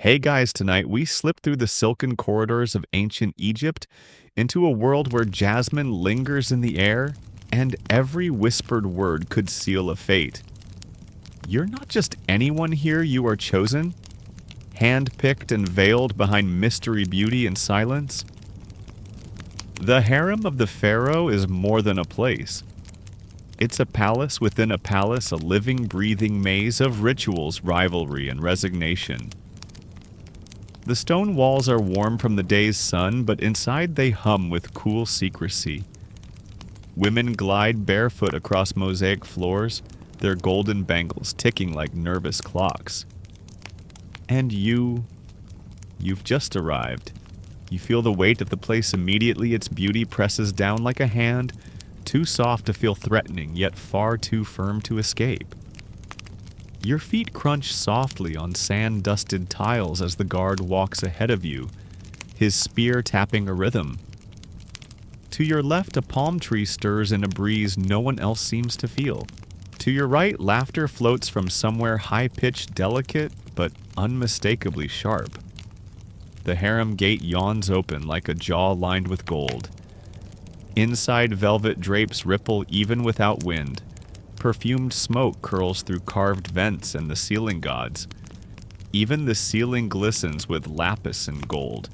Hey guys, tonight we slip through the silken corridors of ancient Egypt into a world where jasmine lingers in the air and every whispered word could seal a fate. You're not just anyone here, you are chosen, hand-picked and veiled behind mystery, beauty, and silence. The Harem of the Pharaoh is more than a place. It's a palace within a palace, a living, breathing maze of rituals, rivalry, and resignation. The stone walls are warm from the day's sun, but inside they hum with cool secrecy. Women glide barefoot across mosaic floors, their golden bangles ticking like nervous clocks. And you've just arrived. You feel the weight of the place immediately, its beauty presses down like a hand, too soft to feel threatening, yet far too firm to escape. Your feet crunch softly on sand-dusted tiles as the guard walks ahead of you, his spear tapping a rhythm. To your left, a palm tree stirs in a breeze no one else seems to feel. To your right, laughter floats from somewhere high-pitched, delicate, but unmistakably sharp. The harem gate yawns open like a jaw lined with gold. Inside, velvet drapes ripple even without wind. Perfumed smoke curls through carved vents and the ceiling gods. Even the ceiling glistens with lapis and gold.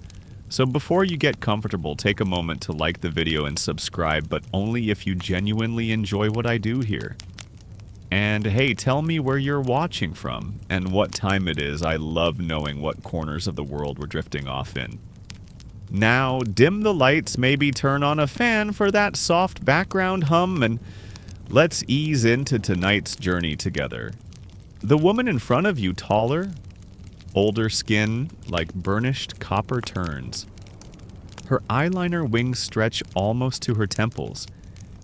So before you get comfortable, take a moment to like the video and subscribe, but only if you genuinely enjoy what I do here. And hey, tell me where you're watching from and what time it is. I love knowing what corners of the world we're drifting off in. Now, dim the lights, maybe turn on a fan for that soft background hum, and let's ease into tonight's journey together. The woman in front of you, taller, older skin like burnished copper turns. Her eyeliner wings stretch almost to her temples,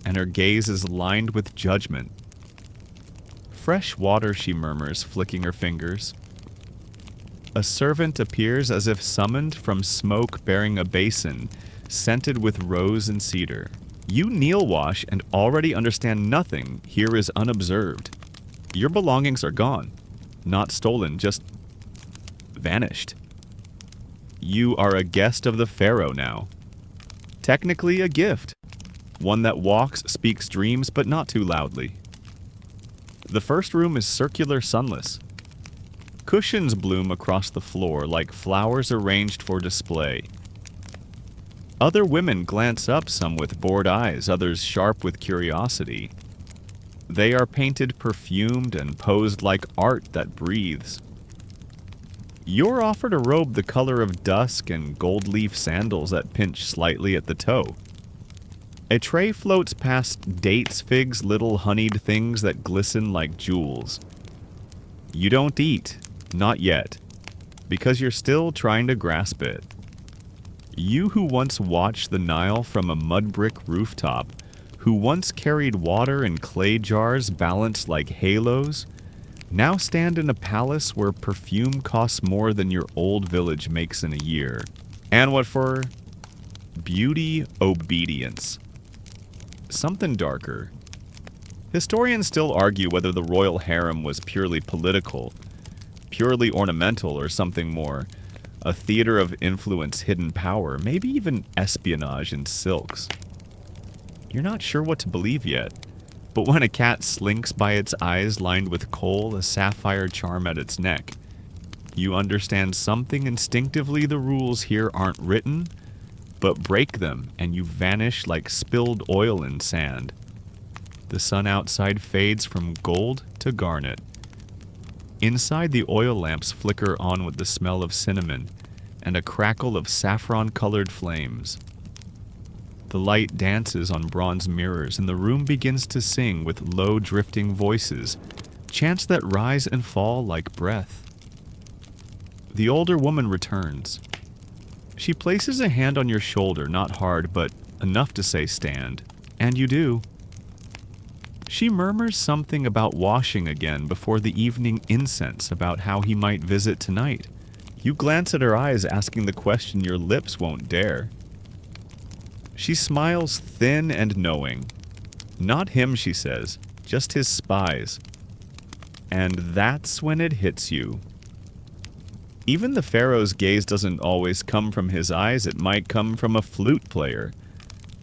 and her gaze is lined with judgment. Fresh water, she murmurs, flicking her fingers. A servant appears as if summoned from smoke bearing a basin, scented with rose and cedar. You kneel wash and already understand nothing here is unobserved. Your belongings are gone. Not stolen, just vanished. You are a guest of the Pharaoh now. Technically a gift. One that walks, speaks dreams, but not too loudly. The first room is circular, sunless. Cushions bloom across the floor like flowers arranged for display. Other women glance up, some with bored eyes, others sharp with curiosity. They are painted perfumed and posed like art that breathes. You're offered a robe the color of dusk and gold leaf sandals that pinch slightly at the toe. A tray floats past dates, figs, little honeyed things that glisten like jewels. You don't eat, not yet, because you're still trying to grasp it. You who once watched the Nile from a mud brick rooftop, who once carried water in clay jars balanced like halos, now stand in a palace where perfume costs more than your old village makes in a year. And what for? Beauty, obedience. Something darker. Historians still argue whether the royal harem was purely political, purely ornamental, or something more. A theater of influence, hidden power, maybe even espionage in silks. You're not sure what to believe yet, but when a cat slinks by its eyes lined with kohl, a sapphire charm at its neck, you understand something instinctively. The rules here aren't written, but break them and you vanish like spilled oil in sand. The sun outside fades from gold to garnet. Inside, the oil lamps flicker on with the smell of cinnamon and a crackle of saffron-colored flames. The light dances on bronze mirrors, and the room begins to sing with low, drifting voices, chants that rise and fall like breath. The older woman returns. She places a hand on your shoulder, not hard, but enough to say stand, and you do. She murmurs something about washing again before the evening incense, about how he might visit tonight. You glance at her eyes, asking the question your lips won't dare. She smiles thin and knowing. Not him, she says, just his spies. And that's when it hits you. Even the Pharaoh's gaze doesn't always come from his eyes. It might come from a flute player,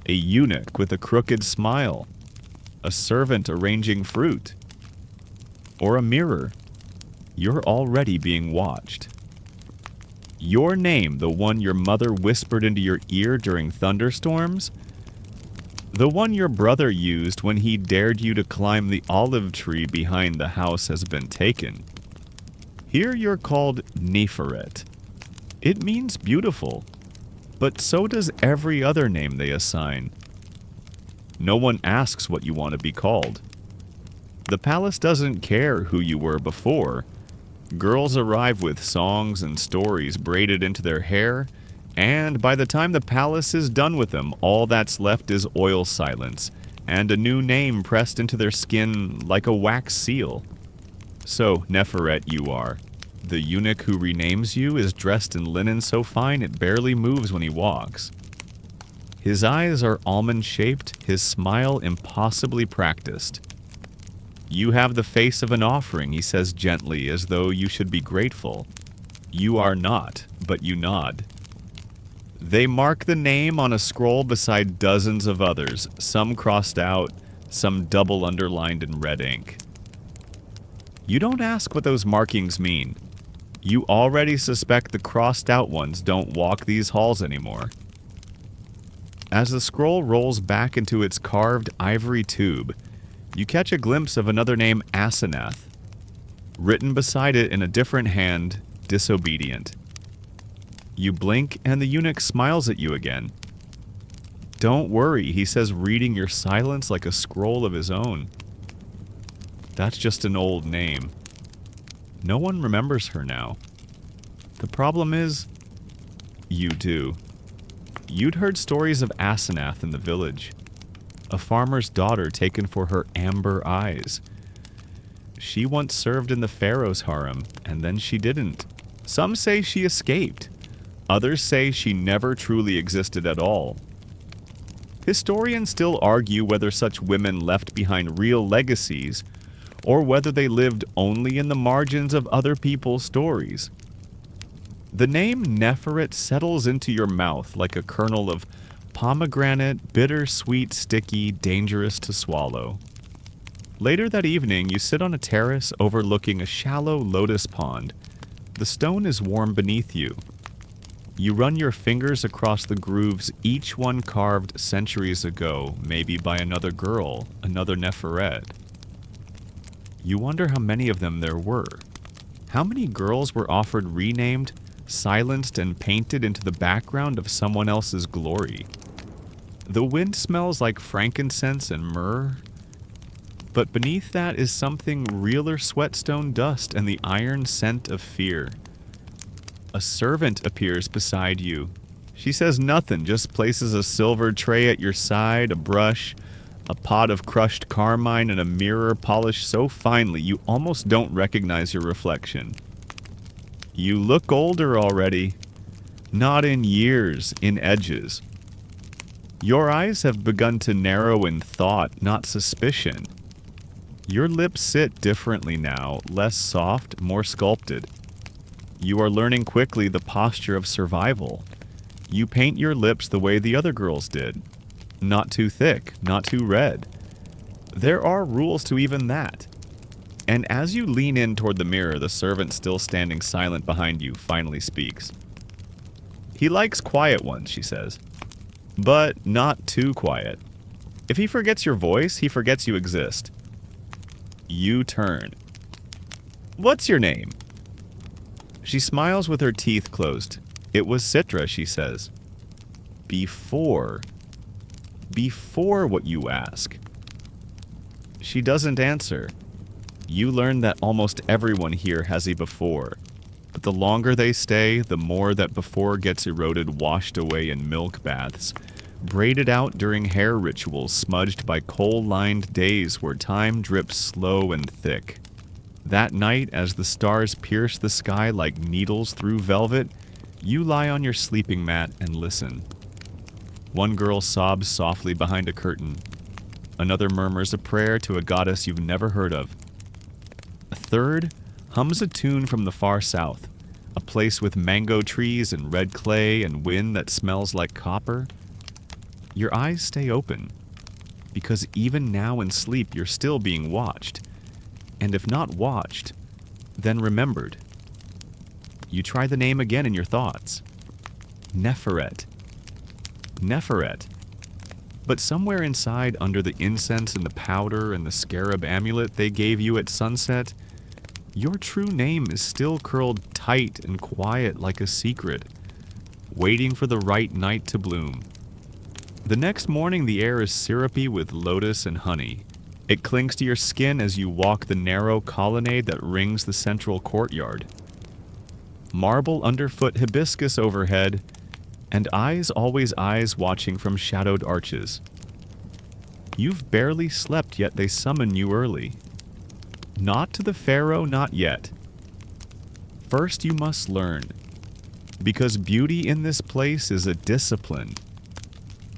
a eunuch with a crooked smile, a servant arranging fruit, or a mirror. You're already being watched. Your name, the one your mother whispered into your ear during thunderstorms, the one your brother used when he dared you to climb the olive tree behind the house, has been taken. Here you're called Neferet. It means beautiful, but so does every other name they assign. No one asks what you want to be called. The palace doesn't care who you were before. Girls arrive with songs and stories braided into their hair, and by the time the palace is done with them, all that's left is oil silence and a new name pressed into their skin like a wax seal. So, Neferet you are. The eunuch who renames you is dressed in linen so fine it barely moves when he walks. His eyes are almond-shaped, his smile impossibly practiced. You have the face of an offering, he says gently, as though you should be grateful. You are not, but you nod. They mark the name on a scroll beside dozens of others, some crossed out, some double underlined in red ink. You don't ask what those markings mean. You already suspect the crossed out ones don't walk these halls anymore. As the scroll rolls back into its carved ivory tube, you catch a glimpse of another name, Asenath. Written beside it in a different hand, disobedient. You blink and the eunuch smiles at you again. Don't worry, he says, reading your silence like a scroll of his own. That's just an old name. No one remembers her now. The problem is, you do. You'd heard stories of Asenath in the village. A farmer's daughter taken for her amber eyes. She once served in the Pharaoh's harem, and then she didn't. Some say she escaped. Others say she never truly existed at all. Historians still argue whether such women left behind real legacies, or whether they lived only in the margins of other people's stories. The name Neferet settles into your mouth like a kernel of pomegranate, bitter, sweet, sticky, dangerous to swallow. Later that evening, you sit on a terrace overlooking a shallow lotus pond. The stone is warm beneath you. You run your fingers across the grooves, each one carved centuries ago, maybe by another girl, another Neferet. You wonder how many of them there were. How many girls were offered renamed, silenced, and painted into the background of someone else's glory? The wind smells like frankincense and myrrh, but beneath that is something realer sweatstone dust and the iron scent of fear. A servant appears beside you. She says nothing, just places a silver tray at your side, a brush, a pot of crushed carmine, and a mirror polished so finely you almost don't recognize your reflection. You look older already. Not in years, in edges. Your eyes have begun to narrow in thought, not suspicion. Your lips sit differently now, less soft, more sculpted. You are learning quickly the posture of survival. You paint your lips the way the other girls did. Not too thick, not too red. There are rules to even that. And as you lean in toward the mirror, the servant still standing silent behind you finally speaks. He likes quiet ones, she says. But not too quiet. If he forgets your voice, he forgets you exist. You turn. What's your name? She smiles with her teeth closed. It was Citra, she says. Before what you ask. She doesn't answer. You learn that almost everyone here has a before. But the longer they stay, the more that before gets eroded, washed away in milk baths, braided out during hair rituals, smudged by coal-lined days where time drips slow and thick. That night, as the stars pierce the sky like needles through velvet, you lie on your sleeping mat and listen. One girl sobs softly behind a curtain. Another murmurs a prayer to a goddess you've never heard of. A third hums a tune from the far south, a place with mango trees and red clay and wind that smells like copper, your eyes stay open, because even now in sleep you're still being watched, and if not watched, then remembered. You try the name again in your thoughts. Neferet. Neferet. But somewhere inside, under the incense and the powder and the scarab amulet they gave you at sunset, your true name is still curled tight and quiet like a secret, waiting for the right night to bloom. The next morning the air is syrupy with lotus and honey. It clings to your skin as you walk the narrow colonnade that rings the central courtyard. Marble underfoot hibiscus overhead, and eyes always eyes watching from shadowed arches. You've barely slept, yet they summon you early. Not to the Pharaoh, not yet. First you must learn, because beauty in this place is a discipline.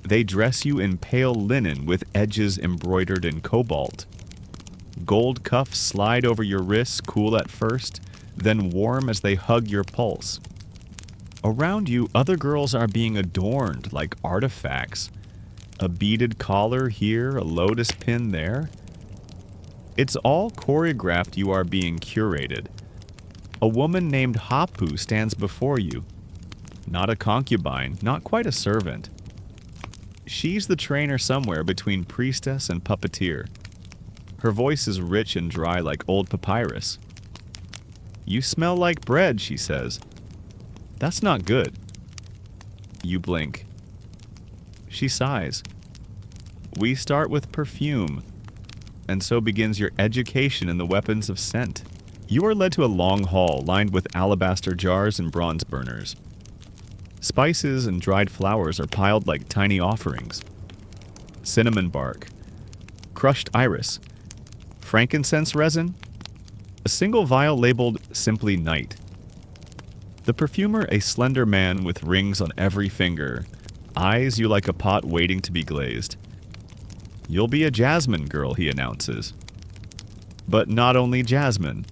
They dress you in pale linen with edges embroidered in cobalt. Gold cuffs slide over your wrists, cool at first, then warm as they hug your pulse. Around you, other girls are being adorned like artifacts. A beaded collar here, a lotus pin there. It's all choreographed. You are being curated. A woman named Hapu stands before you. Not a concubine, not quite a servant. She's the trainer somewhere between priestess and puppeteer. Her voice is rich and dry like old papyrus. "You smell like bread," she says. "That's not good." You blink. She sighs. "We start with perfume." And so begins your education in the weapons of scent. You are led to a long hall lined with alabaster jars and bronze burners. Spices and dried flowers are piled like tiny offerings. Cinnamon bark, crushed iris, frankincense resin, a single vial labeled simply night. The perfumer, a slender man with rings on every finger, eyes you like a pot waiting to be glazed. "You'll be a jasmine girl," he announces. But not only jasmine.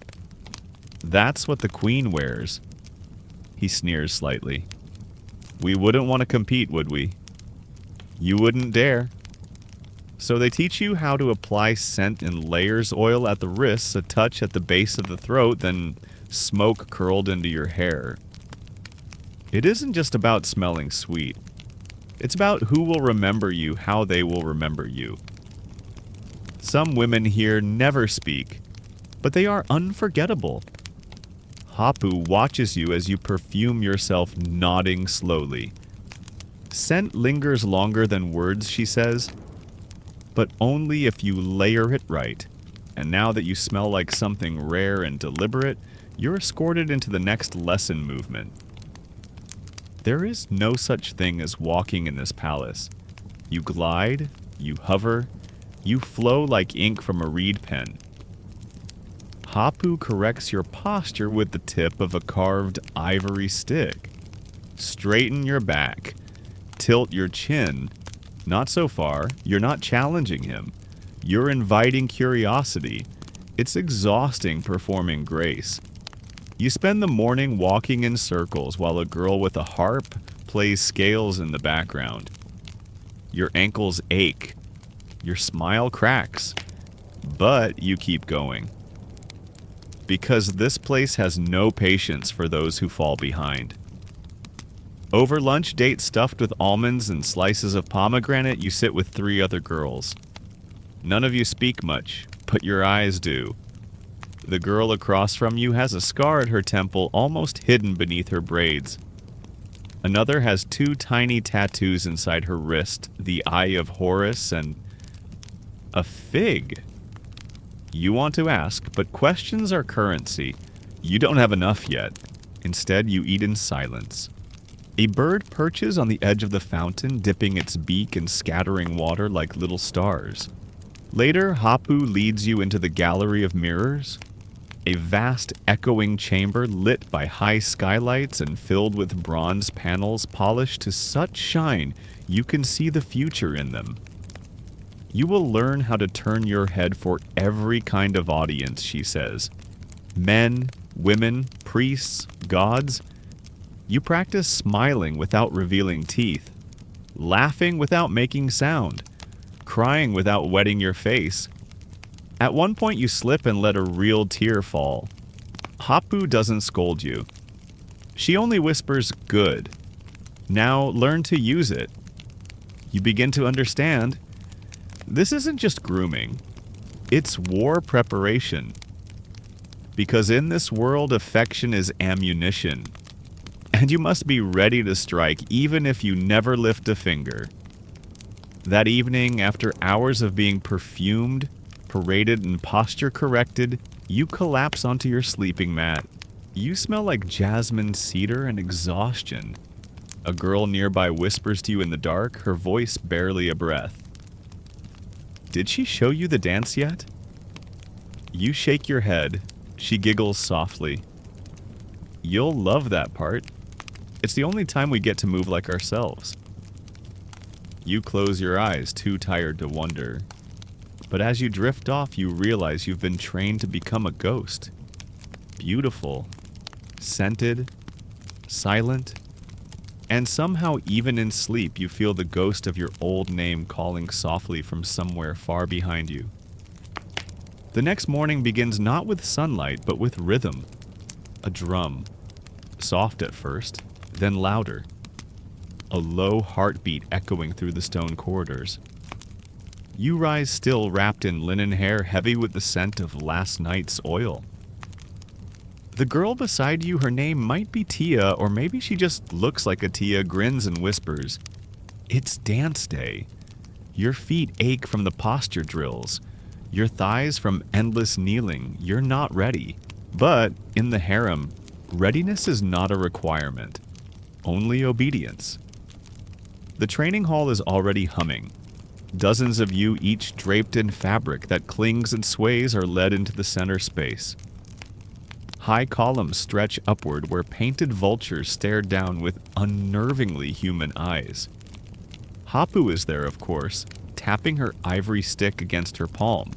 That's what the queen wears. He sneers slightly. "We wouldn't want to compete, would we? You wouldn't dare." So they teach you how to apply scent in layers, oil at the wrists, a touch at the base of the throat, then smoke curled into your hair. It isn't just about smelling sweet. It's about who will remember you, how they will remember you. Some women here never speak, but they are unforgettable. Hapu watches you as you perfume yourself, nodding slowly. "Scent lingers longer than words," she says, "but only if you layer it right. And now that you smell like something rare and deliberate, you're escorted into the next lesson movement." There is no such thing as walking in this palace. You glide, you hover, you flow like ink from a reed pen. Hapu corrects your posture with the tip of a carved ivory stick. Straighten your back, tilt your chin. Not so far, you're not challenging him. You're inviting curiosity. It's exhausting performing grace. You spend the morning walking in circles while a girl with a harp plays scales in the background. Your ankles ache. Your smile cracks. But you keep going. Because this place has no patience for those who fall behind. Over lunch date stuffed with almonds and slices of pomegranate, you sit with 3 other girls. None of you speak much, but your eyes do. The girl across from you has a scar at her temple almost hidden beneath her braids. Another has 2 tiny tattoos inside her wrist, the Eye of Horus and a fig. You want to ask, but questions are currency. You don't have enough yet. Instead, you eat in silence. A bird perches on the edge of the fountain, dipping its beak and scattering water like little stars. Later, Hapu leads you into the gallery of mirrors, a vast echoing chamber lit by high skylights and filled with bronze panels polished to such shine you can see the future in them. You will learn how to turn your head for every kind of audience, she says. Men, women, priests, gods. You practice smiling without revealing teeth, laughing without making sound, crying without wetting your face. At one point you slip and let a real tear fall. Hapu doesn't scold you. She only whispers, "Good. Now learn to use it." You begin to understand. This isn't just grooming. It's war preparation. Because in this world, affection is ammunition. And you must be ready to strike even if you never lift a finger. That evening, after hours of being perfumed, paraded, and posture corrected, you collapse onto your sleeping mat. You smell like jasmine, cedar, and exhaustion. A girl nearby whispers to you in the dark, her voice barely a breath. "Did she show you the dance yet?" You shake your head. She giggles softly. "You'll love that part. It's the only time we get to move like ourselves." You close your eyes, too tired to wonder. But as you drift off, you realize you've been trained to become a ghost. Beautiful, scented, silent, and somehow even in sleep you feel the ghost of your old name calling softly from somewhere far behind you. The next morning begins not with sunlight, but with rhythm. A drum, soft at first, then louder. A low heartbeat echoing through the stone corridors. You rise still wrapped in linen hair heavy with the scent of last night's oil. The girl beside you, her name might be Tia, or maybe she just looks like a Tia, grins and whispers, "It's dance day." Your feet ache from the posture drills. Your thighs from endless kneeling. You're not ready. But in the harem, readiness is not a requirement. Only obedience. The training hall is already humming. Dozens of you, each draped in fabric that clings and sways, are led into the center space. High columns stretch upward where painted vultures stare down with unnervingly human eyes. Hapu is there, of course, tapping her ivory stick against her palm.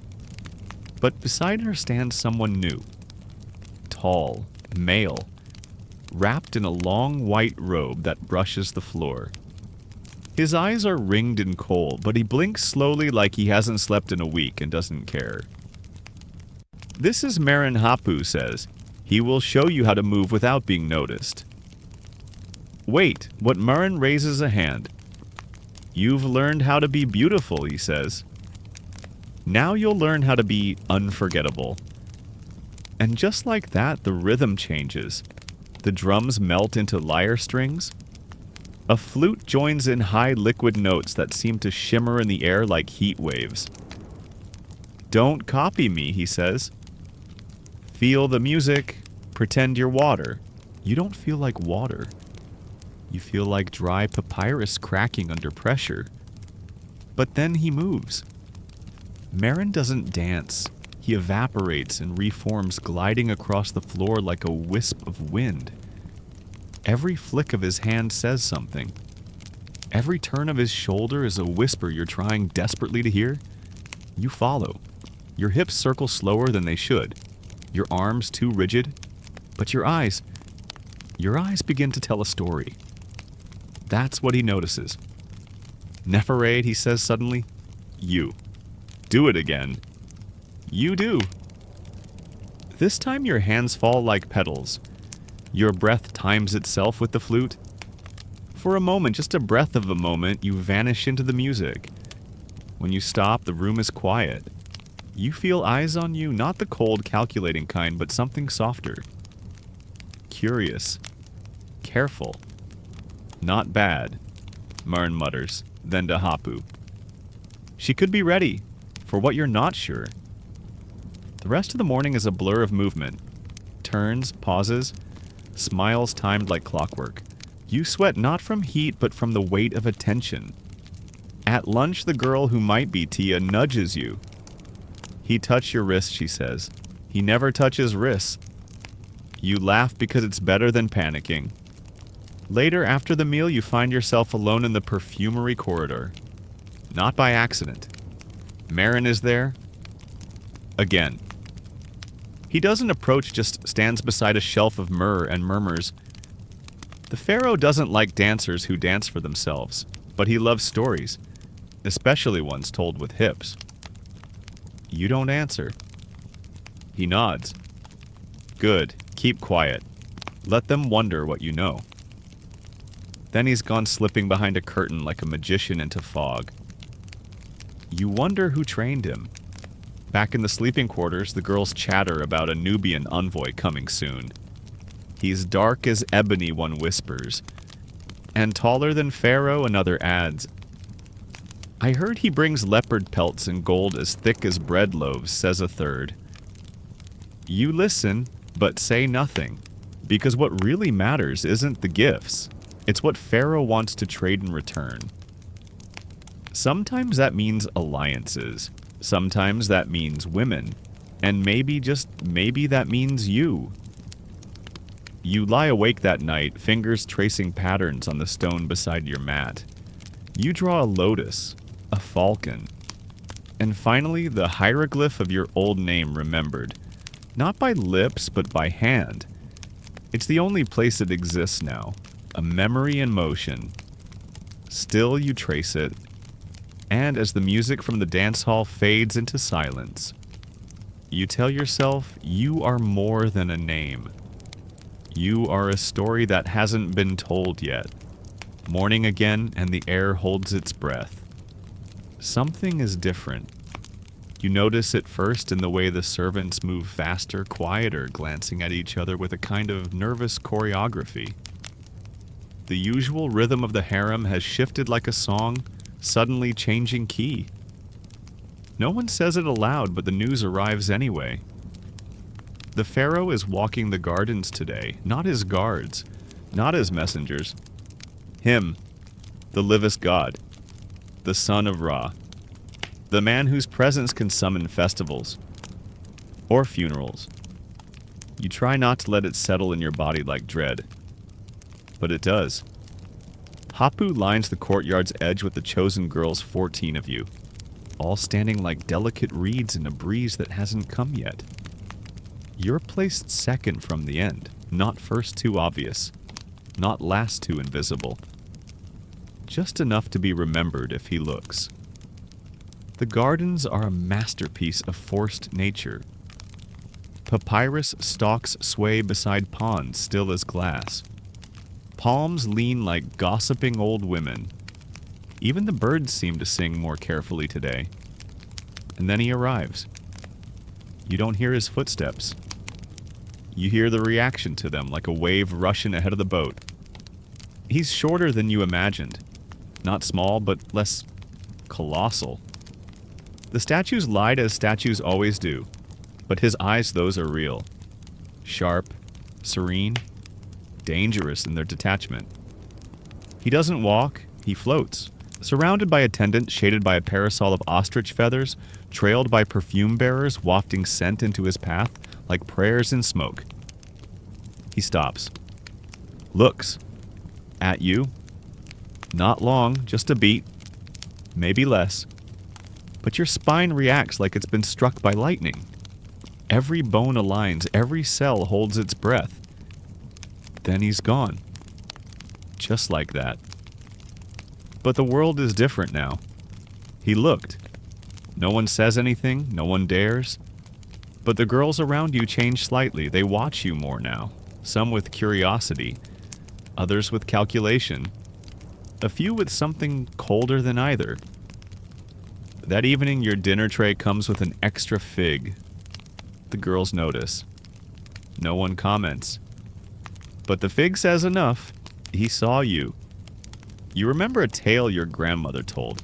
But beside her stands someone new. Tall, male, wrapped in a long white robe that brushes the floor. His eyes are ringed in kohl, but he blinks slowly like he hasn't slept in a week and doesn't care. "This is Marin," Hapu says. "He will show you how to move without being noticed." "Wait," but Marin raises a hand. "You've learned how to be beautiful," he says. "Now you'll learn how to be unforgettable." And just like that, the rhythm changes. The drums melt into lyre strings. A flute joins in high liquid notes that seem to shimmer in the air like heat waves. "Don't copy me," he says. "Feel the music. Pretend you're water." You don't feel like water. You feel like dry papyrus cracking under pressure. But then he moves. Marin doesn't dance. He evaporates and reforms, gliding across the floor like a wisp of wind. Every flick of his hand says something. Every turn of his shoulder is a whisper you're trying desperately to hear. You follow. Your hips circle slower than they should. Your arms too rigid. But your eyes begin to tell a story. That's what he notices. "Narrated," he says suddenly. "You. Do it again." You do. This time your hands fall like petals. Your breath times itself with the flute. For a moment, just a breath of a moment, you vanish into the music. When you stop, the room is quiet. You feel eyes on you, not the cold, calculating kind, but something softer. Curious. Careful. "Not bad," Marin mutters, then to Hapu. "She could be ready, for what you're not sure." The rest of the morning is a blur of movement. Turns, pauses, smiles timed like clockwork. You sweat not from heat, but from the weight of attention. At lunch, the girl who might be Tia nudges you. "He touched your wrist," she says. "He never touches wrists." You laugh because it's better than panicking. Later, after the meal, you find yourself alone in the perfumery corridor. Not by accident. Marin is there. Again. He doesn't approach, just stands beside a shelf of myrrh and murmurs. The Pharaoh doesn't like dancers who dance for themselves, but he loves stories, especially ones told with hips. You don't answer. He nods. Good, keep quiet. Let them wonder what you know. Then he's gone slipping behind a curtain like a magician into fog. You wonder who trained him. Back in the sleeping quarters, the girls chatter about a Nubian envoy coming soon. He's dark as ebony, one whispers, and taller than Pharaoh, another adds. I heard he brings leopard pelts and gold as thick as bread loaves, says a third. You listen, but say nothing, because what really matters isn't the gifts. It's what Pharaoh wants to trade in return. Sometimes that means alliances. Sometimes that means women. And maybe, just maybe, that means you. You lie awake that night, fingers tracing patterns on the stone beside your mat. You draw a lotus, a falcon, and finally the hieroglyph of your old name remembered. Not by lips, but by hand. It's the only place it exists now. A memory in motion. Still you trace it, and as the music from the dance hall fades into silence, you tell yourself you are more than a name. You are a story that hasn't been told yet. Morning again, and the air holds its breath. Something is different. You notice it first in the way the servants move faster, quieter, glancing at each other with a kind of nervous choreography. The usual rhythm of the harem has shifted like a song, suddenly changing key. No one says it aloud, but the news arrives anyway. The Pharaoh is walking the gardens today, not his guards, not his messengers. Him, the livest god, the son of Ra, the man whose presence can summon festivals or funerals. You try not to let it settle in your body like dread, but it does. Hapu lines the courtyard's edge with the chosen girls, 14 of you, all standing like delicate reeds in a breeze that hasn't come yet. You're placed second from the end, not first too obvious, not last too invisible. Just enough to be remembered if he looks. The gardens are a masterpiece of forced nature. Papyrus stalks sway beside ponds still as glass. Palms lean like gossiping old women. Even the birds seem to sing more carefully today. And then he arrives. You don't hear his footsteps. You hear the reaction to them like a wave rushing ahead of the boat. He's shorter than you imagined. Not small, but less colossal. The statues lied as statues always do, but his eyes, those are real. Sharp, serene, dangerous in their detachment. He doesn't walk, he floats, surrounded by attendants shaded by a parasol of ostrich feathers, trailed by perfume bearers wafting scent into his path like prayers in smoke. He stops. Looks. At you. Not long, just a beat. Maybe less. But your spine reacts like it's been struck by lightning. Every bone aligns, every cell holds its breath. Then he's gone. Just like that. But the world is different now. He looked. No one says anything, no one dares. But the girls around you change slightly. They watch you more now. Some with curiosity, others with calculation, a few with something colder than either. That evening, your dinner tray comes with an extra fig. The girls notice. No one comments. But the fig says enough. He saw you. You remember a tale your grandmother told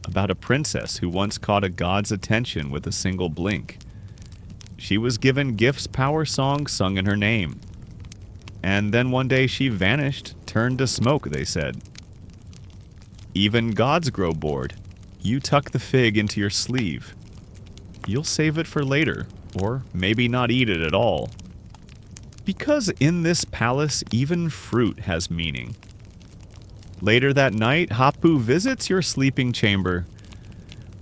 about a princess who once caught a god's attention with a single blink. She was given gifts, power songs sung in her name. And then one day she vanished, turned to smoke, they said. Even gods grow bored. You tuck the fig into your sleeve. You'll save it for later, or maybe not eat it at all. Because in this palace, even fruit has meaning. Later that night, Hapu visits your sleeping chamber.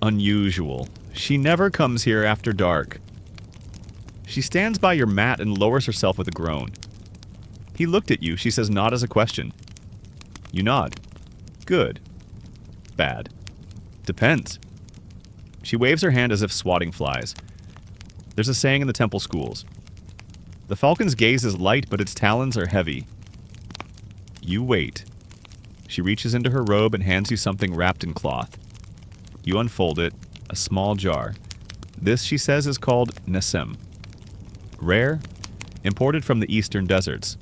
Unusual. She never comes here after dark. She stands by your mat and lowers herself with a groan. He looked at you. She says, not as a question. You nod. Good. Bad. Depends. She waves her hand as if swatting flies. There's a saying in the temple schools. The falcon's gaze is light, but its talons are heavy. You wait. She reaches into her robe and hands you something wrapped in cloth. You unfold it, a small jar. This, she says, is called nesem. Rare, imported from the eastern deserts.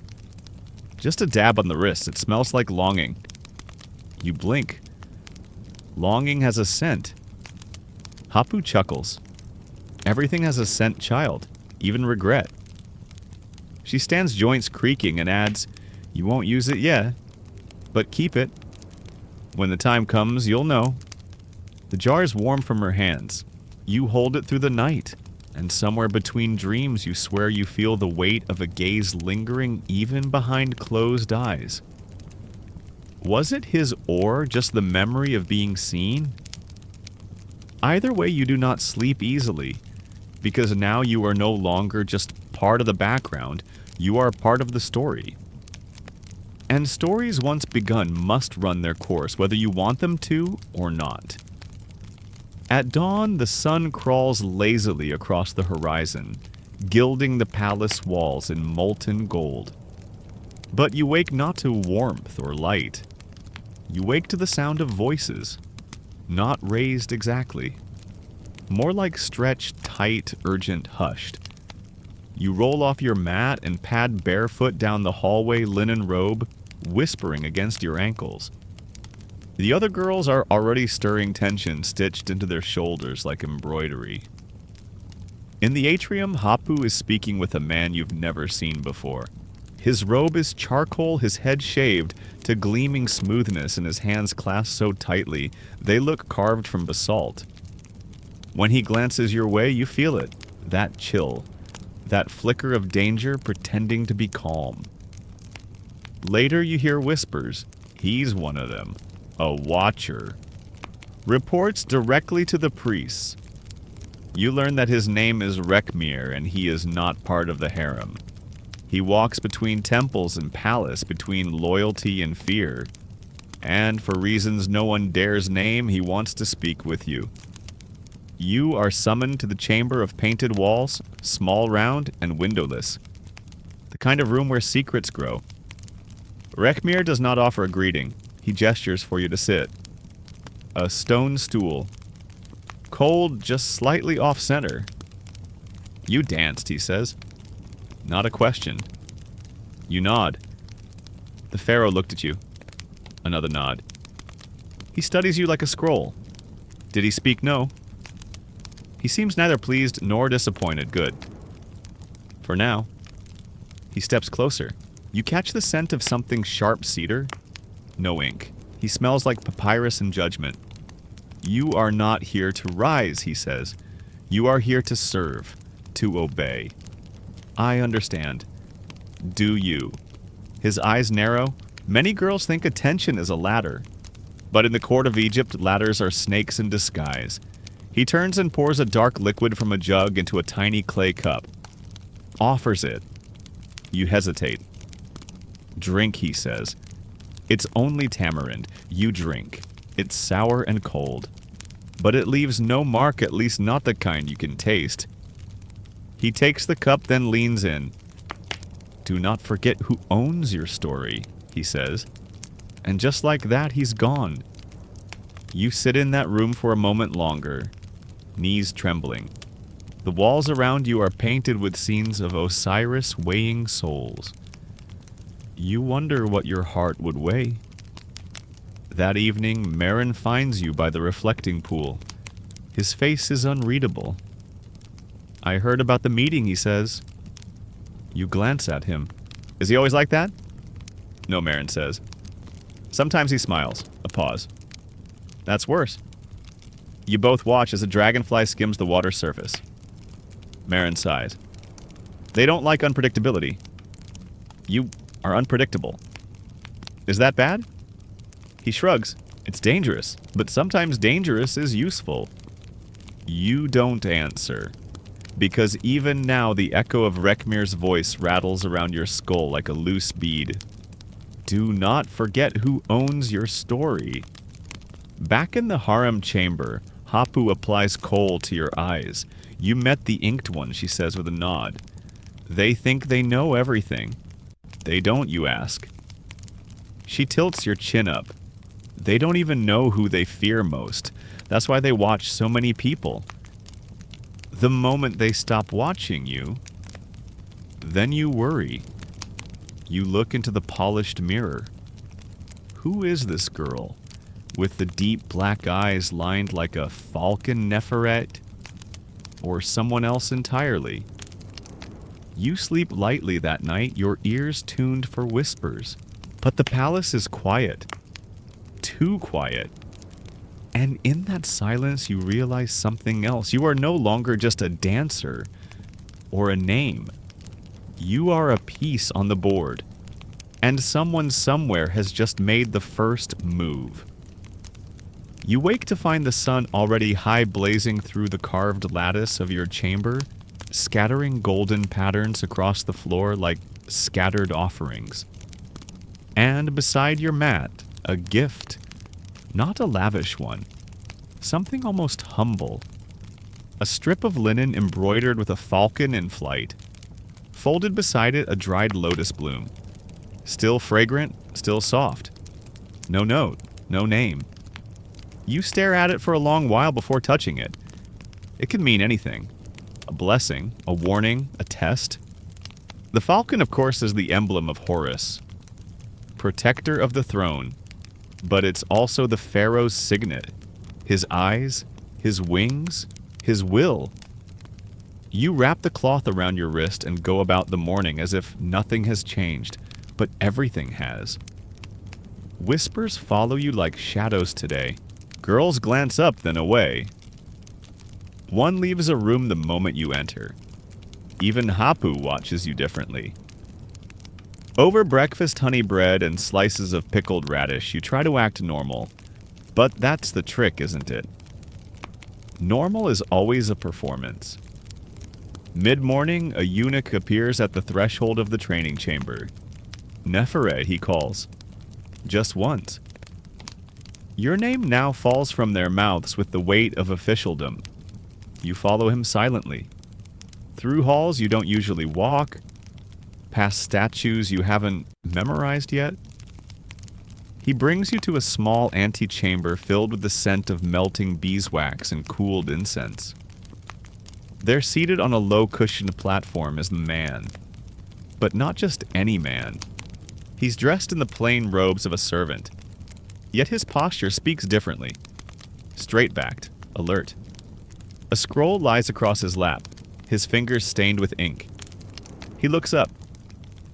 Just a dab on the wrist, it smells like longing. You blink. Longing has a scent. Hapu chuckles. Everything has a scent, child, even regret. She stands joints creaking and adds, you won't use it yet, but keep it. When the time comes, you'll know. The jar is warm from her hands. You hold it through the night, and somewhere between dreams you swear you feel the weight of a gaze lingering even behind closed eyes. Was it his or just the memory of being seen? Either way, you do not sleep easily, because now you are no longer just part of the background, you are part of the story. And stories once begun must run their course, whether you want them to or not. At dawn, the sun crawls lazily across the horizon, gilding the palace walls in molten gold. But you wake not to warmth or light. You wake to the sound of voices, not raised exactly. More like stretched, tight, urgent, hushed. You roll off your mat and pad barefoot down the hallway linen robe, whispering against your ankles. The other girls are already stirring tension stitched into their shoulders like embroidery. In the atrium, Hapu is speaking with a man you've never seen before. His robe is charcoal, his head shaved to gleaming smoothness, and his hands clasped so tightly they look carved from basalt. When he glances your way, you feel it, that chill, that flicker of danger pretending to be calm. Later you hear whispers. He's one of them. A watcher. Reports directly to the priests. You learn that his name is Rekhmire and he is not part of the harem. He walks between temples and palace, between loyalty and fear. And for reasons no one dares name, he wants to speak with you. You are summoned to the chamber of painted walls, small, round, and windowless. The kind of room where secrets grow. Rekhmire does not offer a greeting. He gestures for you to sit. A stone stool. Cold, just slightly off-center. You danced, he says. Not a question. You nod. The Pharaoh looked at you. Another nod. He studies you like a scroll. Did he speak no? He seems neither pleased nor disappointed. Good. For now. He steps closer. You catch the scent of something sharp cedar. No ink. He smells like papyrus and judgment. You are not here to rise, he says. You are here to serve, to obey. I understand. Do you? His eyes narrow. Many girls think attention is a ladder. But in the court of Egypt, ladders are snakes in disguise. He turns and pours a dark liquid from a jug into a tiny clay cup. Offers it. You hesitate. Drink, he says. It's only tamarind. You drink. It's sour and cold. But it leaves no mark, at least not the kind you can taste. He takes the cup, then leans in. Do not forget who owns your story, he says. And just like that, he's gone. You sit in that room for a moment longer, knees trembling. The walls around you are painted with scenes of Osiris weighing souls. You wonder what your heart would weigh. That evening, Marin finds you by the reflecting pool. His face is unreadable. I heard about the meeting, he says. You glance at him. Is he always like that? No, Marin says. Sometimes he smiles. A pause. That's worse. You both watch as a dragonfly skims the water surface. Marin sighs. They don't like unpredictability. You are unpredictable. Is that bad? He shrugs. It's dangerous, but sometimes dangerous is useful. You don't answer. because even now the echo of Rekhmire's voice rattles around your skull like a loose bead. Do not forget who owns your story. Back in the Harem chamber, Hapu applies kohl to your eyes. You met the inked one, she says with a nod. They think they know everything. They don't, you ask. She tilts your chin up. They don't even know who they fear most. That's why they watch so many people. The moment they stop watching you, then you worry. You look into the polished mirror. Who is this girl, with the deep black eyes lined like a falcon Neferet? Or someone else entirely? You sleep lightly that night, your ears tuned for whispers. But the palace is quiet. Too quiet. And in that silence, you realize something else. You are no longer just a dancer or a name. You are a piece on the board. And someone somewhere has just made the first move. You wake to find the sun already high blazing through the carved lattice of your chamber, scattering golden patterns across the floor like scattered offerings. And beside your mat, a gift. Not a lavish one. Something almost humble. A strip of linen embroidered with a falcon in flight. Folded beside it, a dried lotus bloom. Still fragrant, still soft. No note, no name. You stare at it for a long while before touching it. It can mean anything. A blessing, a warning, a test. The falcon, of course, is the emblem of Horus, protector of the throne, but it's also the Pharaoh's signet. His eyes, his wings, his will. You wrap the cloth around your wrist and go about the morning as if nothing has changed, but everything has. Whispers follow you like shadows today. Girls glance up, then away. One leaves a room the moment you enter. Even Hapu watches you differently. Over breakfast honey bread and slices of pickled radish, you try to act normal. But that's the trick, isn't it? Normal is always a performance. Mid-morning, a eunuch appears at the threshold of the training chamber. Neferet, he calls. Just once. Your name now falls from their mouths with the weight of officialdom. You follow him silently. Through halls you don't usually walk, past statues you haven't memorized yet. He brings you to a small antechamber filled with the scent of melting beeswax and cooled incense. There, seated on a low-cushioned platform, is the man. But not just any man. He's dressed in the plain robes of a servant. Yet his posture speaks differently. Straight-backed, alert. A scroll lies across his lap, his fingers stained with ink. He looks up.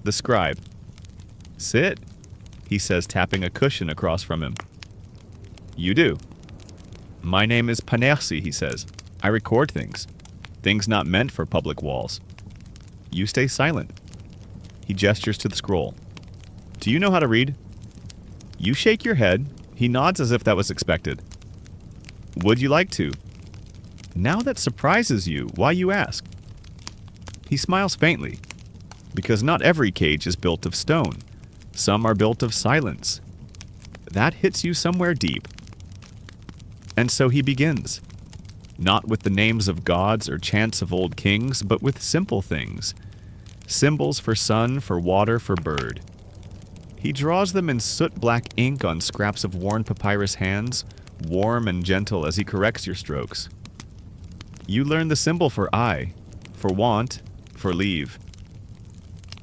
The scribe. Sit, he says, tapping a cushion across from him. You do. My name is Panersi, he says. I record things. Things not meant for public walls. You stay silent. He gestures to the scroll. Do you know how to read? You shake your head. He nods as if that was expected. Would you like to? Now that surprises you, why you ask? He smiles faintly. Because not every cage is built of stone. Some are built of silence. That hits you somewhere deep. And so he begins. Not with the names of gods or chants of old kings, but with simple things. Symbols for sun, for water, for bird. He draws them in soot-black ink on scraps of worn papyrus hands, warm and gentle as he corrects your strokes. You learn the symbol for I, for want, for leave.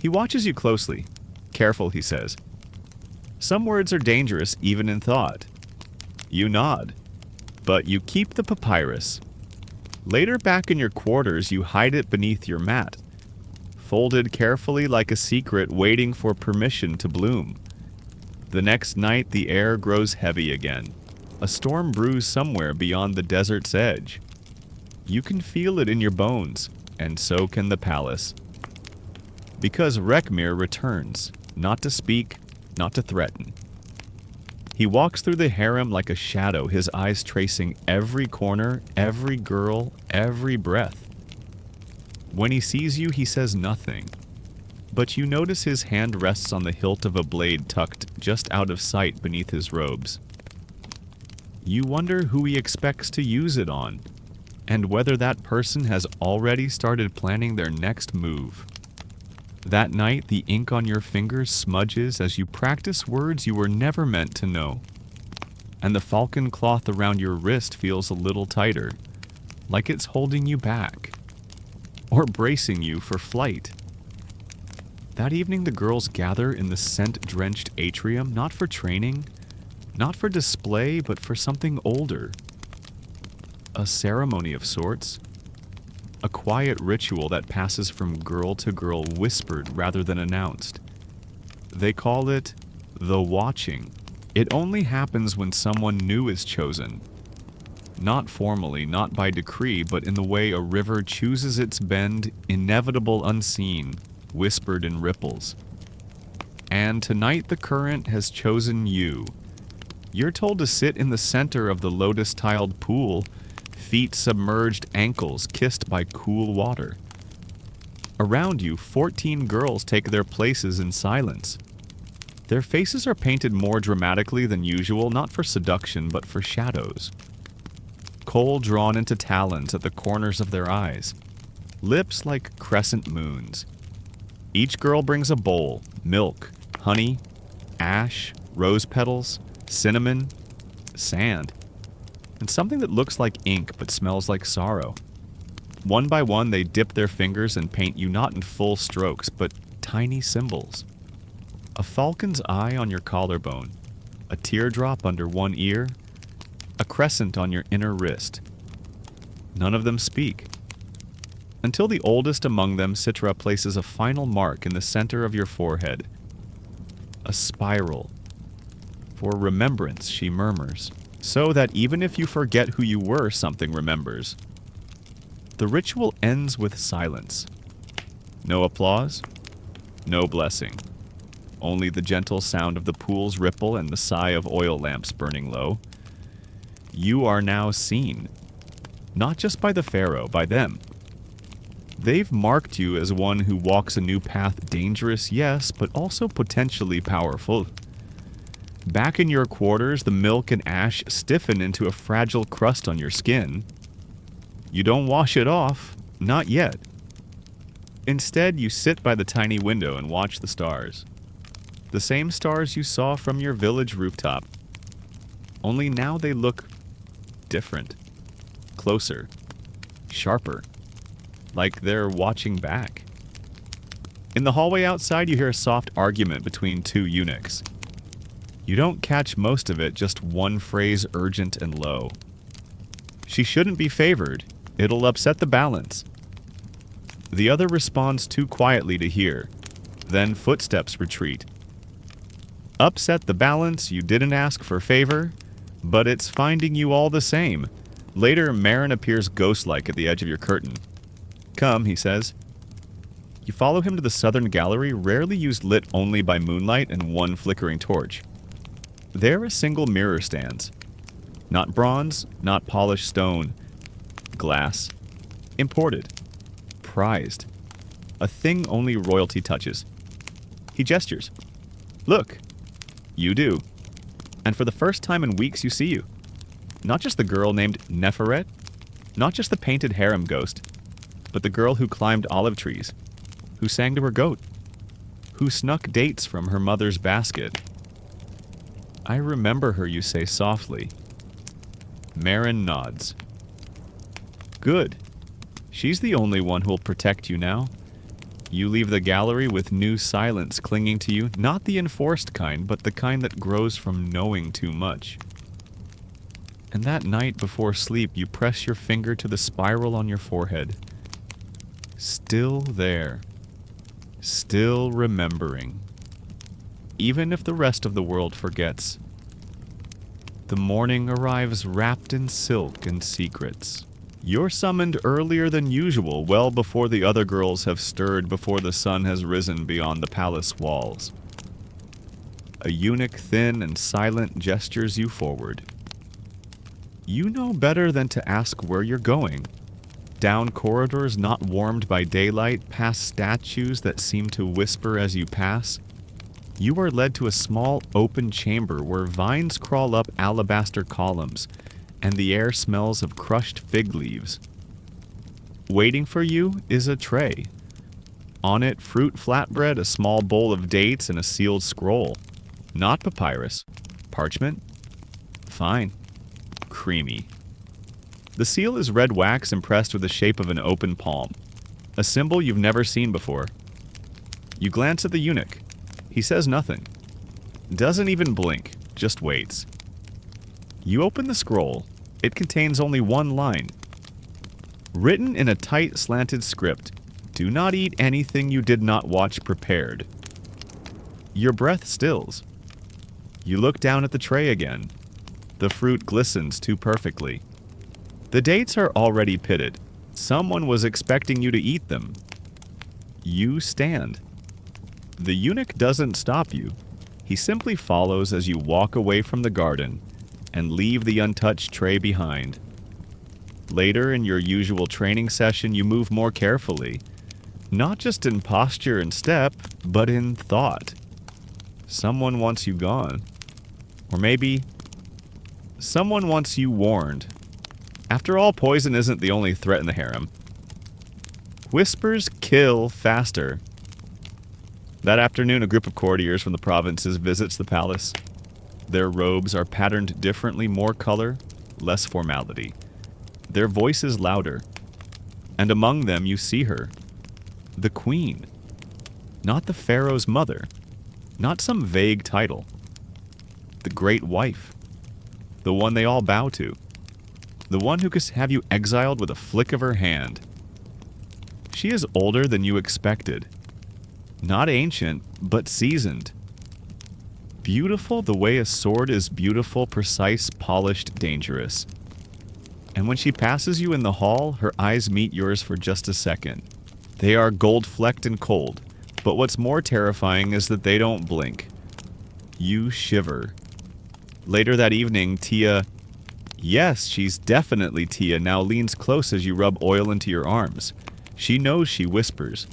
He watches you closely. Careful, he says. Some words are dangerous even in thought. You nod. But you keep the papyrus. Later back in your quarters, you hide it beneath your mat, folded carefully like a secret waiting for permission to bloom. The next night, the air grows heavy again. A storm brews somewhere beyond the desert's edge. You can feel it in your bones, and so can the palace. Because Rekhmire returns, not to speak, not to threaten. He walks through the harem like a shadow, his eyes tracing every corner, every girl, every breath. When he sees you, he says nothing, but you notice his hand rests on the hilt of a blade tucked just out of sight beneath his robes. You wonder who he expects to use it on, and whether that person has already started planning their next move. That night, the ink on your fingers smudges as you practice words you were never meant to know, and the falcon cloth around your wrist feels a little tighter, like it's holding you back, or bracing you for flight. That evening, the girls gather in the scent-drenched atrium, not for training, not for display, but for something older. A ceremony of sorts. A quiet ritual that passes from girl to girl, whispered rather than announced. They call it the watching. It only happens when someone new is chosen. Not formally, not by decree, but in the way a river chooses its bend, inevitable unseen, whispered in ripples. And tonight the current has chosen you. You're told to sit in the center of the lotus-tiled pool, feet submerged, ankles kissed by cool water. Around you, 14 girls take their places in silence. Their faces are painted more dramatically than usual, not for seduction, but for shadows. Kohl drawn into talons at the corners of their eyes. Lips like crescent moons. Each girl brings a bowl, milk, honey, ash, rose petals, cinnamon, sand, and something that looks like ink but smells like sorrow. One by one, they dip their fingers and paint you not in full strokes, but tiny symbols. A falcon's eye on your collarbone, a teardrop under one ear, a crescent on your inner wrist. None of them speak. Until the oldest among them, Citra, places a final mark in the center of your forehead. A spiral. For remembrance, she murmurs, so that even if you forget who you were, something remembers. The ritual ends with silence. No applause, no blessing. Only the gentle sound of the pool's ripple and the sigh of oil lamps burning low. You are now seen. Not just by the Pharaoh, by them. They've marked you as one who walks a new path, dangerous, yes, but also potentially powerful. Back in your quarters, the milk and ash stiffen into a fragile crust on your skin. You don't wash it off, not yet. Instead, you sit by the tiny window and watch the stars. The same stars you saw from your village rooftop. Only now they look different, closer, sharper, like they're watching back. In the hallway outside, you hear a soft argument between two eunuchs. You don't catch most of it, just one phrase urgent and low. She shouldn't be favored. It'll upset the balance. The other responds too quietly to hear. Then footsteps retreat. Upset the balance, you didn't ask for favor, but it's finding you all the same. Later, Marin appears ghost-like at the edge of your curtain. Come, he says. You follow him to the southern gallery, rarely used, lit only by moonlight and one flickering torch. There a single mirror stands. Not bronze, not polished stone. Glass. Imported. Prized. A thing only royalty touches. He gestures. Look. You do. And for the first time in weeks you see you. Not just the girl named Neferet, not just the painted harem ghost, but the girl who climbed olive trees, who sang to her goat, who snuck dates from her mother's basket. I remember her, you say softly. Marin nods. Good. She's the only one who'll protect you now. You leave the gallery with new silence clinging to you, not the enforced kind, but the kind that grows from knowing too much. And that night before sleep, you press your finger to the spiral on your forehead. Still there. Still remembering. Even if the rest of the world forgets. The morning arrives wrapped in silk and secrets. You're summoned earlier than usual, well before the other girls have stirred, before the sun has risen beyond the palace walls. A eunuch thin and silent gestures you forward. You know better than to ask where you're going. Down corridors not warmed by daylight, past statues that seem to whisper as you pass, you are led to a small open chamber where vines crawl up alabaster columns and the air smells of crushed fig leaves. Waiting for you is a tray. On it, fruit flatbread, a small bowl of dates, and a sealed scroll. Not papyrus. Parchment? Fine. Creamy. The seal is red wax impressed with the shape of an open palm, a symbol you've never seen before. You glance at the eunuch. He says nothing. Doesn't even blink, just waits. You open the scroll. It contains only one line. Written in a tight, slanted script, do not eat anything you did not watch prepared. Your breath stills. You look down at the tray again. The fruit glistens too perfectly. The dates are already pitted. Someone was expecting you to eat them. You stand. The eunuch doesn't stop you. He simply follows as you walk away from the garden and leave the untouched tray behind. Later, in your usual training session, you move more carefully. Not just in posture and step, but in thought. Someone wants you gone. Or maybe someone wants you warned. After all, poison isn't the only threat in the harem. Whispers kill faster. That afternoon, a group of courtiers from the provinces visits the palace. Their robes are patterned differently, more color, less formality. Their voice is louder. And among them you see her. The queen. Not the pharaoh's mother. Not some vague title. The great wife. The one they all bow to. The one who could have you exiled with a flick of her hand. She is older than you expected. Not ancient, but seasoned. Beautiful the way a sword is beautiful, precise, polished, dangerous. And when she passes you in the hall, her eyes meet yours for just a second. They are gold-flecked and cold, but what's more terrifying is that they don't blink. You shiver. Later that evening, Tia... Yes, she's definitely Tia, now leans close as you rub oil into your arms. She knows she whispers.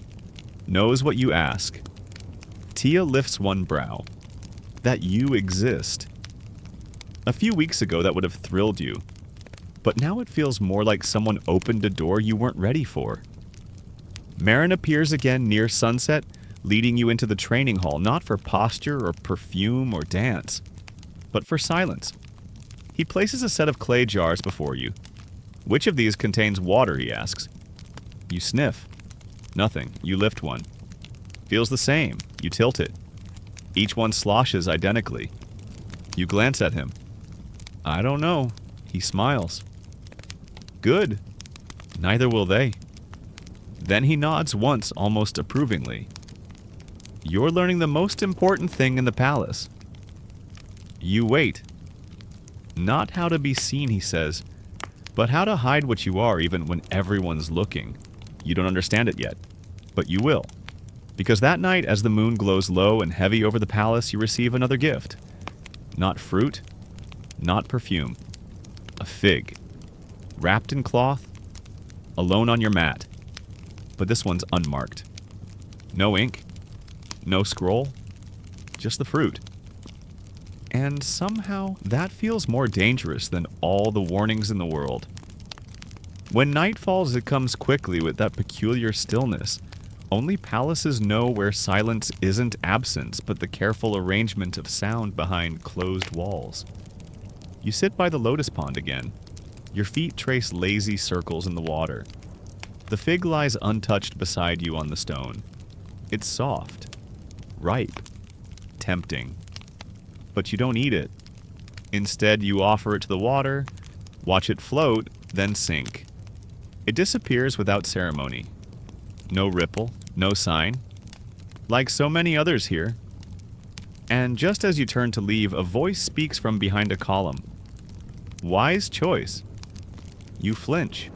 Knows what you ask. Tia lifts one brow. That you exist. A few weeks ago that would have thrilled you. But now it feels more like someone opened a door you weren't ready for. Marin appears again near sunset, leading you into the training hall, not for posture or perfume or dance, but for silence. He places a set of clay jars before you. Which of these contains water, he asks. You sniff. Nothing. You lift one. Feels the same. You tilt it. Each one sloshes identically. You glance at him. I don't know. He smiles. Good. Neither will they. Then he nods once, almost approvingly. You're learning the most important thing in the palace. You wait. Not how to be seen, he says, but how to hide what you are even when everyone's looking. You don't understand it yet, but you will. Because that night, as the moon glows low and heavy over the palace, you receive another gift. Not fruit, not perfume. A fig. Wrapped in cloth, alone on your mat. But this one's unmarked. No ink, no scroll, just the fruit. And somehow, that feels more dangerous than all the warnings in the world. When night falls, it comes quickly with that peculiar stillness. Only palaces know where silence isn't absence, but the careful arrangement of sound behind closed walls. You sit by the lotus pond again. Your feet trace lazy circles in the water. The fig lies untouched beside you on the stone. It's soft, ripe, tempting. But you don't eat it. Instead, you offer it to the water, watch it float, then sink. It disappears without ceremony. No ripple, no sign. Like so many others here. And just as you turn to leave, a voice speaks from behind a column. Wise choice. You flinch.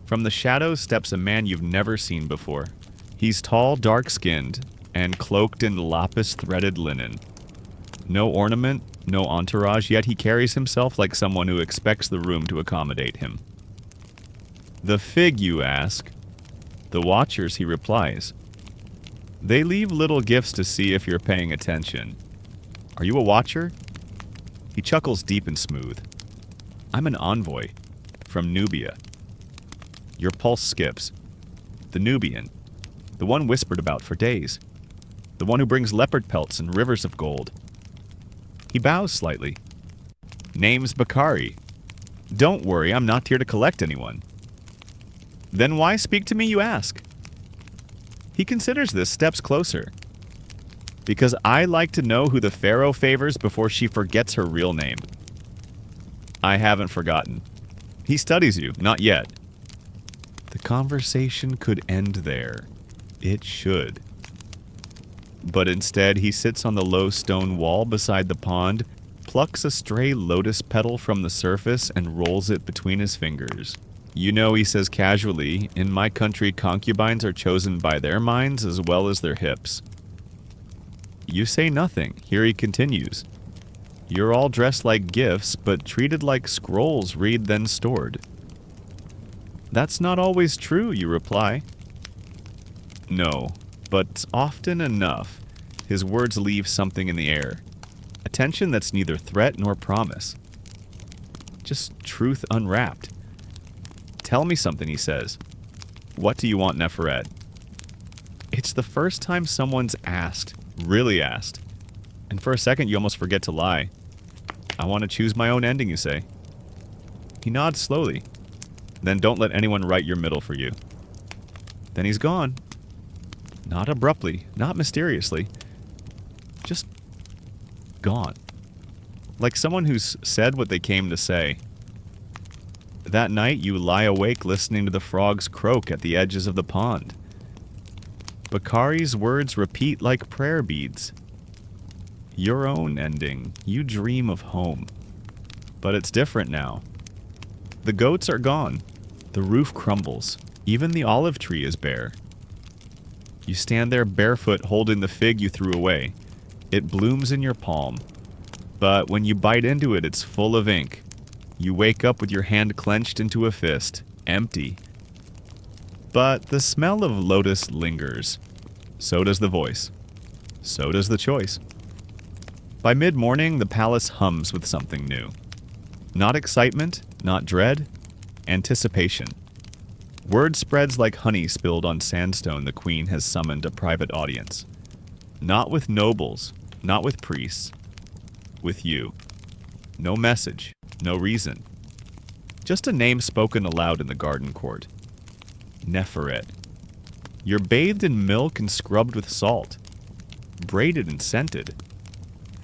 From the shadows steps a man you've never seen before. He's tall, dark-skinned, and cloaked in lapis-threaded linen. No ornament, no entourage, yet he carries himself like someone who expects the room to accommodate him. The fig, you ask. The watchers, he replies. They leave little gifts to see if you're paying attention. Are you a watcher? He chuckles deep and smooth. I'm an envoy from Nubia. Your pulse skips. The Nubian. The one whispered about for days. The one who brings leopard pelts and rivers of gold. He bows slightly. Name's Bakari. Don't worry, I'm not here to collect anyone. Then why speak to me, you ask? He considers this, steps closer. Because I like to know who the Pharaoh favors before she forgets her real name. I haven't forgotten. He studies you, not yet. The conversation could end there. It should. But instead, he sits on the low stone wall beside the pond, plucks a stray lotus petal from the surface, and rolls it between his fingers. You know, he says casually, in my country, concubines are chosen by their minds as well as their hips. You say nothing. Here he continues. You're all dressed like gifts, but treated like scrolls read then stored. That's not always true, you reply. No, but often enough, his words leave something in the air. A tension that's neither threat nor promise. Just truth unwrapped. Tell me something, he says. What do you want, Neferet? It's the first time someone's asked, really asked. And for a second you almost forget to lie. I want to choose my own ending, you say. He nods slowly. Then don't let anyone write your middle for you. Then he's gone. Not abruptly, not mysteriously. Just gone. Like someone who's said what they came to say. That night you lie awake listening to the frogs croak at the edges of the pond. Bakari's words repeat like prayer beads. Your own ending. You dream of home. But it's different now. The goats are gone. The roof crumbles. Even the olive tree is bare. You stand there barefoot holding the fig you threw away. It blooms in your palm. But when you bite into it, it's full of ink. You wake up with your hand clenched into a fist, empty. But the smell of lotus lingers. So does the voice. So does the choice. By mid-morning, the palace hums with something new. Not excitement, not dread, anticipation. Word spreads like honey spilled on sandstone the queen has summoned a private audience. Not with nobles, not with priests. With you. No message, no reason. Just a name spoken aloud in the garden court. Neferet. You're bathed in milk and scrubbed with salt. Braided and scented.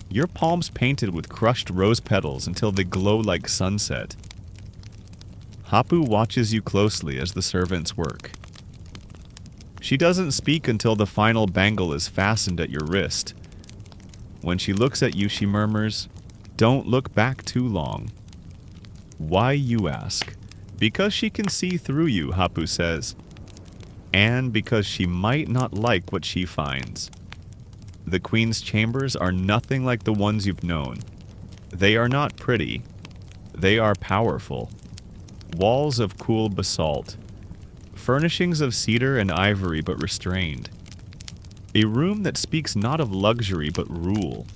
Your palms painted with crushed rose petals until they glow like sunset. Hapu watches you closely as the servants work. She doesn't speak until the final bangle is fastened at your wrist. When she looks at you, she murmurs, "Don't look back too long." Why, you ask? Because she can see through you, Hapu says. And because she might not like what she finds. The queen's chambers are nothing like the ones you've known. They are not pretty. They are powerful. Walls of cool basalt. Furnishings of cedar and ivory but restrained. A room that speaks not of luxury but rule.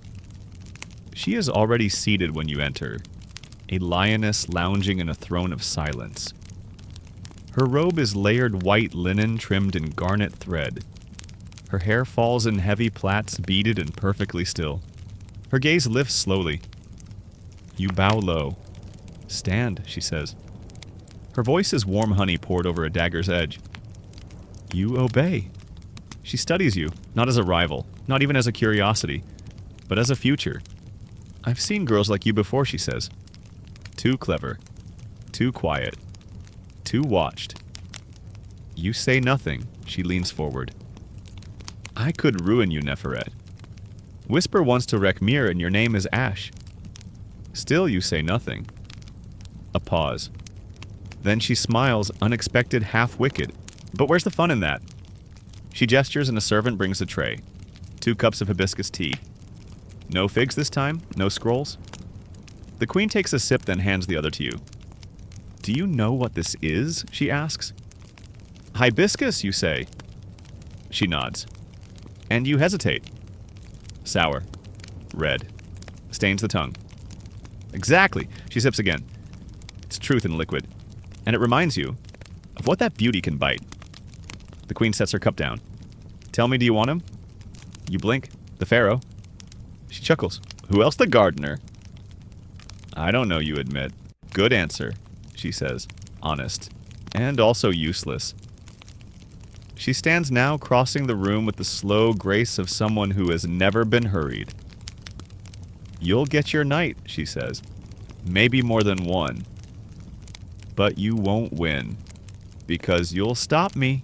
She is already seated when you enter. A lioness lounging in a throne of silence. Her robe is layered white linen trimmed in garnet thread. Her hair falls in heavy plaits beaded and perfectly still. Her gaze lifts slowly. You bow low. Stand, she says. Her voice is warm honey poured over a dagger's edge. You obey. She studies you, not as a rival, not even as a curiosity, but as a future. I've seen girls like you before, she says. Too clever. Too quiet. Too watched. You say nothing, she leans forward. I could ruin you, Neferet. Whisper once to Rekhmire and your name is Ash. Still you say nothing. A pause. Then she smiles, unexpected, half-wicked. But where's the fun in that? She gestures and a servant brings a tray. 2 cups of hibiscus tea. No figs this time? No scrolls? The queen takes a sip, then hands the other to you. Do you know what this is? She asks. Hibiscus, you say. She nods. And you hesitate. Sour. Red. Stains the tongue. Exactly. She sips again. It's truth in liquid. And it reminds you of what that beauty can bite. The queen sets her cup down. Tell me, do you want him? You blink. The Pharaoh. She chuckles. Who else? The gardener. I don't know, you admit. Good answer, she says. Honest. And also useless. She stands now crossing the room with the slow grace of someone who has never been hurried. You'll get your knight, she says. Maybe more than one. But you won't win. Because you'll stop me.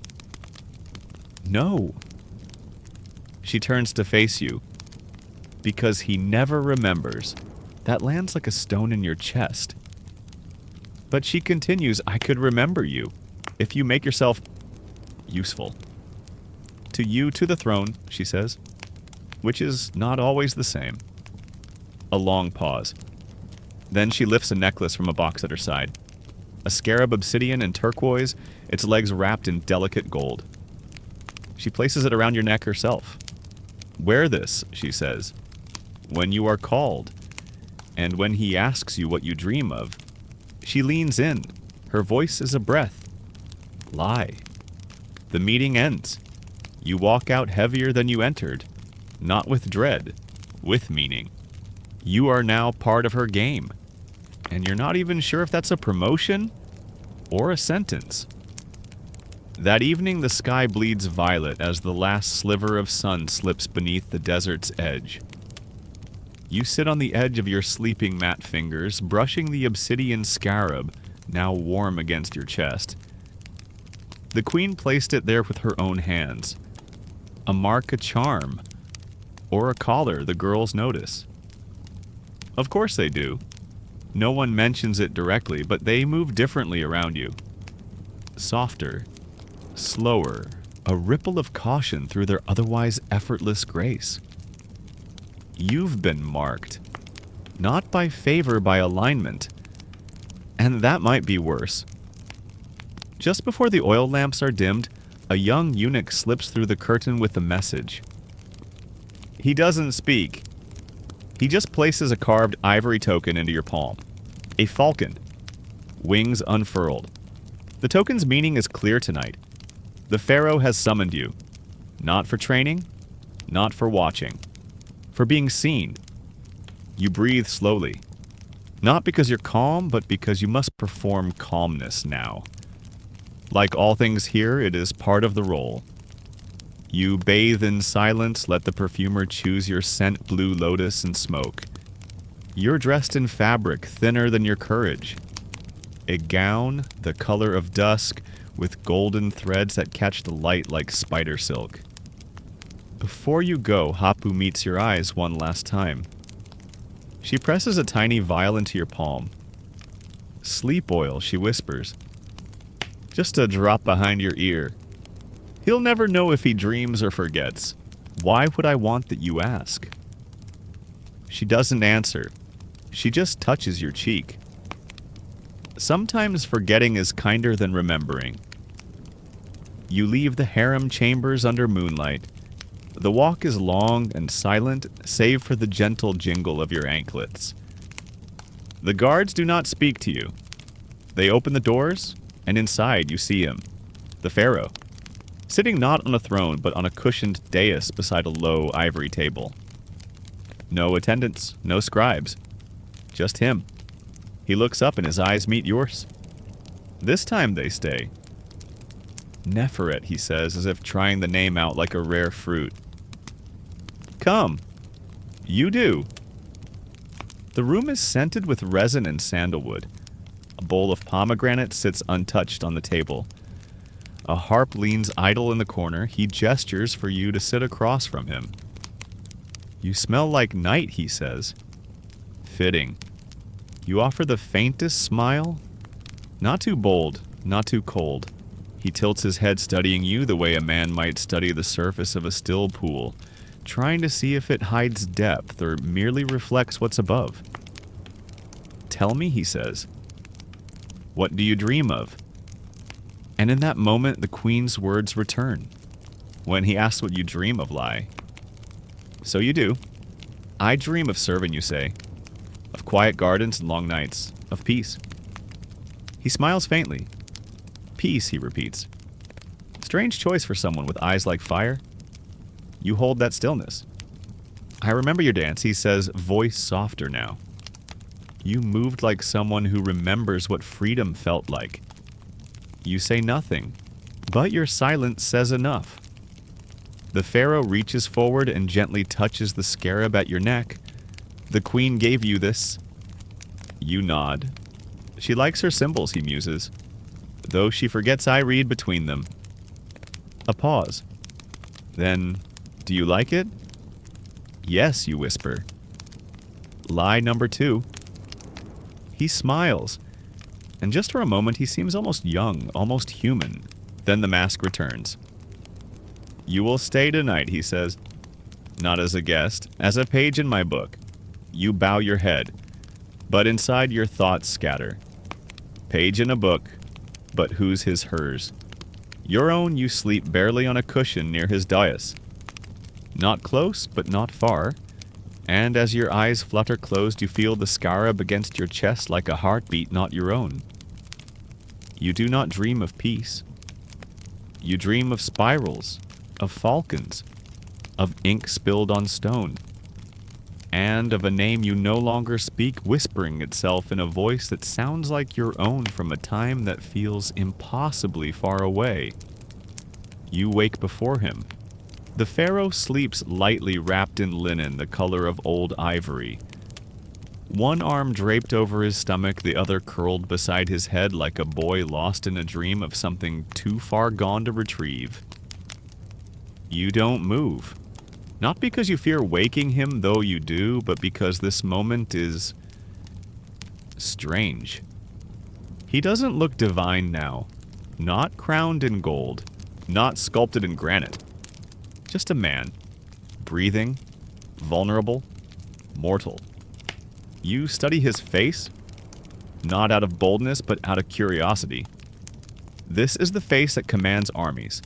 No. She turns to face you. Because he never remembers. That lands like a stone in your chest. But she continues, I could remember you. If you make yourself useful. To you, to the throne, she says. Which is not always the same. A long pause. Then she lifts a necklace from a box at her side. A scarab obsidian and turquoise, its legs wrapped in delicate gold. She places it around your neck herself. Wear this, she says, when you are called, and when he asks you what you dream of. She leans in. Her voice is a breath. Lie. The meeting ends. You walk out heavier than you entered, not with dread, with meaning. You are now part of her game, and you're not even sure if that's a promotion or a sentence. That evening, the sky bleeds violet as the last sliver of sun slips beneath the desert's edge. You sit on the edge of your sleeping mat fingers, brushing the obsidian scarab, now warm against your chest. The queen placed it there with her own hands. A mark, a charm, or a collar the girls notice. Of course they do. No one mentions it directly, but they move differently around you. Softer, slower, a ripple of caution through their otherwise effortless grace. You've been marked. Not by favor, by alignment. And that might be worse. Just before the oil lamps are dimmed, a young eunuch slips through the curtain with a message. He doesn't speak. He just places a carved ivory token into your palm. A falcon. Wings unfurled. The token's meaning is clear tonight. The Pharaoh has summoned you. Not for training, not for watching. For being seen. You breathe slowly. Not because you're calm, but because you must perform calmness now. Like all things here, it is part of the role. You bathe in silence, let the perfumer choose your scent, blue lotus and smoke. You're dressed in fabric thinner than your courage. A gown, the color of dusk, with golden threads that catch the light like spider silk. Before you go, Hapu meets your eyes one last time. She presses a tiny vial into your palm. Sleep oil, she whispers. Just a drop behind your ear. He'll never know if he dreams or forgets. Why would I want that you ask? She doesn't answer. She just touches your cheek. Sometimes forgetting is kinder than remembering. You leave the harem chambers under moonlight. The walk is long and silent, save for the gentle jingle of your anklets. The guards do not speak to you. They open the doors, and inside you see him, the Pharaoh, sitting not on a throne but on a cushioned dais beside a low ivory table. No attendants, no scribes, just him. He looks up and his eyes meet yours. This time they stay. Neferet, he says, as if trying the name out like a rare fruit. Come. You do. The room is scented with resin and sandalwood. A bowl of pomegranate sits untouched on the table. A harp leans idle in the corner. He gestures for you to sit across from him. You smell like night, he says. Fitting. You offer the faintest smile. Not too bold, not too cold. He tilts his head studying you the way a man might study the surface of a still pool, trying to see if it hides depth or merely reflects what's above. Tell me, he says. What do you dream of? And in that moment, the queen's words return. When he asks what you dream of, lie. So you do. I dream of serving, you say. Of quiet gardens and long nights. Of peace. He smiles faintly. Peace, he repeats. Strange choice for someone with eyes like fire. You hold that stillness. I remember your dance, he says, voice softer now. You moved like someone who remembers what freedom felt like. You say nothing, but your silence says enough. The Pharaoh reaches forward and gently touches the scarab at your neck. The queen gave you this. You nod. She likes her symbols, he muses, though she forgets I read between them. A pause. Then, do you like it? Yes, you whisper. Lie number 2. He smiles, and just for a moment he seems almost young, almost human. Then the mask returns. You will stay tonight, he says. Not as a guest, as a page in my book. You bow your head, but inside your thoughts scatter. Page in a book, but whose his hers? Your own. You sleep barely on a cushion near his dais. Not close, but not far. And as your eyes flutter closed, you feel the scarab against your chest like a heartbeat not your own. You do not dream of peace. You dream of spirals, of falcons, of ink spilled on stone, and of a name you no longer speak whispering itself in a voice that sounds like your own from a time that feels impossibly far away. You wake before him. The Pharaoh sleeps lightly wrapped in linen the color of old ivory. One arm draped over his stomach, the other curled beside his head like a boy lost in a dream of something too far gone to retrieve. You don't move. Not because you fear waking him, though you do, but because this moment is strange. He doesn't look divine now. Not crowned in gold. Not sculpted in granite. Just a man. Breathing. Vulnerable. Mortal. You study his face? Not out of boldness, but out of curiosity. This is the face that commands armies.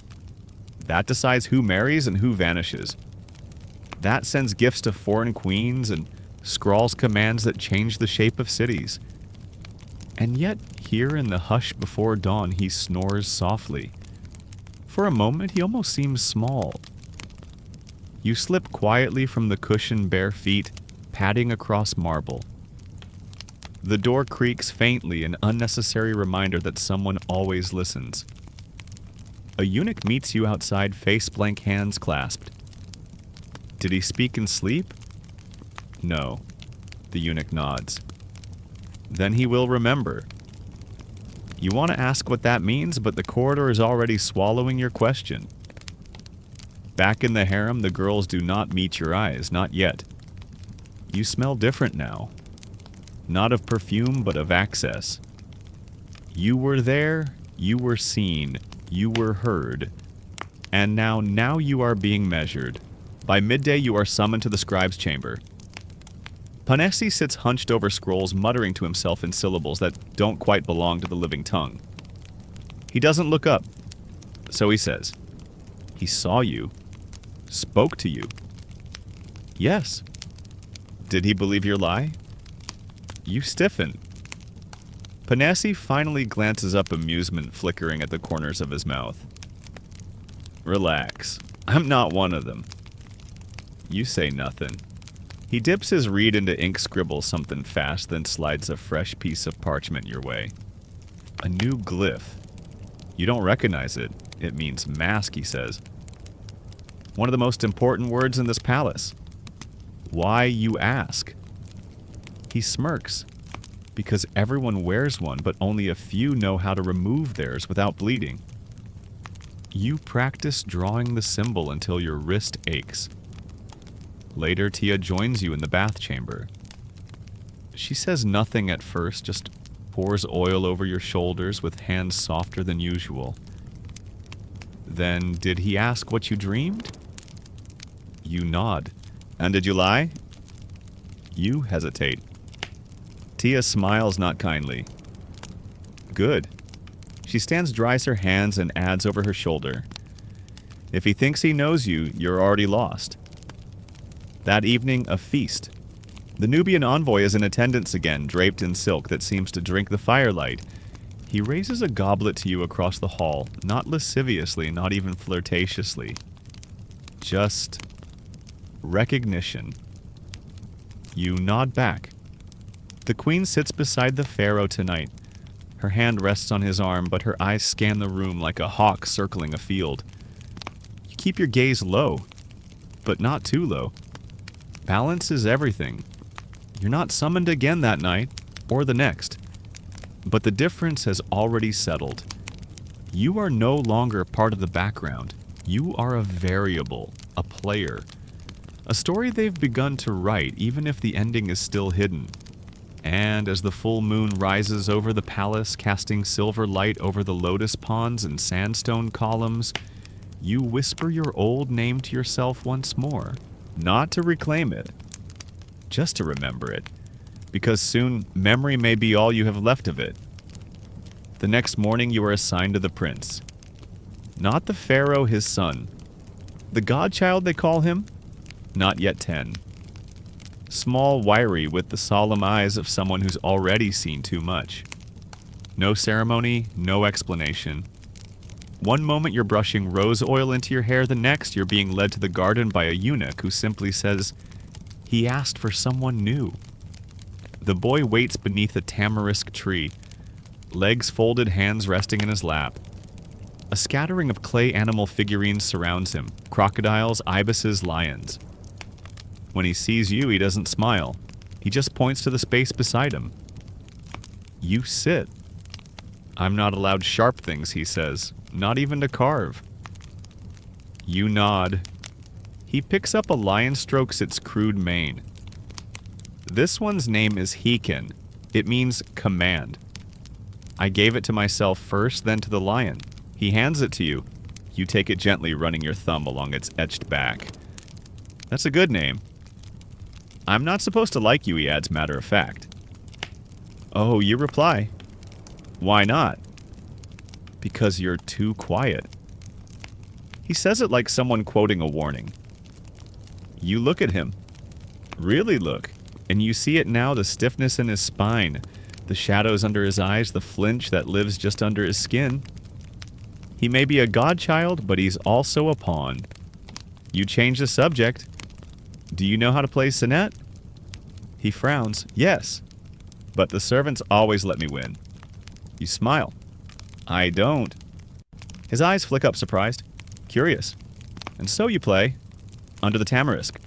That decides who marries and who vanishes. That sends gifts to foreign queens and scrawls commands that change the shape of cities. And yet, here in the hush before dawn, he snores softly. For a moment, he almost seems small. You slip quietly from the cushioned bare feet, padding across marble. The door creaks faintly, an unnecessary reminder that someone always listens. A eunuch meets you outside, face-blank, hands clasped. Did he speak in sleep? No. The eunuch nods. Then he will remember. You want to ask what that means, but the corridor is already swallowing your question. Back in the harem, the girls do not meet your eyes, not yet. You smell different now. Not of perfume, but of access. You were there, you were seen, you were heard. And now you are being measured. By midday, you are summoned to the scribe's chamber. Panesi sits hunched over scrolls, muttering to himself in syllables that don't quite belong to the living tongue. He doesn't look up, so he says, he saw you, spoke to you. Yes. Did he believe your lie? You stiffen. Panesi finally glances up, amusement flickering at the corners of his mouth. Relax. I'm not one of them. You say nothing. He dips his reed into ink, scribbles something fast, then slides a fresh piece of parchment your way. A new glyph. You don't recognize it. It means mask, he says. One of the most important words in this palace. Why, you ask? He smirks. Because everyone wears one, but only a few know how to remove theirs without bleeding. You practice drawing the symbol until your wrist aches. Later, Tia joins you in the bath chamber. She says nothing at first, just pours oil over your shoulders with hands softer than usual. Then, did he ask what you dreamed? You nod. And did you lie? You hesitate. Tia smiles not kindly. Good. She stands, dries her hands, and adds over her shoulder. If he thinks he knows you, you're already lost. That evening, a feast. The Nubian envoy is in attendance again, draped in silk that seems to drink the firelight. He raises a goblet to you across the hall, not lasciviously, not even flirtatiously. Just recognition. You nod back. The queen sits beside the pharaoh tonight. Her hand rests on his arm, but her eyes scan the room like a hawk circling a field. You keep your gaze low, but not too low. Balance is everything. You're not summoned again that night, or the next. But the difference has already settled. You are no longer part of the background. You are a variable, a player. A story they've begun to write, even if the ending is still hidden. And as the full moon rises over the palace, casting silver light over the lotus ponds and sandstone columns, you whisper your old name to yourself once more. Not to reclaim it, just to remember it. Because soon, memory may be all you have left of it. The next morning you are assigned to the prince. Not the pharaoh, his son. The Godchild, they call him? Not yet 10. Small, wiry, with the solemn eyes of someone who's already seen too much. No ceremony, no explanation. One moment you're brushing rose oil into your hair, the next you're being led to the garden by a eunuch who simply says, "He asked for someone new." The boy waits beneath a tamarisk tree, legs folded, hands resting in his lap. A scattering of clay animal figurines surrounds him, crocodiles, ibises, lions. When he sees you, he doesn't smile. He just points to the space beside him. You sit. "I'm not allowed sharp things," he says, "not even to carve." You nod. He picks up a lion, strokes its crude mane. This one's name is Hekin. It means command. I gave it to myself first, then to the lion. He hands it to you. You take it gently, running your thumb along its etched back. That's a good name. "I'm not supposed to like you," he adds, matter of fact. Oh, you reply. "Why not?" "Because you're too quiet." He says it like someone quoting a warning. You look at him. Really look. And you see it now, the stiffness in his spine, the shadows under his eyes, the flinch that lives just under his skin. He may be a godchild, but he's also a pawn. You change the subject. "Do you know how to play sonnet?" He frowns. "Yes, but the servants always let me win." You smile. "I don't." His eyes flick up, surprised, curious. "And so you play?" "Under the tamarisk,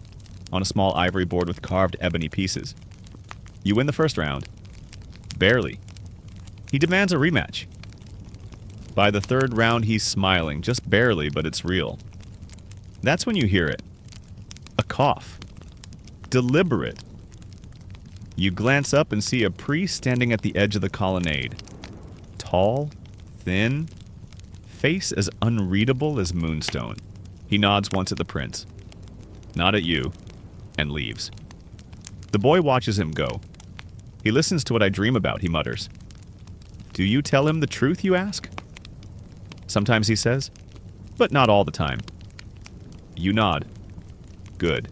on a small ivory board with carved ebony pieces." You win the first round. Barely. He demands a rematch. By the third round, he's smiling, just barely, but it's real. That's when you hear it. A cough. Deliberate. You glance up and see a priest standing at the edge of the colonnade. Tall, thin, face as unreadable as moonstone. He nods once at the prince. Not at you. And leaves. The boy watches him go. He listens to what I dream about, he mutters. "Do you tell him the truth, you ask?" "Sometimes," he says, "but not all the time." You nod. Good.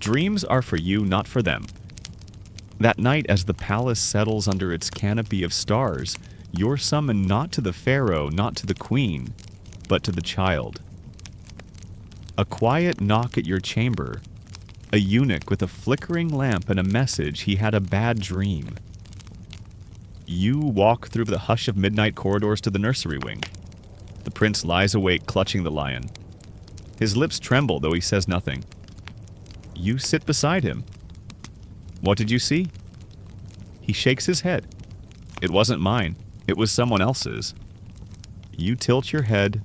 Dreams are for you, not for them. That night, as the palace settles under its canopy of stars, you're summoned not to the pharaoh, not to the queen, but to the child. A quiet knock at your chamber. A eunuch with a flickering lamp and a message he had a bad dream. You walk through the hush of midnight corridors to the nursery wing. The prince lies awake, clutching the lion. His lips tremble, though he says nothing. You sit beside him. What did you see? He shakes his head. It wasn't mine. It was someone else's. You tilt your head.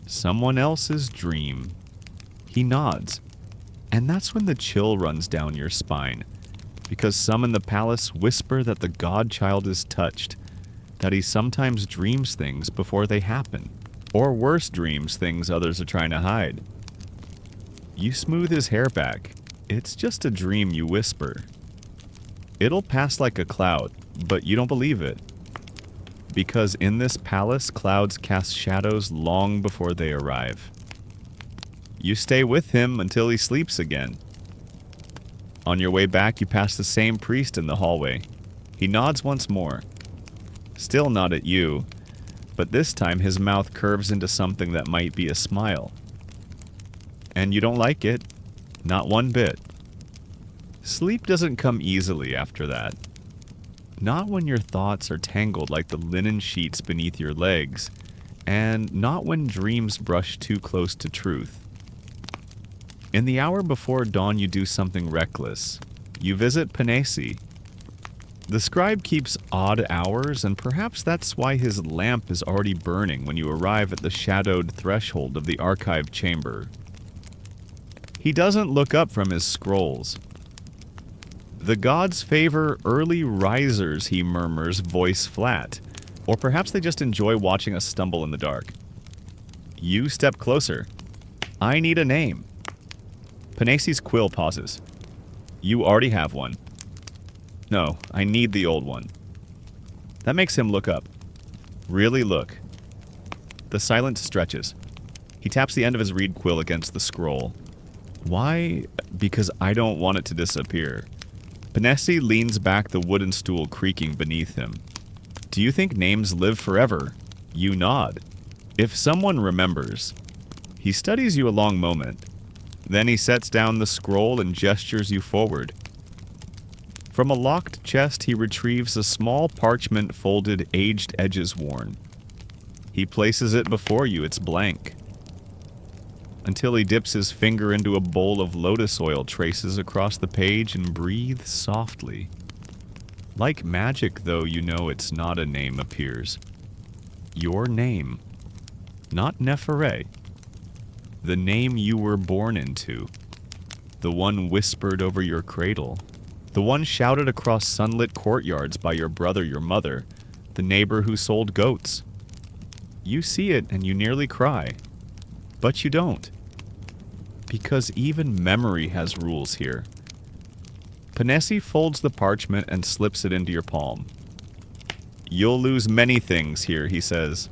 Someone else's dream. He nods. And that's when the chill runs down your spine. Because some in the palace whisper that the Godchild is touched. That he sometimes dreams things before they happen. Or worse, dreams things others are trying to hide. You smooth his hair back. It's just a dream, you whisper. It'll pass like a cloud, but you don't believe it. because in this palace, clouds cast shadows long before they arrive. You stay with him until he sleeps again. On your way back, you pass the same priest in the hallway. He nods once more. Still not at you, but this time his mouth curves into something that might be a smile. And you don't like it, not one bit. Sleep doesn't come easily after that. Not when your thoughts are tangled like the linen sheets beneath your legs, and not when dreams brush too close to truth. In the hour before dawn, you do something reckless. You visit Penesi. The scribe keeps odd hours, and perhaps that's why his lamp is already burning when you arrive at the shadowed threshold of the archive chamber. He doesn't look up from his scrolls. The gods favor early risers, he murmurs, voice flat. Or perhaps they just enjoy watching us stumble in the dark. You step closer. I need a name. Penesi's quill pauses. You already have one. No, I need the old one. That makes him look up. Really look. The silence stretches. He taps the end of his reed quill against the scroll. Why? Because I don't want it to disappear. Penesi leans back, the wooden stool creaking beneath him. Do you think names live forever? You nod. If someone remembers. He studies you a long moment. Then he sets down the scroll and gestures you forward. From a locked chest, he retrieves a small parchment folded, aged edges worn. He places it before you. It's blank. Until he dips his finger into a bowl of lotus oil, traces across the page, and breathes softly. Like magic, though, you know it's not a name appears. Your name. Not Nefere. The name you were born into. The one whispered over your cradle. The one shouted across sunlit courtyards by your brother, your mother. The neighbor who sold goats. You see it and you nearly cry. But you don't. Because even memory has rules here. Penesi folds the parchment and slips it into your palm. You'll lose many things here, he says.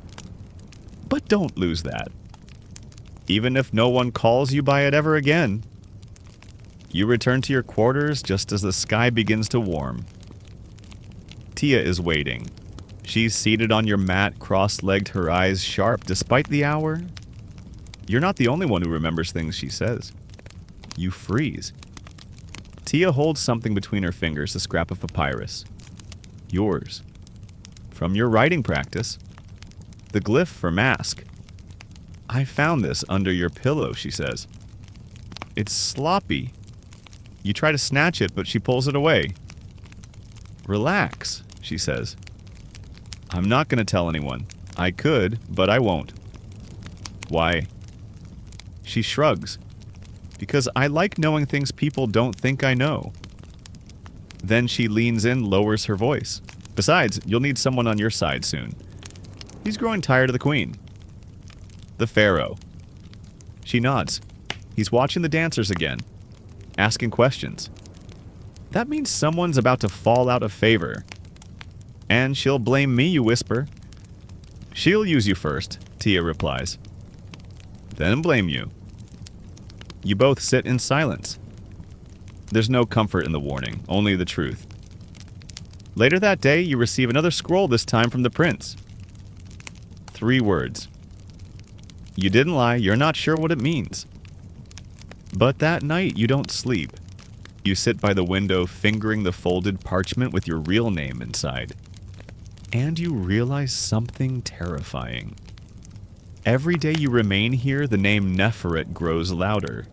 But don't lose that. Even if no one calls you by it ever again. You return to your quarters just as the sky begins to warm. Tia is waiting. She's seated on your mat, cross-legged, her eyes sharp despite the hour. You're not the only one who remembers things she says. You freeze. Tia holds something between her fingers, a scrap of papyrus. Yours. From your writing practice. The glyph for mask. I found this under your pillow, she says. It's sloppy. You try to snatch it, but she pulls it away. Relax, she says. I'm not going to tell anyone. I could, but I won't. Why? She shrugs. Because I like knowing things people don't think I know. Then she leans in, lowers her voice. Besides, you'll need someone on your side soon. He's growing tired of the queen. The Pharaoh. She nods. He's watching the dancers again. Asking questions. That means someone's about to fall out of favor. And she'll blame me, you whisper. She'll use you first, Tia replies. Then blame you. You both sit in silence. There's no comfort in the warning, only the truth. Later that day, you receive another scroll, this time from the prince. 3 words. You didn't lie, you're not sure what it means. But that night, you don't sleep. You sit by the window, fingering the folded parchment with your real name inside. And you realize something terrifying. Every day you remain here, the name Neferet grows louder.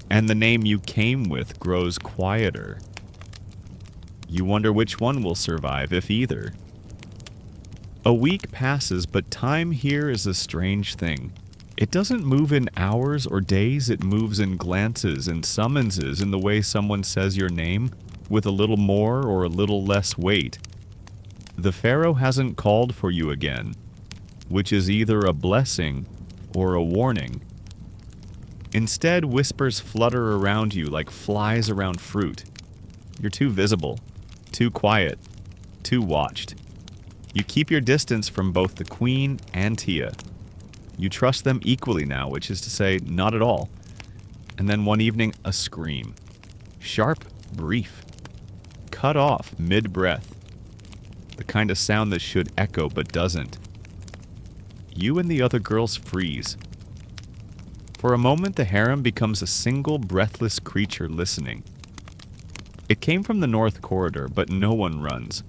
And the name you came with grows quieter. You wonder which one will survive, if either. A week passes, but time here is a strange thing. It doesn't move in hours or days, it moves in glances and summonses in the way someone says your name, with a little more or a little less weight. The Pharaoh hasn't called for you again, which is either a blessing or a warning. Instead, whispers flutter around you like flies around fruit. You're too visible, too quiet, too watched. You keep your distance from both the queen and Tia. You trust them equally now, which is to say, not at all. And then one evening, a scream. Sharp, brief. Cut off mid-breath. The kind of sound that should echo but doesn't. You and the other girls freeze. For a moment, the harem becomes a single breathless creature listening. It came from the north corridor, but no one runs.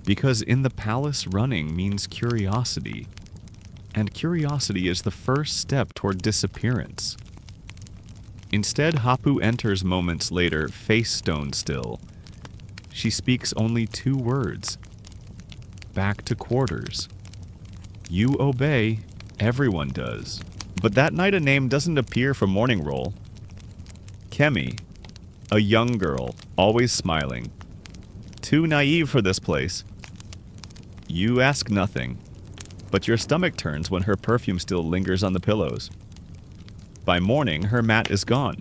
Because in the palace, running means curiosity. And curiosity is the first step toward disappearance. Instead, Hapu enters moments later, face stone still. She speaks only 2 words. Back to quarters. You obey, everyone does. But that night a name doesn't appear from morning roll. Kemi, a young girl, always smiling. Too naive for this place. You ask nothing, but your stomach turns when her perfume still lingers on the pillows. By morning, her mat is gone,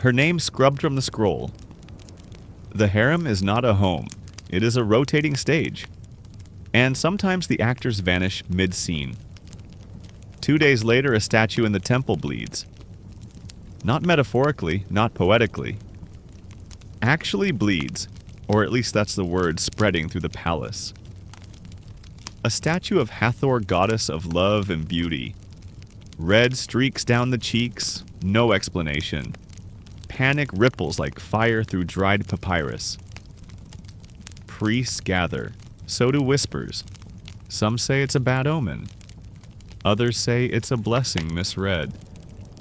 her name scrubbed from the scroll. The harem is not a home, it is a rotating stage. And sometimes the actors vanish mid-scene. 2 days later, a statue in the temple bleeds. Not metaphorically, not poetically. Actually bleeds, or at least that's the word spreading through the palace. A statue of Hathor, goddess of love and beauty. Red streaks down the cheeks, no explanation. Panic ripples like fire through dried papyrus. Priests gather, so do whispers. Some say it's a bad omen. Others say it's a blessing misread.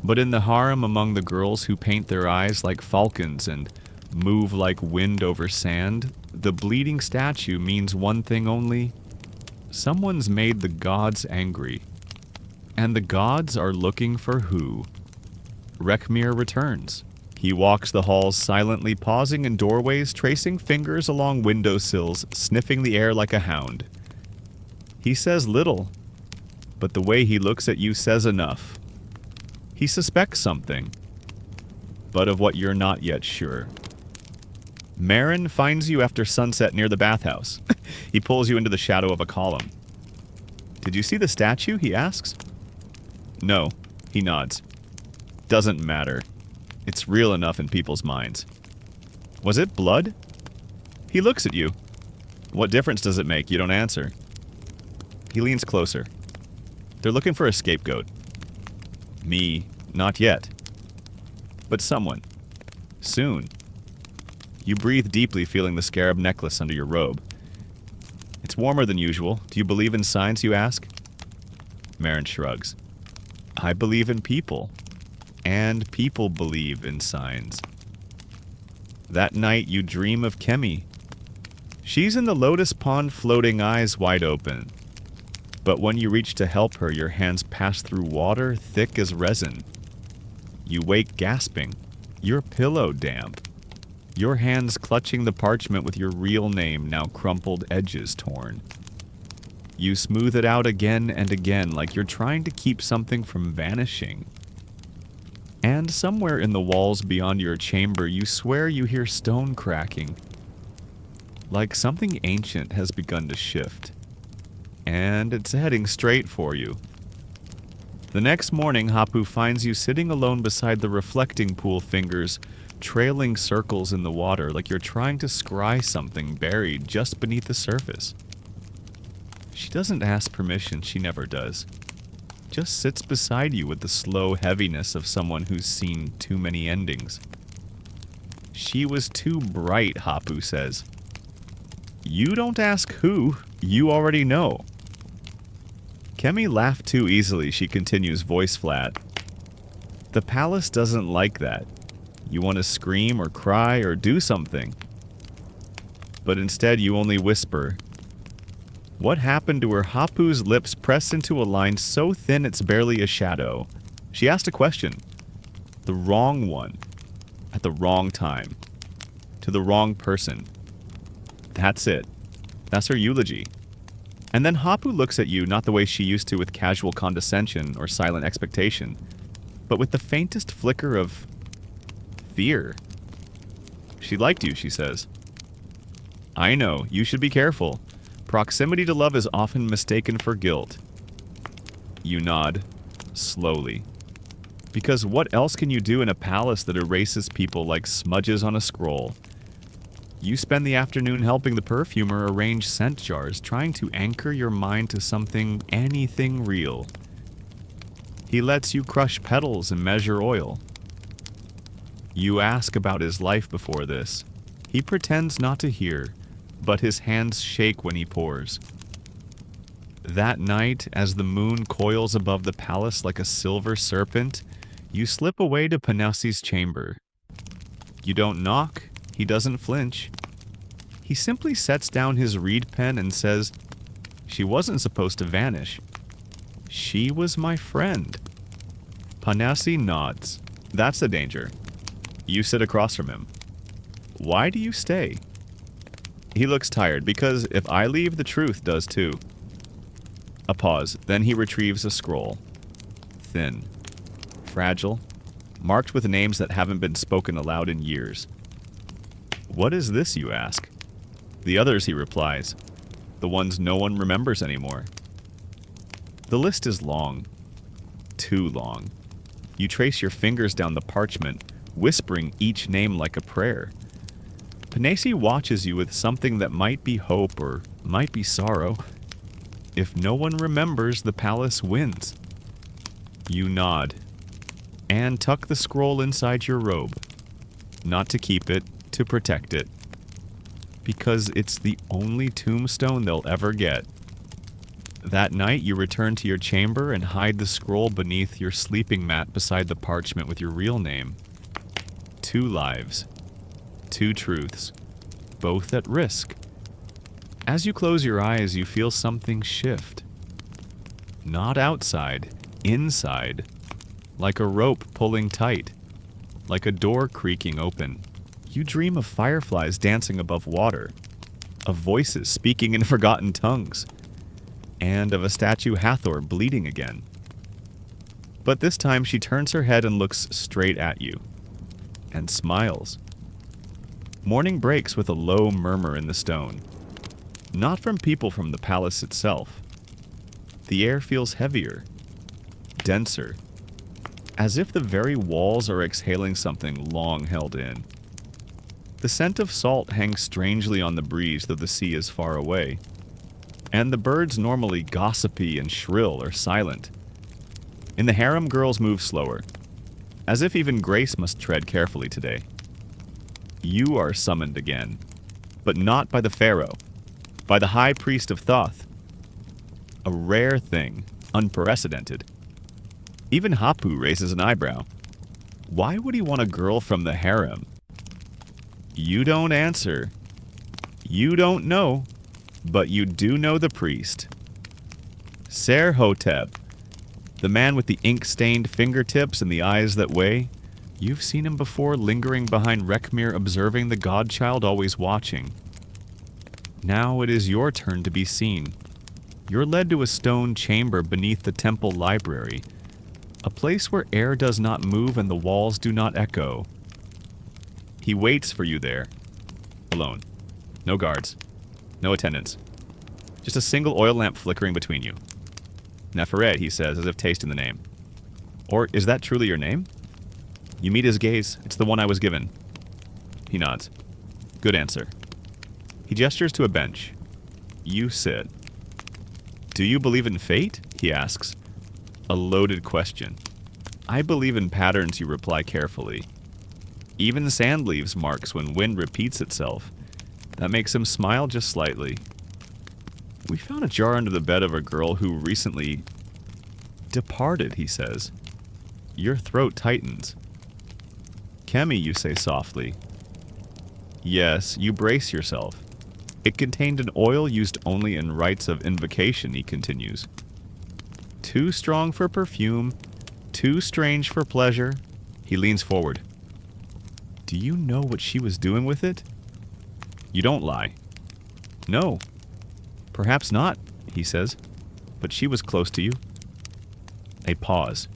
But in the harem among the girls who paint their eyes like falcons and move like wind over sand, the bleeding statue means one thing only. Someone's made the gods angry. And the gods are looking for who? Rekhmire returns. He walks the halls silently, pausing in doorways, tracing fingers along windowsills, sniffing the air like a hound. He says little, but the way he looks at you says enough. He suspects something, but of what you're not yet sure. Marin finds you after sunset near the bathhouse. He pulls you into the shadow of a column. Did you see the statue? He asks. No, he nods. Doesn't matter. It's real enough in people's minds. Was it blood? He looks at you. What difference does it make? You don't answer. He leans closer. They're looking for a scapegoat. Me, not yet. But someone. Soon. You breathe deeply, feeling the scarab necklace under your robe. It's warmer than usual. Do you believe in signs, you ask? Marin shrugs. I believe in people. And people believe in signs. That night you dream of Kemi. She's in the lotus pond, floating, eyes wide open. But when you reach to help her, your hands pass through water thick as resin. You wake gasping, your pillow damp. Your hands clutching the parchment with your real name, now crumpled edges torn. You smooth it out again and again, like you're trying to keep something from vanishing. And somewhere in the walls beyond your chamber, you swear you hear stone cracking. Like something ancient has begun to shift. And it's heading straight for you. The next morning, Hapu finds you sitting alone beside the reflecting pool, fingers trailing circles in the water like you're trying to scry something buried just beneath the surface. She doesn't ask permission, she never does. Just sits beside you with the slow heaviness of someone who's seen too many endings. She was too bright, Hapu says. You don't ask who, you already know. Kemi laughed too easily, she continues, voice flat. The palace doesn't like that. You want to scream or cry or do something. But instead you only whisper. What happened to her? Hapu's lips press into a line so thin it's barely a shadow. She asked a question. The wrong one. At the wrong time. To the wrong person. That's it. That's her eulogy. And then Hapu looks at you not the way she used to, with casual condescension or silent expectation, but with the faintest flicker of fear. She liked you, she says. I know, you should be careful. Proximity to love is often mistaken for guilt. You nod, slowly. Because what else can you do in a palace that erases people like smudges on a scroll? You spend the afternoon helping the perfumer arrange scent jars, trying to anchor your mind to anything real. He lets you crush petals and measure oil. You ask about his life before this. He pretends not to hear, but his hands shake when he pours. That night, as the moon coils above the palace like a silver serpent, you slip away to Panessi's chamber. You don't knock, he doesn't flinch. He simply sets down his reed pen and says, "She wasn't supposed to vanish. She was my friend." Panessi nods. That's the danger. You sit across from him. Why do you stay? He looks tired, because if I leave, the truth does too. A pause, then he retrieves a scroll. Thin. Fragile. Marked with names that haven't been spoken aloud in years. What is this, you ask? The others, he replies. The ones no one remembers anymore. The list is long. Too long. You trace your fingers down the parchment, whispering each name like a prayer. Panessi watches you with something that might be hope or might be sorrow. If no one remembers, the palace wins. You nod, and tuck the scroll inside your robe. Not to keep it, to protect it. Because it's the only tombstone they'll ever get. That night, you return to your chamber and hide the scroll beneath your sleeping mat beside the parchment with your real name. 2 lives. 2 truths. Both at risk. As you close your eyes, you feel something shift. Not outside, inside. Like a rope pulling tight. Like a door creaking open. You dream of fireflies dancing above water. Of voices speaking in forgotten tongues. And of a statue Hathor bleeding again. But this time she turns her head and looks straight at you. And smiles. Morning breaks with a low murmur in the stone. Not from people from the palace itself. The air feels heavier. Denser. As if the very walls are exhaling something long held in. The scent of salt hangs strangely on the breeze, though the sea is far away. And the birds, normally gossipy and shrill, are silent. In the harem, girls move slower. As if even Grace must tread carefully today. You are summoned again. But not by the Pharaoh. By the High Priest of Thoth. A rare thing. Unprecedented. Even Hapu raises an eyebrow. Why would he want a girl from the harem? You don't answer. You don't know. But you do know the priest. Ser Hotep. The man with the ink-stained fingertips and the eyes that weigh. You've seen him before, lingering behind Rekhmire, observing the Godchild, always watching. Now it is your turn to be seen. You're led to a stone chamber beneath the temple library. A place where air does not move and the walls do not echo. He waits for you there. Alone. No guards. No attendants. Just a single oil lamp flickering between you. Neferet, he says, as if tasting the name. Or is that truly your name? You meet his gaze. It's the one I was given. He nods. Good answer. He gestures to a bench. You sit. Do you believe in fate? He asks. A loaded question. I believe in patterns, you reply carefully. Even sand leaves marks when wind repeats itself. That makes him smile just slightly. We found a jar under the bed of a girl who recently departed, he says. Your throat tightens. Kemi, you say softly. Yes, you brace yourself. It contained an oil used only in rites of invocation, he continues. Too strong for perfume, too strange for pleasure. He leans forward. Do you know what she was doing with it? You don't lie. No. Perhaps not, he says. But she was close to you. A pause.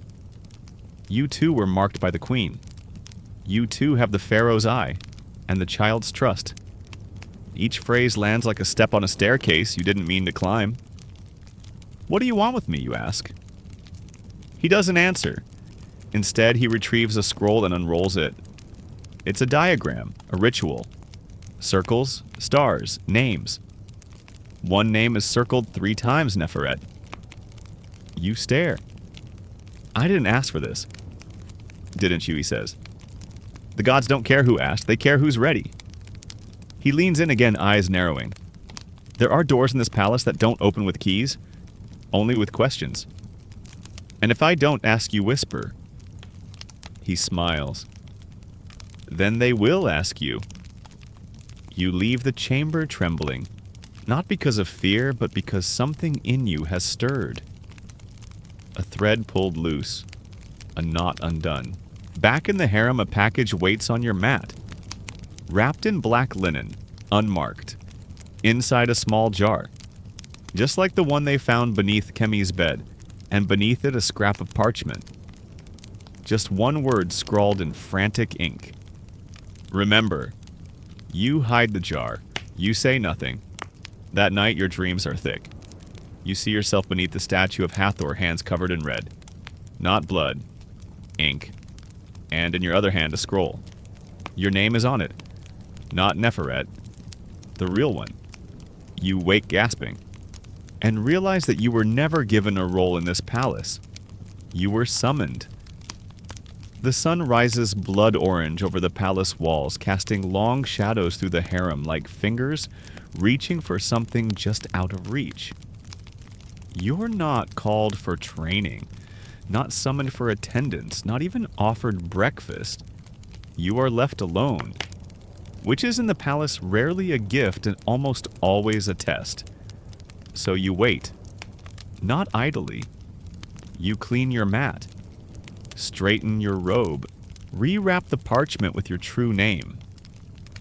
You too were marked by the queen. You too have the Pharaoh's eye, and the child's trust. Each phrase lands like a step on a staircase you didn't mean to climb. What do you want with me, you ask? He doesn't answer. Instead, he retrieves a scroll and unrolls it. It's a diagram, a ritual. Circles, stars, names. One name is circled 3 times, Neferet. You stare. I didn't ask for this. Didn't you, he says. The gods don't care who asked, they care who's ready. He leans in again, eyes narrowing. There are doors in this palace that don't open with keys, only with questions. And if I don't ask you whisper. He smiles. Then they will ask you. You leave the chamber trembling, not because of fear, but because something in you has stirred. A thread pulled loose, a knot undone. Back in the harem, a package waits on your mat. Wrapped in black linen, unmarked. Inside a small jar. Just like the one they found beneath Kemi's bed, and beneath it a scrap of parchment. Just one word scrawled in frantic ink. Remember, you hide the jar. You say nothing. That night your dreams are thick. You see yourself beneath the statue of Hathor, hands covered in red. Not blood. Ink. And in your other hand a scroll. Your name is on it. Not Neferet. The real one. You wake gasping. And realize that you were never given a role in this palace. You were summoned. The sun rises blood orange over the palace walls, casting long shadows through the harem like fingers reaching for something just out of reach. You're not called for training, not summoned for attendance, not even offered breakfast. You are left alone, which is in the palace rarely a gift and almost always a test. So you wait, not idly. You clean your mat. Straighten your robe. Rewrap the parchment with your true name.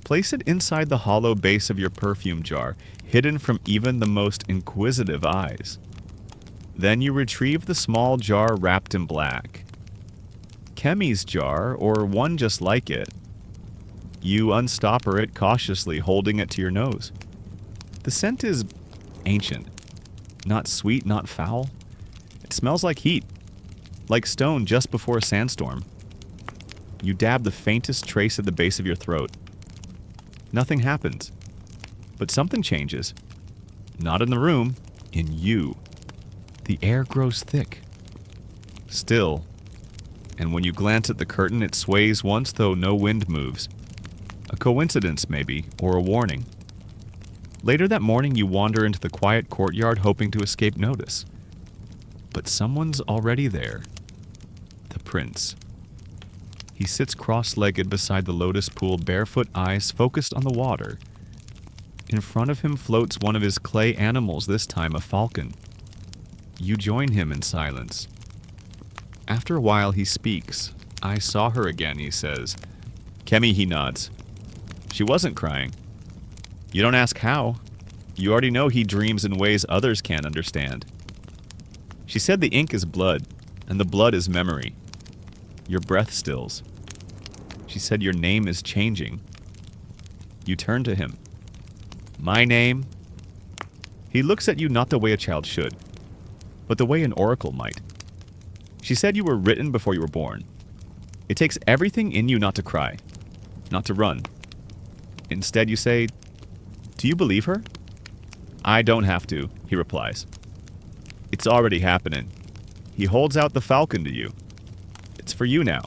Place it inside the hollow base of your perfume jar, hidden from even the most inquisitive eyes. Then you retrieve the small jar wrapped in black. Kemi's jar, or one just like it. You unstopper it cautiously, holding it to your nose. The scent is ancient. Not sweet, not foul. It smells like heat. Like stone just before a sandstorm. You dab the faintest trace at the base of your throat. Nothing happens. But something changes. Not in the room, in you. The air grows thick. Still. And when you glance at the curtain, it sways once, though no wind moves. A coincidence, maybe, or a warning. Later that morning, you wander into the quiet courtyard hoping to escape notice. But someone's already there. The prince. He sits cross-legged beside the lotus pool, barefoot, eyes focused on the water. In front of him floats one of his clay animals, this time a falcon. You join him in silence. After a while he speaks. I saw her again, he says. Kemi, he nods. She wasn't crying. You don't ask how. You already know he dreams in ways others can't understand. She said the ink is blood, and the blood is memory. Your breath stills. She said your name is changing. You turn to him. My name? He looks at you not the way a child should, but the way an oracle might. She said you were written before you were born. It takes everything in you not to cry, not to run. Instead you say, do you believe her? I don't have to, he replies. It's already happening. He holds out the falcon to you. It's for you now.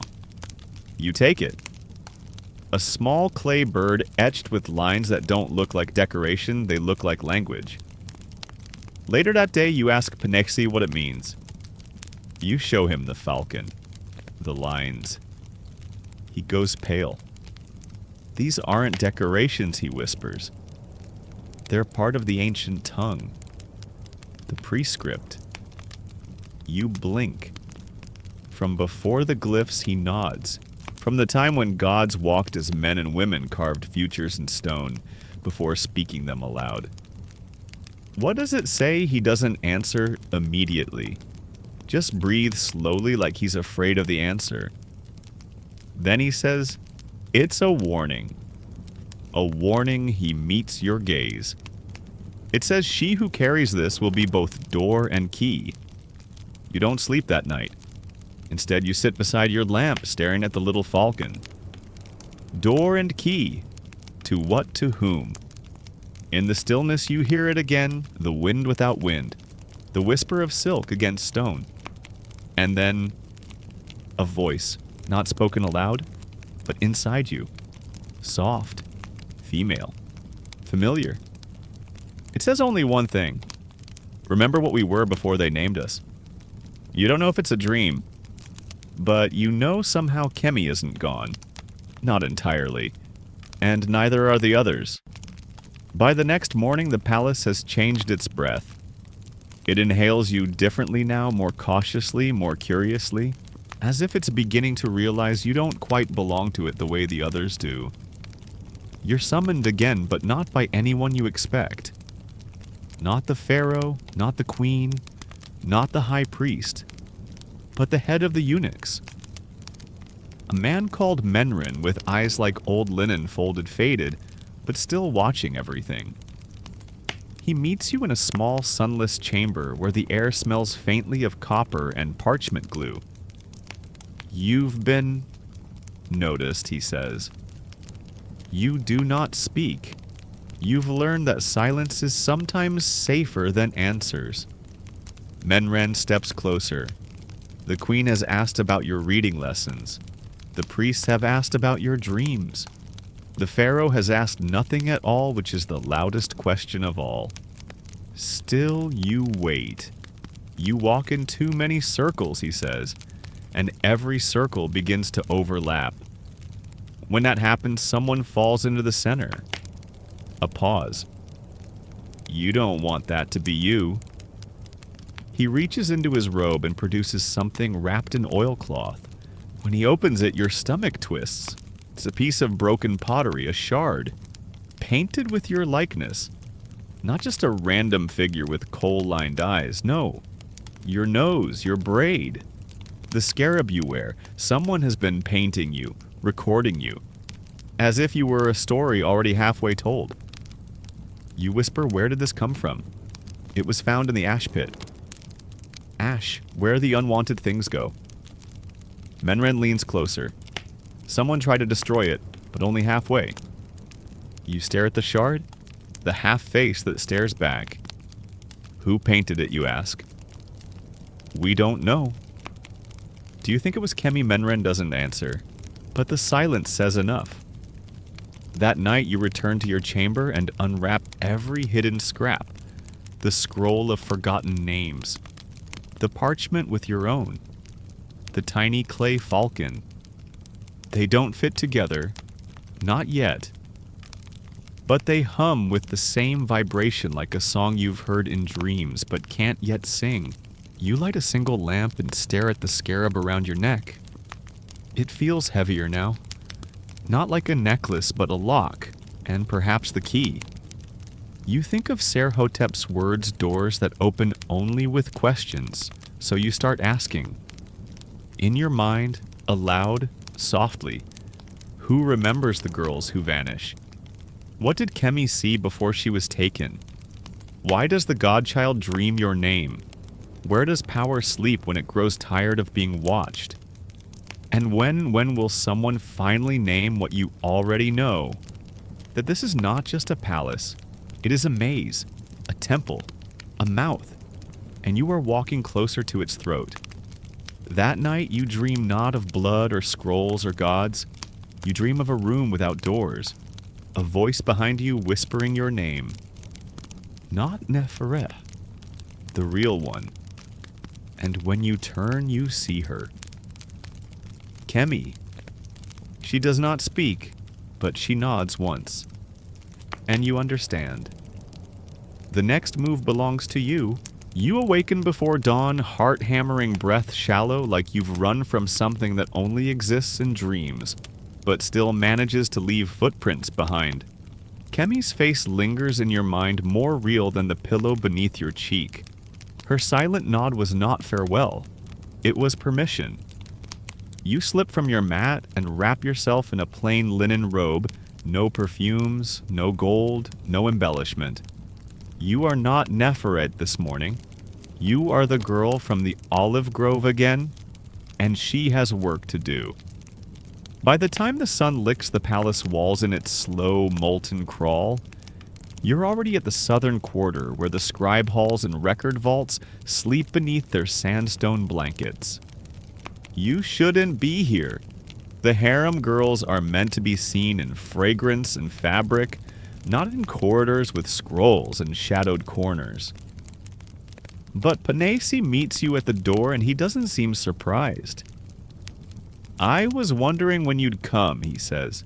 You take it. A small clay bird etched with lines that don't look like decoration, they look like language. Later that day, you ask Penexi what it means. You show him the falcon, the lines. He goes pale. These aren't decorations, he whispers. They're part of the ancient tongue. The prescript. You blink. From before the glyphs, he nods. From the time when gods walked as men and women carved futures in stone before speaking them aloud. What does it say? He doesn't answer immediately. Just breathes slowly like he's afraid of the answer. Then he says, it's a warning. A warning he meets your gaze. It says she who carries this will be both door and key. You don't sleep that night. Instead, you sit beside your lamp staring at the little falcon. Door and key. To what, to whom? In the stillness you hear it again, the wind without wind, the whisper of silk against stone. And then, a voice, not spoken aloud, but inside you. Soft, female, familiar. It says only one thing. Remember what we were before they named us. You don't know if it's a dream, but you know somehow Kemi isn't gone. Not entirely. And neither are the others. By the next morning, the palace has changed its breath. It inhales you differently now, more cautiously, more curiously, as if it's beginning to realize you don't quite belong to it the way the others do. You're summoned again, but not by anyone you expect. Not the Pharaoh, not the queen, not the high priest, but the head of the eunuchs. A man called Menren with eyes like old linen folded faded, but still watching everything. He meets you in a small sunless chamber where the air smells faintly of copper and parchment glue. You've been noticed, he says. You do not speak. You've learned that silence is sometimes safer than answers. Menren steps closer. The queen has asked about your reading lessons. The priests have asked about your dreams. The Pharaoh has asked nothing at all, which is the loudest question of all. Still you wait. You walk in too many circles, he says, and every circle begins to overlap. When that happens, someone falls into the center. A pause. You don't want that to be you. He reaches into his robe and produces something wrapped in oilcloth. When he opens it, your stomach twists. It's a piece of broken pottery, a shard, painted with your likeness. Not just a random figure with coal-lined eyes, no. Your nose, your braid, the scarab you wear. Someone has been painting you, recording you, as if you were a story already halfway told. You whisper, where did this come from? It was found in the ash pit. Ash, where the unwanted things go. Menren leans closer. Someone tried to destroy it, but only halfway. You stare at the shard, the half face that stares back. Who painted it, you ask? We don't know. Do you think it was Kemi? Menren doesn't answer, but the silence says enough. That night you return to your chamber and unwrap every hidden scrap. The scroll of forgotten names. The parchment with your own. The tiny clay falcon. They don't fit together, not yet. But they hum with the same vibration like a song you've heard in dreams but can't yet sing. You light a single lamp and stare at the scarab around your neck. It feels heavier now. Not like a necklace, but a lock, and perhaps the key. You think of Serhotep's words, doors that open only with questions, so you start asking. In your mind, aloud, softly, who remembers the girls who vanish? What did Kemi see before she was taken? Why does the Godchild dream your name? Where does power sleep when it grows tired of being watched? And when will someone finally name what you already know? That this is not just a palace. It is a maze, a temple, a mouth, and you are walking closer to its throat. That night you dream not of blood or scrolls or gods. You dream of a room without doors, a voice behind you whispering your name. Not Nefereh, the real one. And when you turn, you see her. Kemi. She does not speak, but she nods once. And you understand. The next move belongs to you. You awaken before dawn, heart-hammering breath shallow like you've run from something that only exists in dreams, but still manages to leave footprints behind. Kemi's face lingers in your mind more real than the pillow beneath your cheek. Her silent nod was not farewell. It was permission. You slip from your mat and wrap yourself in a plain linen robe, No perfumes, no gold, no embellishment. You are not Neferet this morning. You are the girl from the olive grove again, and she has work to do. By the time the sun licks the palace walls in its slow, molten crawl, you're already at the southern quarter where the scribe halls and record vaults sleep beneath their sandstone blankets. You shouldn't be here. The harem girls are meant to be seen in fragrance and fabric, not in corridors with scrolls and shadowed corners. But Panesi meets you at the door and he doesn't seem surprised. I was wondering when you'd come, he says.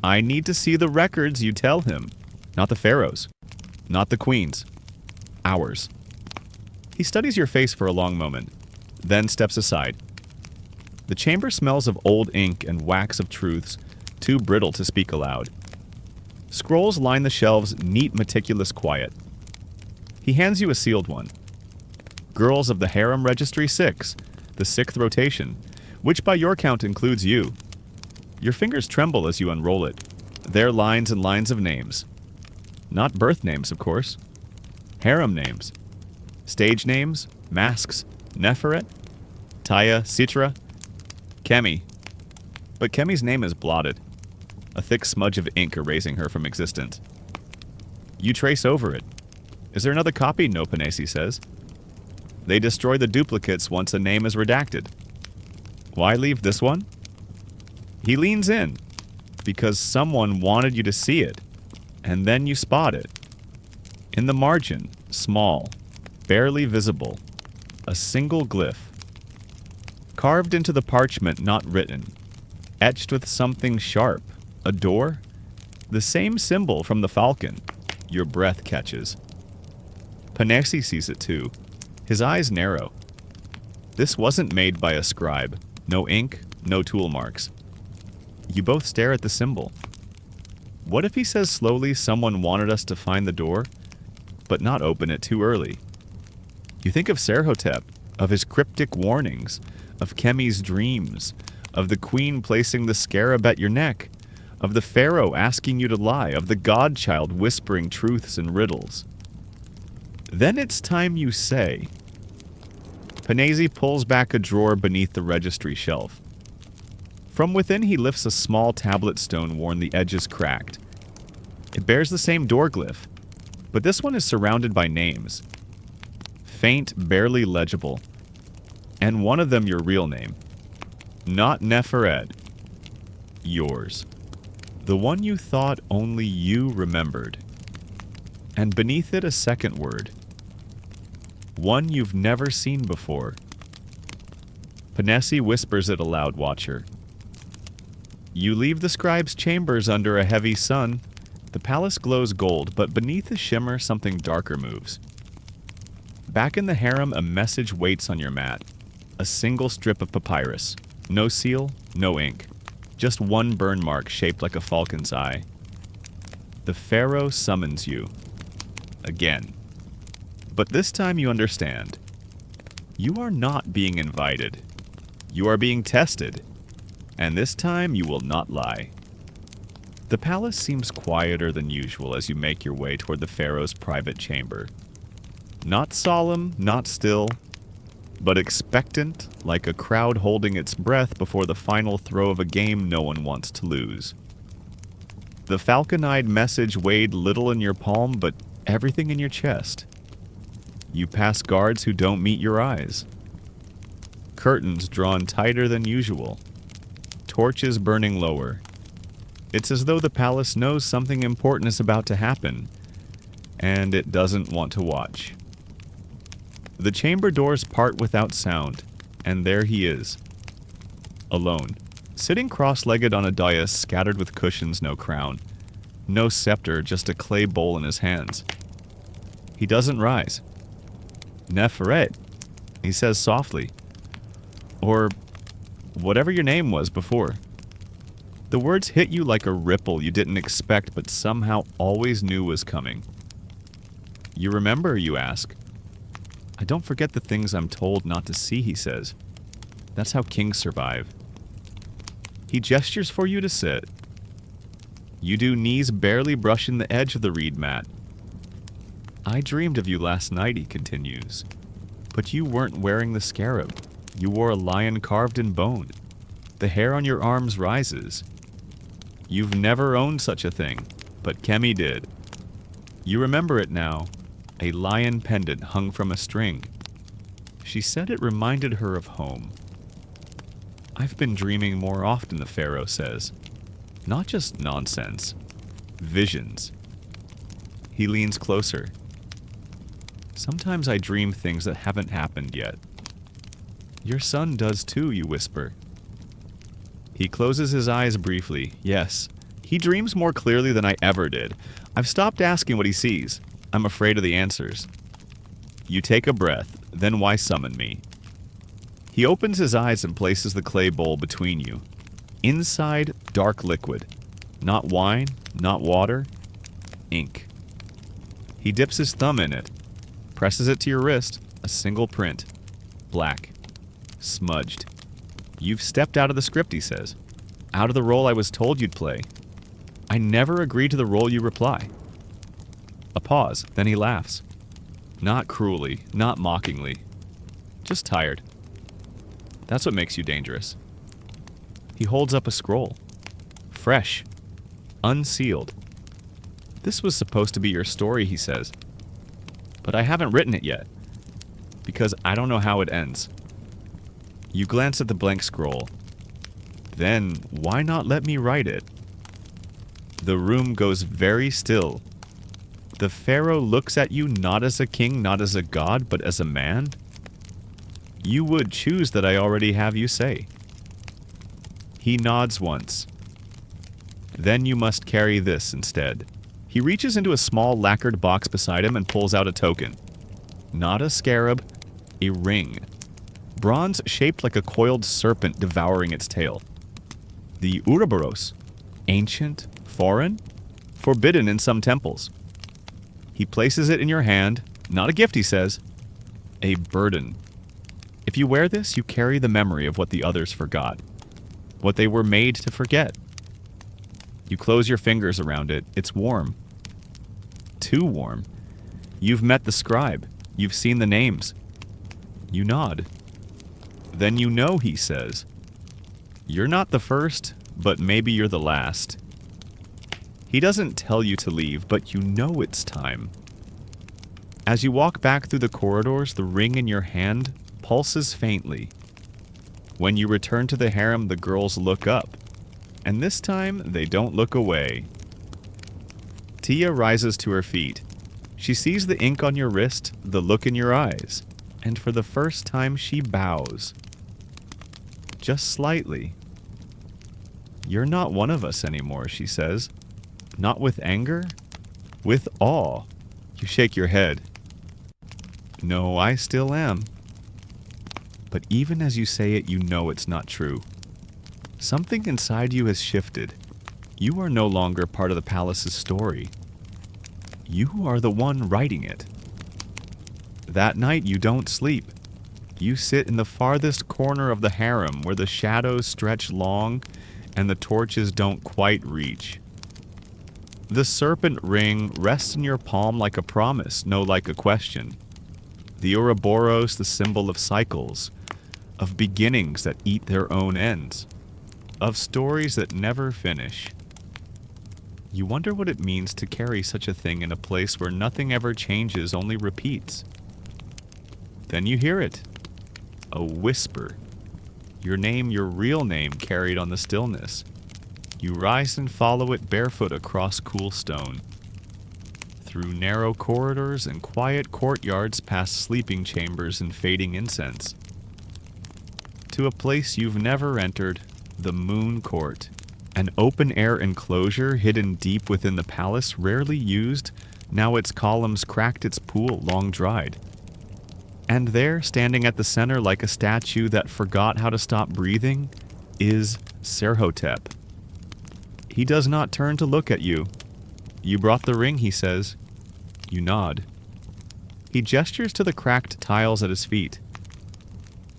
I need to see the records, you tell him. Not the Pharaoh's. Not the Queen's. Ours. He studies your face for a long moment, then steps aside. The chamber smells of old ink and wax of truths, too brittle to speak aloud. Scrolls line the shelves, neat, meticulous quiet. He hands you a sealed one. Girls of the Harem Registry 6, the 6th rotation, which by your count includes you. Your fingers tremble as you unroll it. There are lines and lines of names. Not birth names, of course. Harem names. Stage names, masks, Neferet, Taya, Citra, Kemi. But Kemi's name is blotted, a thick smudge of ink erasing her from existence. You trace over it. Is there another copy? No, Panesi says. They destroy the duplicates once a name is redacted. Why leave this one? He leans in, because someone wanted you to see it, and then you spot it. In the margin, small, barely visible, a single glyph. Carved into the parchment, not written. Etched with something sharp. A door? The same symbol from the falcon. Your breath catches. Panesi sees it too. His eyes narrow. This wasn't made by a scribe. No ink, no tool marks. You both stare at the symbol. What if he says slowly someone wanted us to find the door, but not open it too early? You think of Serhotep, of his cryptic warnings, of Kemi's dreams, of the queen placing the scarab at your neck, of the Pharaoh asking you to lie, of the Godchild whispering truths and riddles. Then it's time you say. Panesi pulls back a drawer beneath the registry shelf. From within he lifts a small tablet stone worn the edges cracked. It bears the same door glyph, but this one is surrounded by names. Faint, barely legible. And one of them your real name. Not Neferet. Yours. The one you thought only you remembered. And beneath it a second word. One you've never seen before. Panesi whispers it aloud, watcher. You leave the scribe's chambers under a heavy sun. The palace glows gold, but beneath the shimmer something darker moves. Back in the harem, a message waits on your mat. A single strip of papyrus. No seal, no ink. Just one burn mark shaped like a falcon's eye. The Pharaoh summons you. Again. But this time you understand. You are not being invited. You are being tested. And this time you will not lie. The palace seems quieter than usual as you make your way toward the Pharaoh's private chamber. Not solemn, not still, but expectant, like a crowd holding its breath before the final throw of a game no one wants to lose. The falcon-eyed message weighed little in your palm, but everything in your chest. You pass guards who don't meet your eyes. Curtains drawn tighter than usual. Torches burning lower. It's as though the palace knows something important is about to happen, and it doesn't want to watch. The chamber doors part without sound, and there he is. Alone. Sitting cross-legged on a dais scattered with cushions, no crown. No scepter, just a clay bowl in his hands. He doesn't rise. Neferet, he says softly. Or whatever your name was before. The words hit you like a ripple you didn't expect but somehow always knew was coming. You remember, you ask. I don't forget the things I'm told not to see, he says. That's how kings survive. He gestures for you to sit. You do, knees barely brushing the edge of the reed mat. I dreamed of you last night, he continues. But you weren't wearing the scarab. You wore a lion carved in bone. The hair on your arms rises. You've never owned such a thing, but Kemi did. You remember it now. A lion pendant hung from a string. She said it reminded her of home. I've been dreaming more often, the Pharaoh says. Not just nonsense. Visions. He leans closer. Sometimes I dream things that haven't happened yet. Your son does too, you whisper. He closes his eyes briefly. Yes, he dreams more clearly than I ever did. I've stopped asking what he sees. I'm afraid of the answers. You take a breath, then why summon me? He opens his eyes and places the clay bowl between you. Inside, dark liquid. Not wine, not water. Ink. He dips his thumb in it. Presses it to your wrist. A single print. Black. Smudged. You've stepped out of the script, he says. Out of the role I was told you'd play. I never agreed to the role you reply. A pause, then he laughs. Not cruelly, not mockingly. Just tired. That's what makes you dangerous. He holds up a scroll. Fresh. Unsealed. This was supposed to be your story, he says. But I haven't written it yet. Because I don't know how it ends. You glance at the blank scroll. Then, why not let me write it? The room goes very still. The Pharaoh looks at you not as a king, not as a god, but as a man. You would choose that I already have you say. He nods once. Then you must carry this instead. He reaches into a small lacquered box beside him and pulls out a token. Not a scarab, a ring. Bronze shaped like a coiled serpent devouring its tail. The Ouroboros. Ancient, foreign, forbidden in some temples. He places it in your hand. Not a gift, he says. A burden. If you wear this, you carry the memory of what the others forgot. What they were made to forget. You close your fingers around it. It's warm. Too warm. You've met the scribe. You've seen the names. You nod. Then you know, he says. You're not the first, but maybe you're the last. He doesn't tell you to leave, but you know it's time. As you walk back through the corridors, the ring in your hand pulses faintly. When you return to the harem, the girls look up. And this time, they don't look away. Tia rises to her feet. She sees the ink on your wrist, the look in your eyes. And for the first time, she bows. Just slightly. You're not one of us anymore, she says. Not with anger, with awe. You shake your head. No, I still am. But even as you say it, you know it's not true. Something inside you has shifted. You are no longer part of the palace's story. You are the one writing it. That night you don't sleep. You sit in the farthest corner of the harem where the shadows stretch long and the torches don't quite reach. The serpent ring rests in your palm like a promise, no like a question. The Ouroboros, the symbol of cycles, of beginnings that eat their own ends, of stories that never finish. You wonder what it means to carry such a thing in a place where nothing ever changes, only repeats. Then you hear it. A whisper. Your name, your real name, carried on the stillness. You rise and follow it barefoot across cool stone. Through narrow corridors and quiet courtyards past sleeping chambers and fading incense. To a place you've never entered, the Moon Court. An open-air enclosure hidden deep within the palace, rarely used, now its columns cracked, its pool long dried. And there, standing at the center like a statue that forgot how to stop breathing, is Serhotep. He does not turn to look at you. You brought the ring, he says. You nod. He gestures to the cracked tiles at his feet.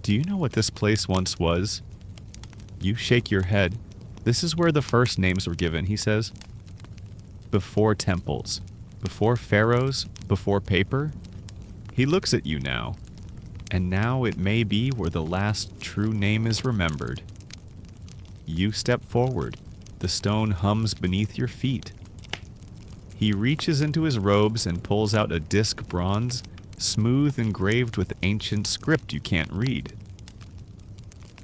Do you know what this place once was? You shake your head. This is where the first names were given, he says. before temples, before pharaohs, before paper. He looks at you now, and now it may be where the last true name is remembered. You step forward. The stone hums beneath your feet. He reaches into his robes and pulls out a disc bronze, smooth engraved with ancient script you can't read.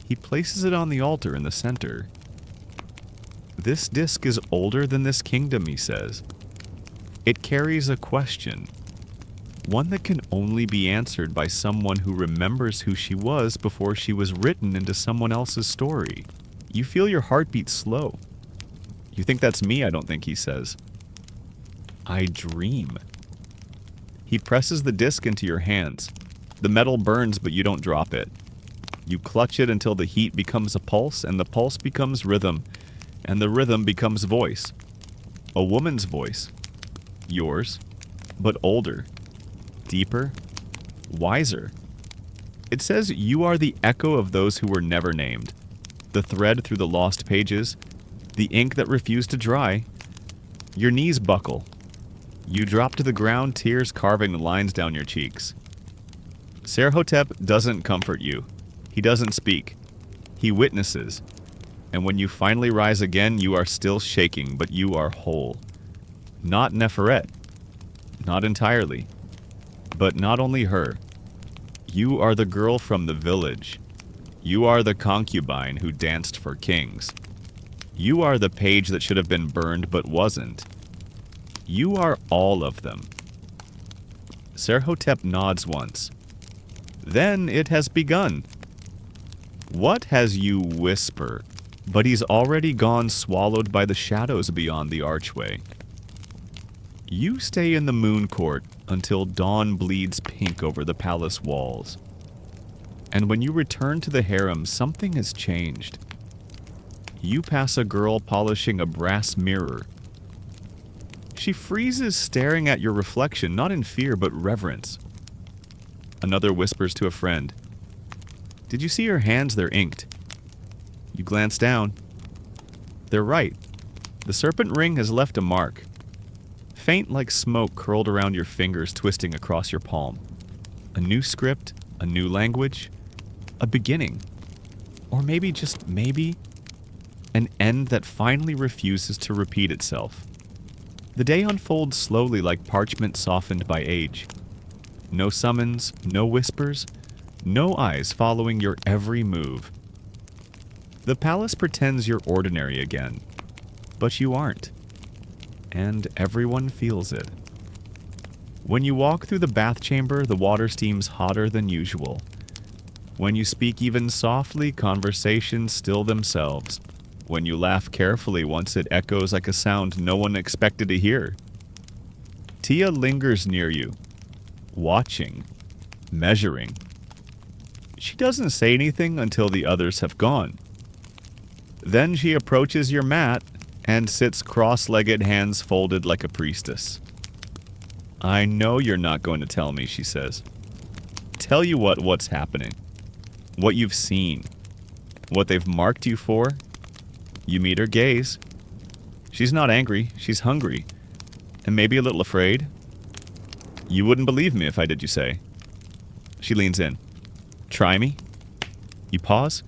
He places it on the altar in the center. This disc is older than this kingdom, he says. It carries a question, one that can only be answered by someone who remembers who she was before she was written into someone else's story. You feel your heartbeat slow. You think that's me, I don't think, he says. I dream. He presses the disc into your hands. The metal burns, but you don't drop it. You clutch it until the heat becomes a pulse, and the pulse becomes rhythm, and the rhythm becomes voice. A woman's voice. Yours, but older, deeper, wiser. It says you are the echo of those who were never named, the thread through the lost pages, the ink that refused to dry. Your knees buckle. You drop to the ground, tears carving the lines down your cheeks. Serhotep doesn't comfort you. He doesn't speak. He witnesses. And when you finally rise again, you are still shaking, but you are whole. Not Neferet. Not entirely. But not only her. You are the girl from the village. You are the concubine who danced for kings. You are the page that should have been burned but wasn't. You are all of them. Serhotep nods once. Then it has begun. What has you whisper? But he's already gone, swallowed by the shadows beyond the archway. You stay in the moon court until dawn bleeds pink over the palace walls. And when you return to the harem, something has changed. You pass a girl polishing a brass mirror. She freezes, staring at your reflection, not in fear but reverence. Another whispers to a friend, "Did you see her hands? They're inked." You glance down. They're right. The serpent ring has left a mark. Faint like smoke curled around your fingers, twisting across your palm. A new script, a new language, a beginning. Or maybe, just maybe, an end that finally refuses to repeat itself. The day unfolds slowly like parchment softened by age. No summons, no whispers, no eyes following your every move. The palace pretends you're ordinary again, but you aren't. And everyone feels it. When you walk through the bath chamber, the water steams hotter than usual. When you speak even softly, conversations still themselves. When you laugh carefully, once it echoes like a sound no one expected to hear. Tia lingers near you, watching, measuring. She doesn't say anything until the others have gone. Then she approaches your mat and sits cross-legged, hands folded like a priestess. "I know you're not going to tell me," she says. "Tell you what's happening. What you've seen. What they've marked you for." You meet her gaze. She's not angry, she's hungry. And maybe a little afraid. "You wouldn't believe me if I did," you say. She leans in. "Try me?" You pause.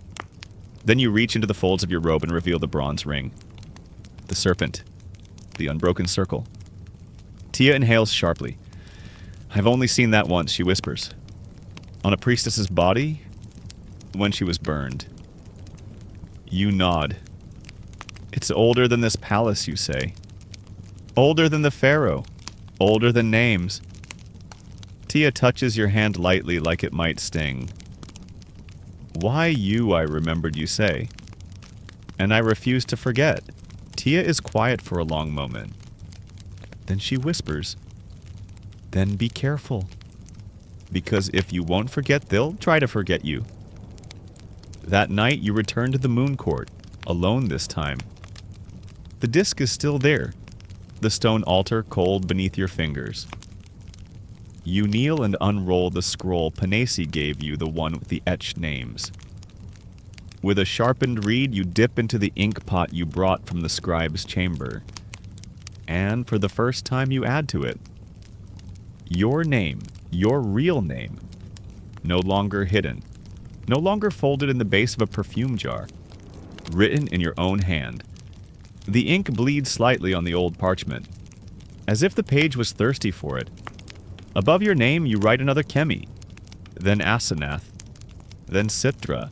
Then you reach into the folds of your robe and reveal the bronze ring. The serpent. The unbroken circle. Tia inhales sharply. "I've only seen that once," she whispers. "On a priestess's body? When she was burned." You nod. "It's older than this palace," you say. "Older than the Pharaoh. Older than names." Tia touches your hand lightly like it might sting. "Why you, I remembered you say. And I refuse to forget." Tia is quiet for a long moment. Then she whispers, "Then be careful. Because if you won't forget, they'll try to forget you." That night you return to the moon court, alone this time. The disc is still there, the stone altar cold beneath your fingers. You kneel and unroll the scroll Panesi gave you, the one with the etched names. With a sharpened reed, you dip into the ink pot you brought from the scribe's chamber. And for the first time you add to it. Your name, your real name, no longer hidden, no longer folded in the base of a perfume jar, written in your own hand. The ink bleeds slightly on the old parchment, as if the page was thirsty for it. Above your name you write another Kemi, then Asenath, then Sitra,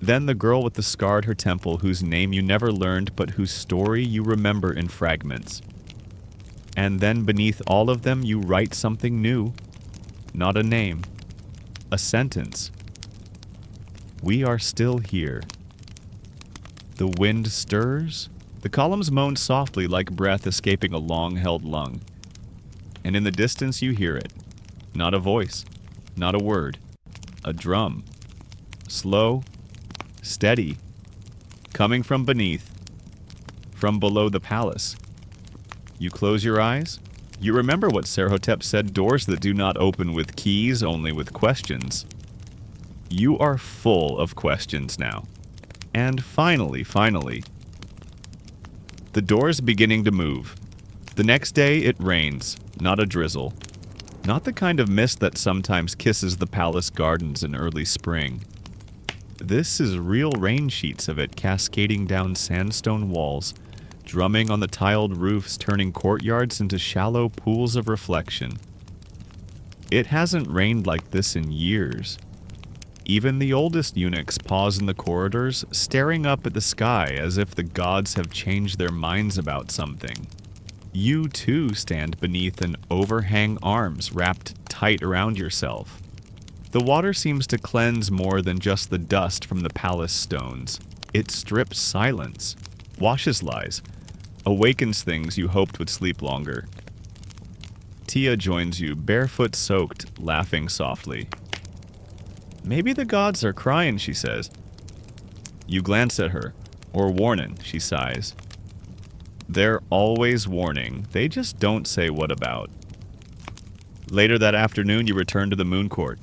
then the girl with the scar at her temple whose name you never learned but whose story you remember in fragments. And then beneath all of them you write something new, not a name, a sentence. We are still here. The wind stirs. The columns moan softly like breath escaping a long-held lung. And in the distance you hear it. Not a voice, not a word, a drum. Slow, steady, coming from beneath, from below the palace. You close your eyes. You remember what Serhotep said, doors that do not open with keys, only with questions. You are full of questions now. And finally, the door's beginning to move. The next day it rains, not a drizzle. Not the kind of mist that sometimes kisses the palace gardens in early spring. This is real rain sheets of it cascading down sandstone walls, drumming on the tiled roofs, turning courtyards into shallow pools of reflection. It hasn't rained like this in years. Even the oldest eunuchs pause in the corridors, staring up at the sky as if the gods have changed their minds about something. You too stand beneath an overhang arms wrapped tight around yourself. The water seems to cleanse more than just the dust from the palace stones. It strips silence, washes lies, awakens things you hoped would sleep longer. Tia joins you, barefoot soaked, laughing softly. Maybe the gods are crying, she says. You glance at her. Or warning, she sighs. They're always warning. They just don't say what about. Later that afternoon, you return to the moon court.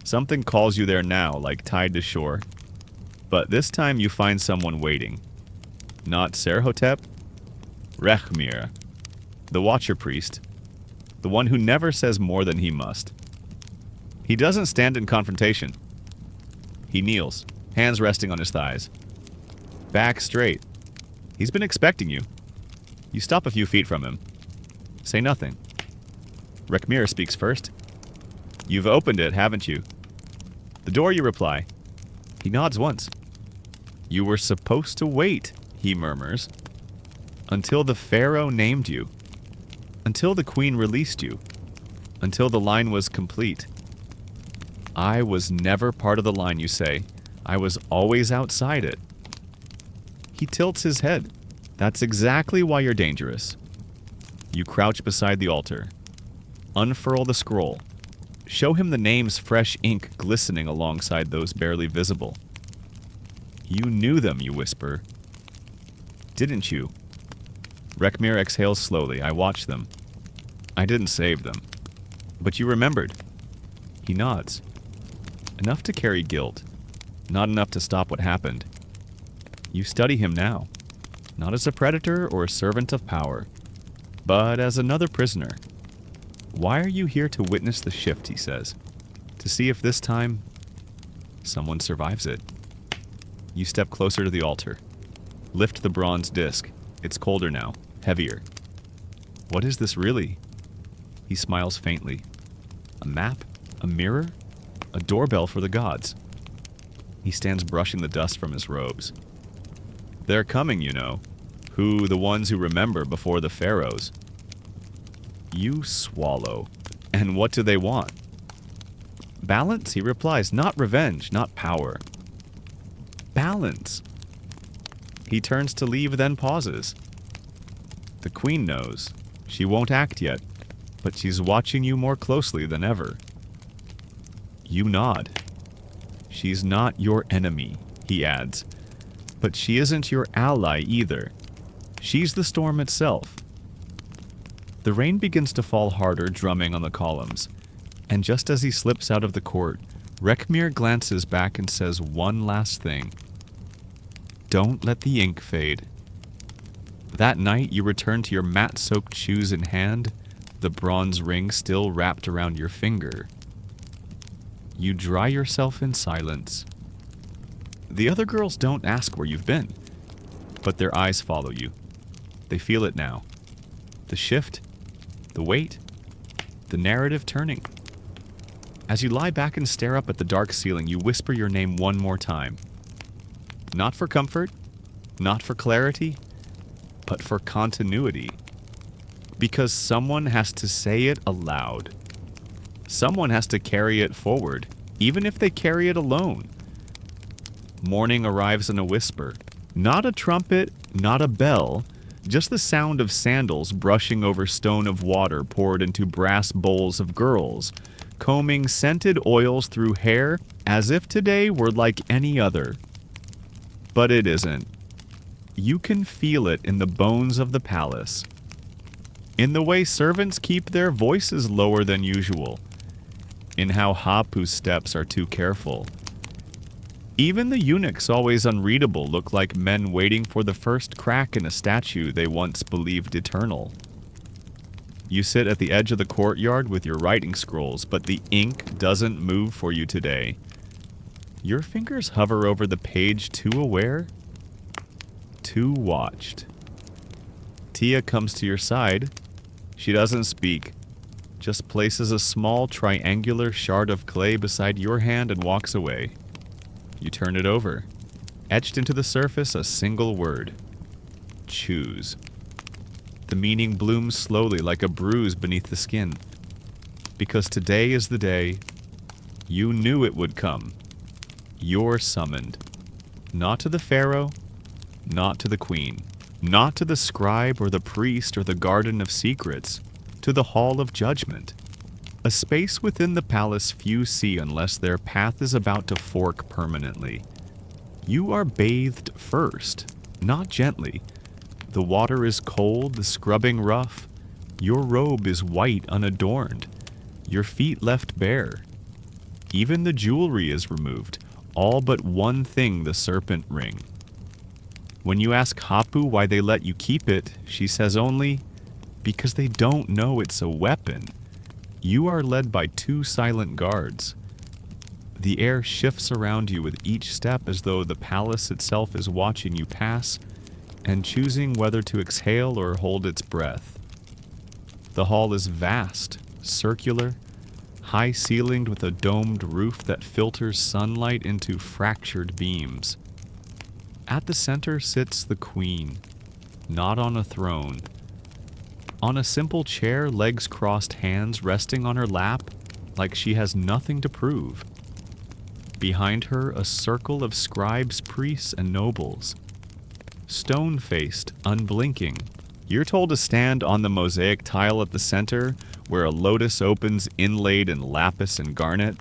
Something calls you there now, like tied to shore. But this time you find someone waiting. Not Serhotep. Rekhmire, the Watcher Priest. The one who never says more than he must. He doesn't stand in confrontation. He kneels, hands resting on his thighs. Back straight. He's been expecting you. You stop a few feet from him. Say nothing. Rekhmire speaks first. You've opened it, haven't you? The door, you reply. He nods once. You were supposed to wait, he murmurs. Until the Pharaoh named you. Until the queen released you. Until the line was complete. I was never part of the line, you say. I was always outside it. He tilts his head. That's exactly why you're dangerous. You crouch beside the altar. Unfurl the scroll. Show him the name's fresh ink glistening alongside those barely visible. You knew them, you whisper. Didn't you? Rekhmire exhales slowly. I watch them. I didn't save them. But you remembered. He nods. Enough to carry guilt. Not enough to stop what happened. You study him now. Not as a predator or a servant of power, but as another prisoner. Why are you here to witness the shift, he says. To see if this time, someone survives it. You step closer to the altar. Lift the bronze disc. It's colder now, heavier. What is this really? He smiles faintly. A map? A mirror? A doorbell for the gods. He stands brushing the dust from his robes. They're coming, you know. Who, the ones who remember before the pharaohs. You swallow. And what do they want? Balance, he replies. Not revenge, not power. Balance. He turns to leave, then pauses. The queen knows. She won't act yet, but she's watching you more closely than ever. You nod. She's not your enemy, he adds. But she isn't your ally either. She's the storm itself. The rain begins to fall harder, drumming on the columns. And just as he slips out of the court, Rekhmire glances back and says one last thing. Don't let the ink fade. That night, you return to your mat-soaked shoes in hand, the bronze ring still wrapped around your finger. You dry yourself in silence. The other girls don't ask where you've been, but their eyes follow you. They feel it now. The shift, the weight, the narrative turning. As you lie back and stare up at the dark ceiling, you whisper your name one more time. Not for comfort, not for clarity, but for continuity. Because someone has to say it aloud. Someone has to carry it forward, even if they carry it alone. Morning arrives in a whisper. Not a trumpet, not a bell, just the sound of sandals brushing over stone of water poured into brass bowls of girls, combing scented oils through hair as if today were like any other. But it isn't. You can feel it in the bones of the palace. In the way servants keep their voices lower than usual. In how Hapu's steps are too careful. Even the eunuchs, always unreadable, look like men waiting for the first crack in a statue they once believed eternal. You sit at the edge of the courtyard with your writing scrolls, but the ink doesn't move for you today. Your fingers hover over the page, too aware, too watched. Tia comes to your side. She doesn't speak, just places a small triangular shard of clay beside your hand and walks away. You turn it over. Etched into the surface, a single word. Choose. The meaning blooms slowly like a bruise beneath the skin. Because today is the day you knew it would come. You're summoned. Not to the Pharaoh, not to the queen, not to the scribe or the priest or the garden of secrets, to the hall of judgment. A space within the palace few see unless their path is about to fork permanently. You are bathed first, not gently. The water is cold, the scrubbing rough. Your robe is white, unadorned. Your feet left bare. Even the jewelry is removed, all but one thing, the serpent ring. When you ask Hapu why they let you keep it, she says only, because they don't know it's a weapon. You are led by two silent guards. The air shifts around you with each step as though the palace itself is watching you pass and choosing whether to exhale or hold its breath. The hall is vast, circular, high-ceilinged with a domed roof that filters sunlight into fractured beams. At the center sits the queen, not on a throne. On a simple chair, legs crossed, hands resting on her lap, like she has nothing to prove. Behind her, a circle of scribes, priests, and nobles. Stone-faced, unblinking. You're told to stand on the mosaic tile at the center, where a lotus opens inlaid in lapis and garnet.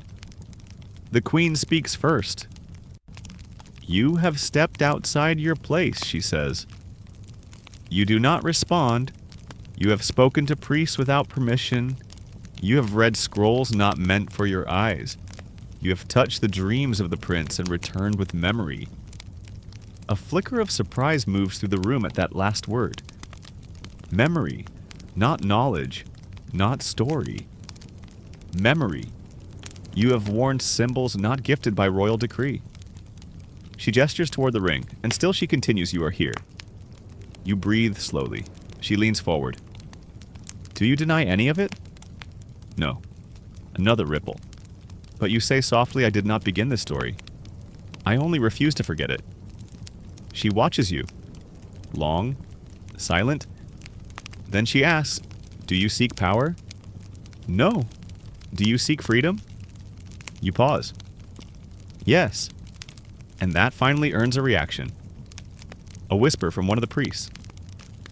The queen speaks first. You have stepped outside your place, she says. You do not respond. You have spoken to priests without permission. You have read scrolls not meant for your eyes. You have touched the dreams of the prince and returned with memory. A flicker of surprise moves through the room at that last word. Memory, not knowledge, not story. Memory. You have worn symbols not gifted by royal decree. She gestures toward the ring, and still she continues, you are here. You breathe slowly. She leans forward. Do you deny any of it? No. Another ripple. But you say softly, I did not begin this story. I only refuse to forget it. She watches you. Long, silent. Then she asks, do you seek power? No. Do you seek freedom? You pause. Yes. And that finally earns a reaction. A whisper from one of the priests.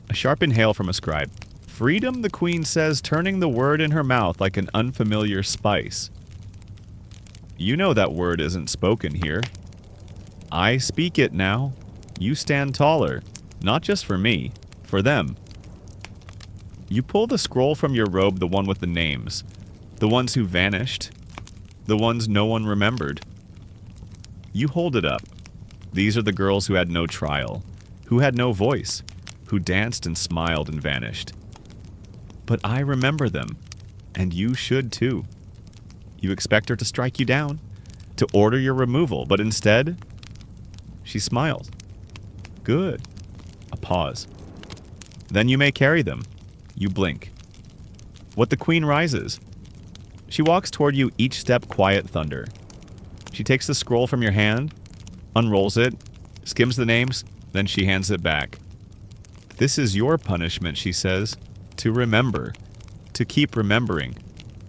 A sharp inhale from a scribe. Freedom, the queen says, turning the word in her mouth like an unfamiliar spice. You know that word isn't spoken here. I speak it now. You stand taller, not just for me, for them. You pull the scroll from your robe, the one with the names, the ones who vanished, the ones no one remembered. You hold it up. These are the girls who had no trial, who had no voice, who danced and smiled and vanished. But I remember them, and you should too. You expect her to strike you down, to order your removal, but instead, she smiles. Good. A pause. Then you may carry them. You blink. What the queen rises. She walks toward you, each step quiet thunder. She takes the scroll from your hand, unrolls it, skims the names, then she hands it back. This is your punishment, she says, to remember, to keep remembering,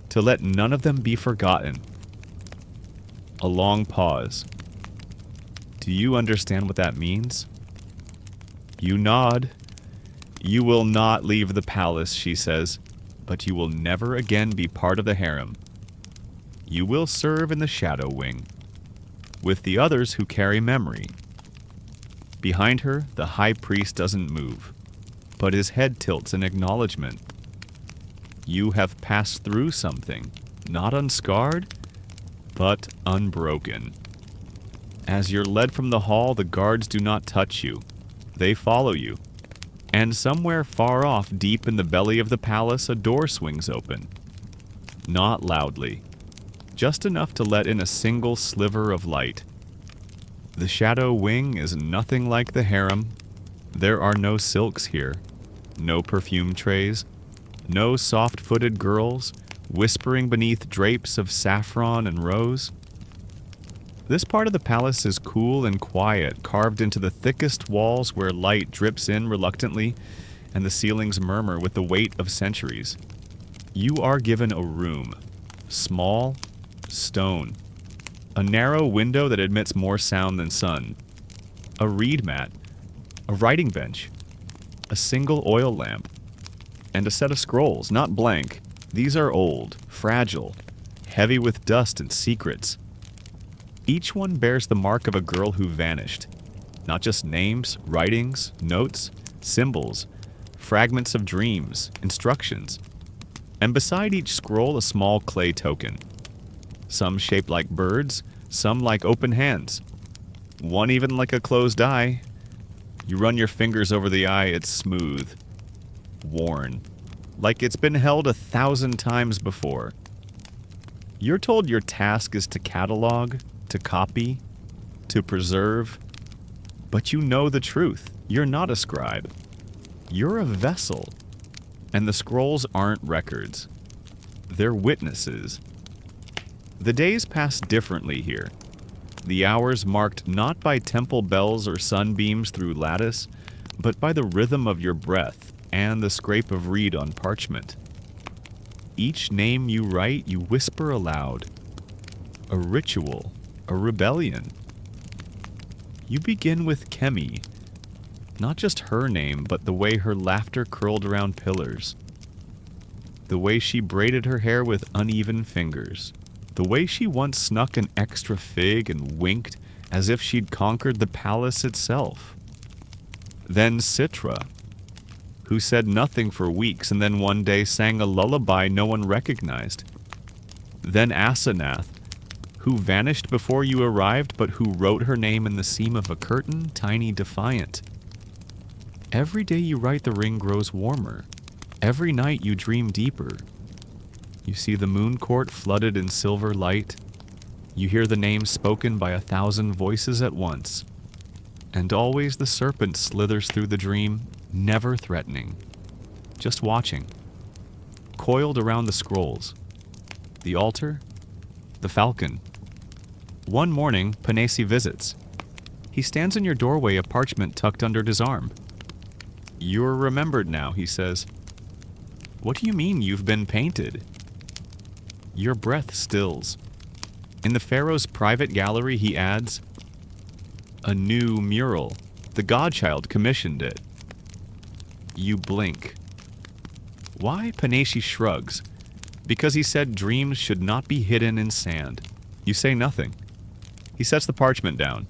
to let none of them be forgotten. A long pause. Do you understand what that means? You nod. You will not leave the palace, she says, but you will never again be part of the harem. You will serve in the shadow wing, with the others who carry memory. Behind her, the high priest doesn't move, but his head tilts in acknowledgement. You have passed through something, not unscarred, but unbroken. As you're led from the hall, the guards do not touch you. They follow you. And somewhere far off, deep in the belly of the palace, a door swings open. Not loudly, just enough to let in a single sliver of light. The shadow wing is nothing like the harem. There are no silks here, no perfume trays, no soft-footed girls whispering beneath drapes of saffron and rose. This part of the palace is cool and quiet, carved into the thickest walls where light drips in reluctantly and the ceilings murmur with the weight of centuries. You are given a room, small, stone, a narrow window that admits more sound than sun, a reed mat, a writing bench, a single oil lamp, and a set of scrolls, not blank. These are old, fragile, heavy with dust and secrets. Each one bears the mark of a girl who vanished. Not just names, writings, notes, symbols, fragments of dreams, instructions. And beside each scroll, a small clay token. Some shaped like birds, some like open hands. One even like a closed eye. You run your fingers over the eye, it's smooth, worn, like it's been held 1,000 times before. You're told your task is to catalog, to copy, to preserve, but you know the truth. You're not a scribe. You're a vessel, and the scrolls aren't records. They're witnesses. The days pass differently here. The hours marked not by temple bells or sunbeams through lattice, but by the rhythm of your breath and the scrape of reed on parchment. Each name you write, you whisper aloud. A ritual, a rebellion. You begin with Kemi, not just her name, but the way her laughter curled around pillars, the way she braided her hair with uneven fingers, the way she once snuck an extra fig and winked as if she'd conquered the palace itself. Then Citra, who said nothing for weeks and then one day sang a lullaby no one recognized. Then Asenath, who vanished before you arrived, but who wrote her name in the seam of a curtain, tiny defiant. Every day you write, the ring grows warmer. Every night you dream deeper. You see the moon court flooded in silver light. You hear the name spoken by 1,000 voices at once. And always the serpent slithers through the dream, never threatening, just watching, coiled around the scrolls, the altar, the falcon. One morning, Panesi visits. He stands in your doorway, a parchment tucked under his arm. You're remembered now, he says. What do you mean you've been painted? Your breath stills. In the Pharaoh's private gallery, he adds, a new mural. The Godchild commissioned it. You blink. Why? Panesi shrugs. Because he said dreams should not be hidden in sand. You say nothing. He sets the parchment down.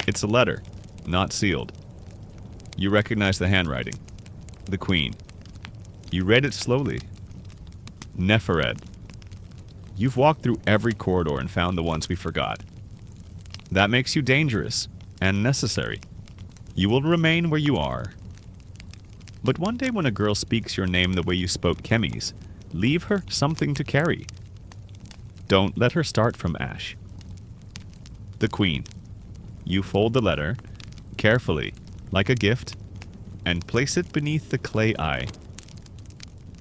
It's a letter, not sealed. You recognize the handwriting. The Queen. You read it slowly. Nefered. You've walked through every corridor and found the ones we forgot. That makes you dangerous and necessary. You will remain where you are. But one day when a girl speaks your name the way you spoke Kemi's, leave her something to carry. Don't let her start from ash. The Queen. You fold the letter, carefully, like a gift, and place it beneath the clay eye.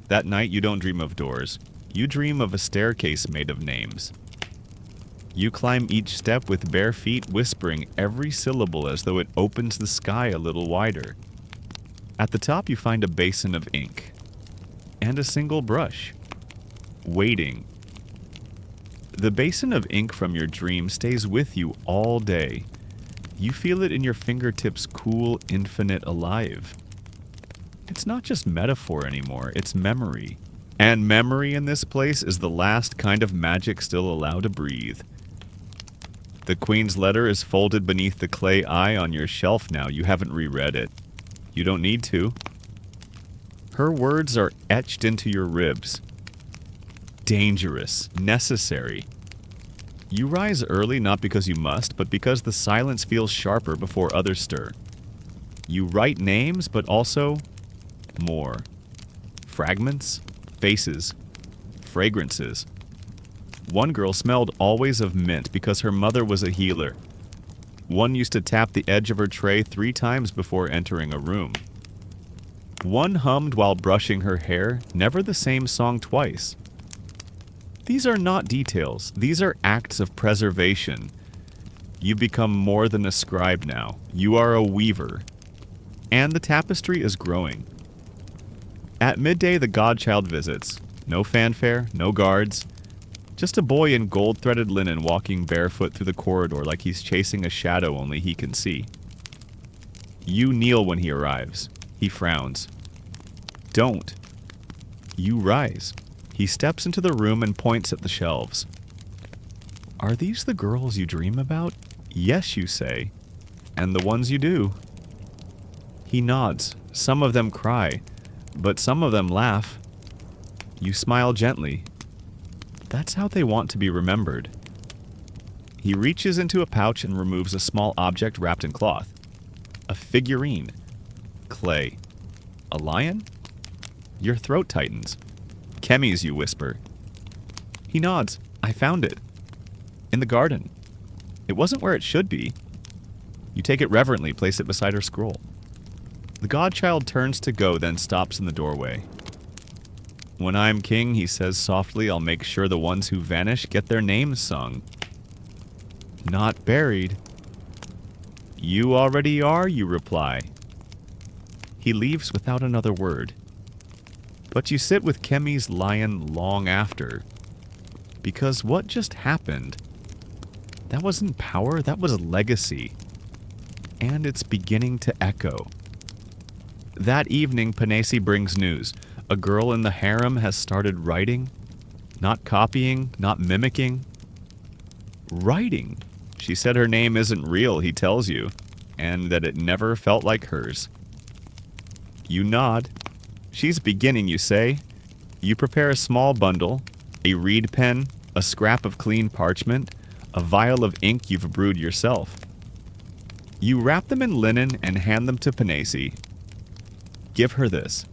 That night you don't dream of doors. You dream of a staircase made of names. You climb each step with bare feet, whispering every syllable as though it opens the sky a little wider. At the top you find a basin of ink and a single brush, waiting. The basin of ink from your dream stays with you all day. You feel it in your fingertips, cool, infinite, alive. It's not just metaphor anymore, it's memory. And memory in this place is the last kind of magic still allowed to breathe. The Queen's letter is folded beneath the clay eye on your shelf now. You haven't reread it. You don't need to. Her words are etched into your ribs. Dangerous, necessary. You rise early not because you must, but because the silence feels sharper before others stir. You write names, but also more. Fragments, faces, fragrances. One girl smelled always of mint because her mother was a healer. One used to tap the edge of her tray 3 times before entering a room. One hummed while brushing her hair, never the same song twice. These are not details, these are acts of preservation. You become more than a scribe now. You are a weaver. And the tapestry is growing. At midday, the Godchild visits. No fanfare, no guards. Just a boy in gold-threaded linen walking barefoot through the corridor like he's chasing a shadow only he can see. You kneel when he arrives. He frowns. Don't. You rise. He steps into the room and points at the shelves. Are these the girls you dream about? Yes, you say. And the ones you do. He nods. Some of them cry, but some of them laugh. You smile gently. That's how they want to be remembered. He reaches into a pouch and removes a small object wrapped in cloth. A figurine. Clay. A lion? Your throat tightens. Kemi's, you whisper. He nods. I found it. In the garden. It wasn't where it should be. You take it reverently, place it beside her scroll. The Godchild turns to go, then stops in the doorway. When I'm king, he says softly, I'll make sure the ones who vanish get their names sung. Not buried. You already are, you reply. He leaves without another word. But you sit with Kemi's lion long after. Because what just happened? That wasn't power, that was legacy. And it's beginning to echo. That evening, Panesi brings news. A girl in the harem has started writing. Not copying, not mimicking. Writing. She said her name isn't real, he tells you, and that it never felt like hers. You nod. She's beginning, you say. You prepare a small bundle, a reed pen, a scrap of clean parchment, a vial of ink you've brewed yourself. You wrap them in linen and hand them to Panesi. Give her this.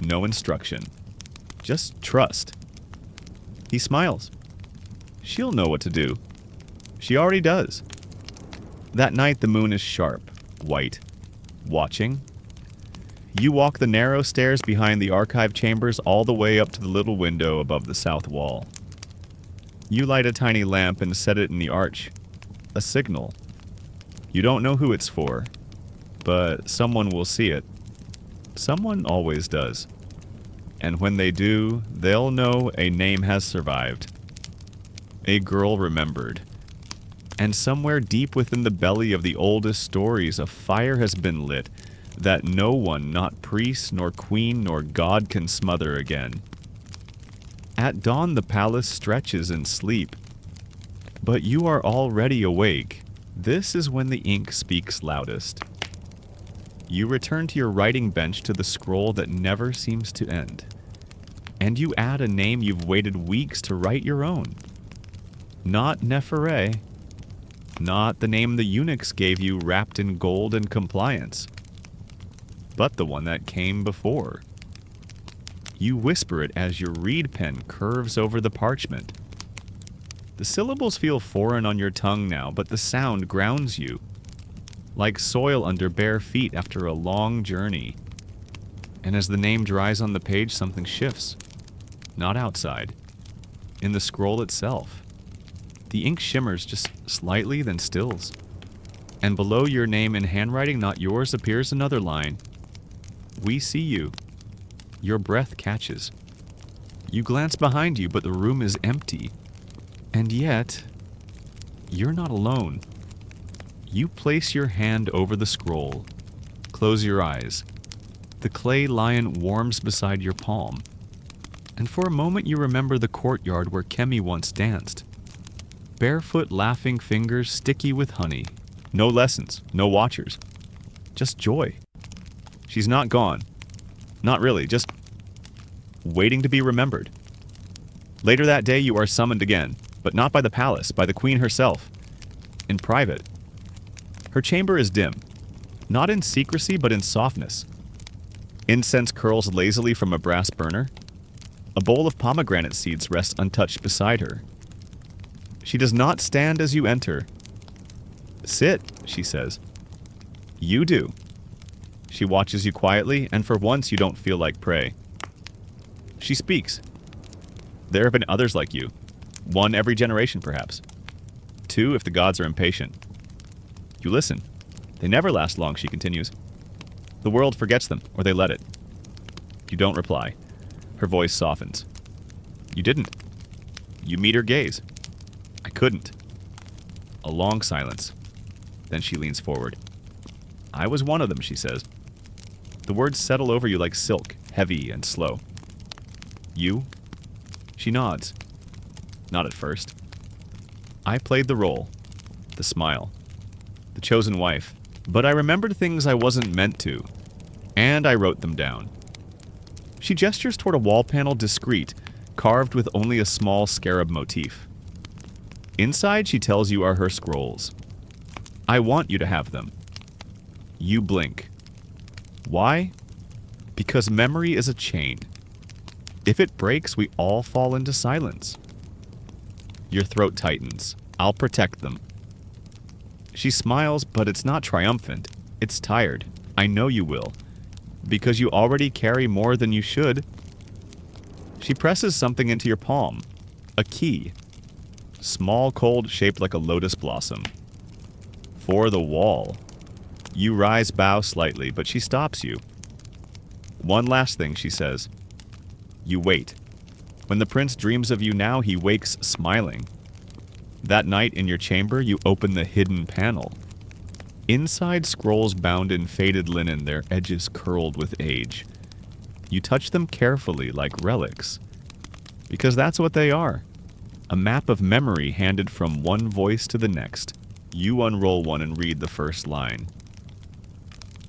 No instruction. Just trust. He smiles. She'll know what to do. She already does. That night the moon is sharp, white, watching. You walk the narrow stairs behind the archive chambers all the way up to the little window above the south wall. You light a tiny lamp and set it in the arch. A signal. You don't know who it's for, but someone will see it. Someone always does. And when they do, they'll know a name has survived. A girl remembered. And somewhere deep within the belly of the oldest stories, a fire has been lit that no one, not priest, nor queen, nor god, can smother again. At dawn the palace stretches in sleep. But you are already awake. This is when the ink speaks loudest. You return to your writing bench to the scroll that never seems to end. And you add a name you've waited weeks to write your own. Not Neferre. Not the name the eunuchs gave you wrapped in gold and compliance. but the one that came before. You whisper it as your reed pen curves over the parchment. The syllables feel foreign on your tongue now, but the sound grounds you, like soil under bare feet after a long journey. And as the name dries on the page, something shifts. Not outside. In the scroll itself. The ink shimmers just slightly, then stills. And below your name in handwriting, not yours, appears another line. We see you. Your breath catches. You glance behind you, but the room is empty. And yet, you're not alone. You place your hand over the scroll. Close your eyes. The clay lion warms beside your palm. And for a moment you remember the courtyard where Kemi once danced. Barefoot laughing fingers sticky with honey. No lessons, no watchers. Just joy. She's not gone. Not really, just waiting to be remembered. Later that day you are summoned again, but not by the palace, by the queen herself. In private. Her chamber is dim. Not in secrecy, but in softness. Incense curls lazily from a brass burner. A bowl of pomegranate seeds rests untouched beside her. She does not stand as you enter. Sit, she says. You do. She watches you quietly, and for once you don't feel like prey. She speaks. There have been others like you. One every generation, perhaps. Two, if the gods are impatient. You listen. They never last long, she continues. The world forgets them, or they let it. You don't reply. Her voice softens. You didn't. You meet her gaze. I couldn't. A long silence. Then she leans forward. I was one of them, she says. The words settle over you like silk, heavy and slow. You? She nods. Not at first. I played the role. The smile. The chosen wife. But I remembered things I wasn't meant to. And I wrote them down. She gestures toward a wall panel discreet, carved with only a small scarab motif. Inside, she tells you, are her scrolls. I want you to have them. You blink. Why? Because memory is a chain. If it breaks, we all fall into silence. Your throat tightens. I'll protect them. She smiles, but it's not triumphant. It's tired. I know you will. Because you already carry more than you should. She presses something into your palm. A key. Small, cold, shaped like a lotus blossom. For the wall. You rise, bow slightly, but she stops you. One last thing, she says. You wait. When the prince dreams of you now, he wakes smiling. That night in your chamber, you open the hidden panel. Inside, scrolls bound in faded linen, their edges curled with age. You touch them carefully like relics. Because that's what they are. A map of memory handed from one voice to the next. You unroll one and read the first line.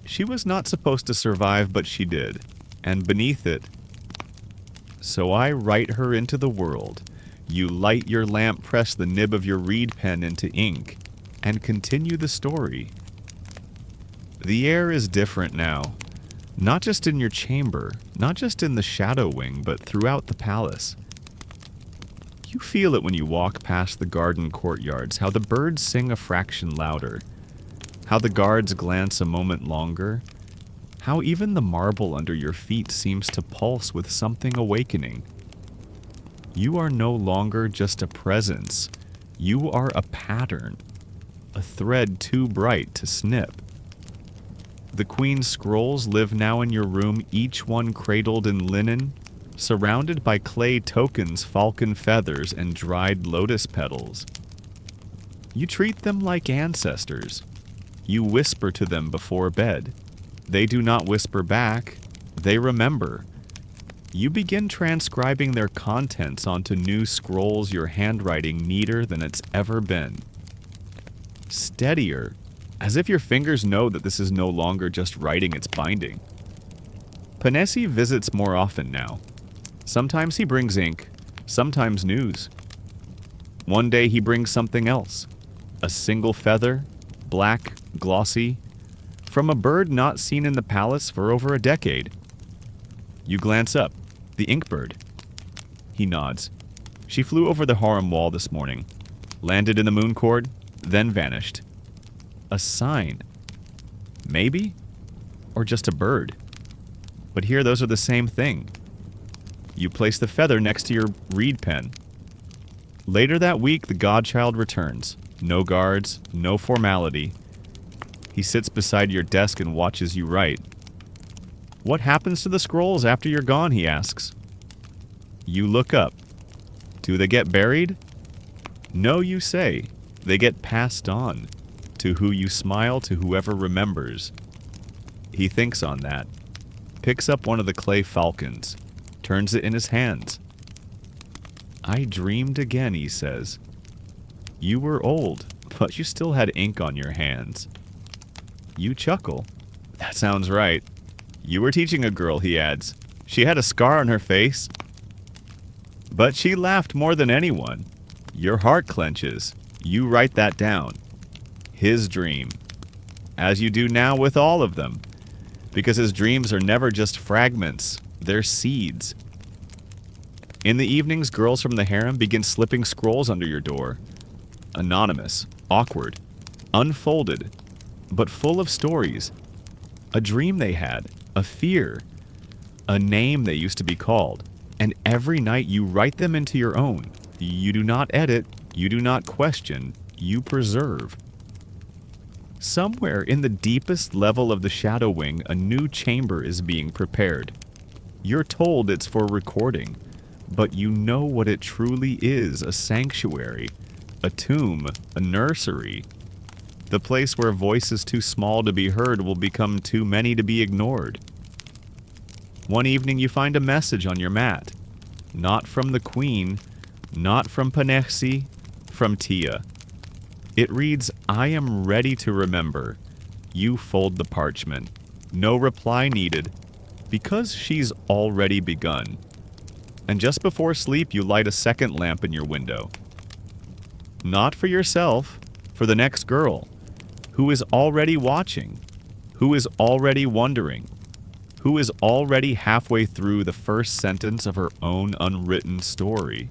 She was not supposed to survive, but she did. And beneath it, so I write her into the world. You light your lamp, press the nib of your reed pen into ink, and continue the story. The air is different now. Not just in your chamber, not just in the shadow wing, but throughout the palace. You feel it when you walk past the garden courtyards, how the birds sing a fraction louder, how the guards glance a moment longer, how even the marble under your feet seems to pulse with something awakening. You are no longer just a presence. You are a pattern, a thread too bright to snip. The queen's scrolls live now in your room, each one cradled in linen, surrounded by clay tokens, falcon feathers, and dried lotus petals. You treat them like ancestors. You whisper to them before bed. They do not whisper back. They remember. You begin transcribing their contents onto new scrolls, your handwriting neater than it's ever been. Steadier, as if your fingers know that this is no longer just writing, it's binding. Panesi visits more often now. Sometimes he brings ink, sometimes news. One day he brings something else. A single feather, black, glossy, From a bird not seen in the palace for over a decade. You glance up. The inkbird. He nods. She flew over the harem wall this morning, landed in the moon court, then vanished. A sign. Maybe? Or just a bird. But here those are the same thing. You place the feather next to your reed pen. Later that week, the Godchild returns. No guards, no formality. He sits beside your desk and watches you write. What happens to the scrolls after you're gone, he asks. You look up. Do they get buried? No, you say. They get passed on. To who you smile, to whoever remembers. He thinks on that. Picks up one of the clay falcons. Turns it in his hands. I dreamed again, he says. You were old, but you still had ink on your hands. You chuckle. That sounds right. You were teaching a girl, he adds. She had a scar on her face. But she laughed more than anyone. Your heart clenches. You write that down. His dream. As you do now with all of them. Because his dreams are never just fragments. They're seeds. In the evenings, girls from the harem begin slipping scrolls under your door. Anonymous, awkward, unfolded, but full of stories. A dream they had, a fear, a name they used to be called. And every night you write them into your own. You do not edit, you do not question, you preserve. Somewhere in the deepest level of the Shadow Wing, a new chamber is being prepared. You're told it's for recording, but you know what it truly is, a sanctuary, a tomb, a nursery. The place where voices too small to be heard will become too many to be ignored. One evening you find a message on your mat. Not from the queen, not from Panexi, from Tia. It reads, I am ready to remember. You fold the parchment. No reply needed, because she's already begun. And just before sleep you light a second lamp in your window. Not for yourself, for the next girl, who is already watching, who is already wondering, who is already halfway through the first sentence of her own unwritten story.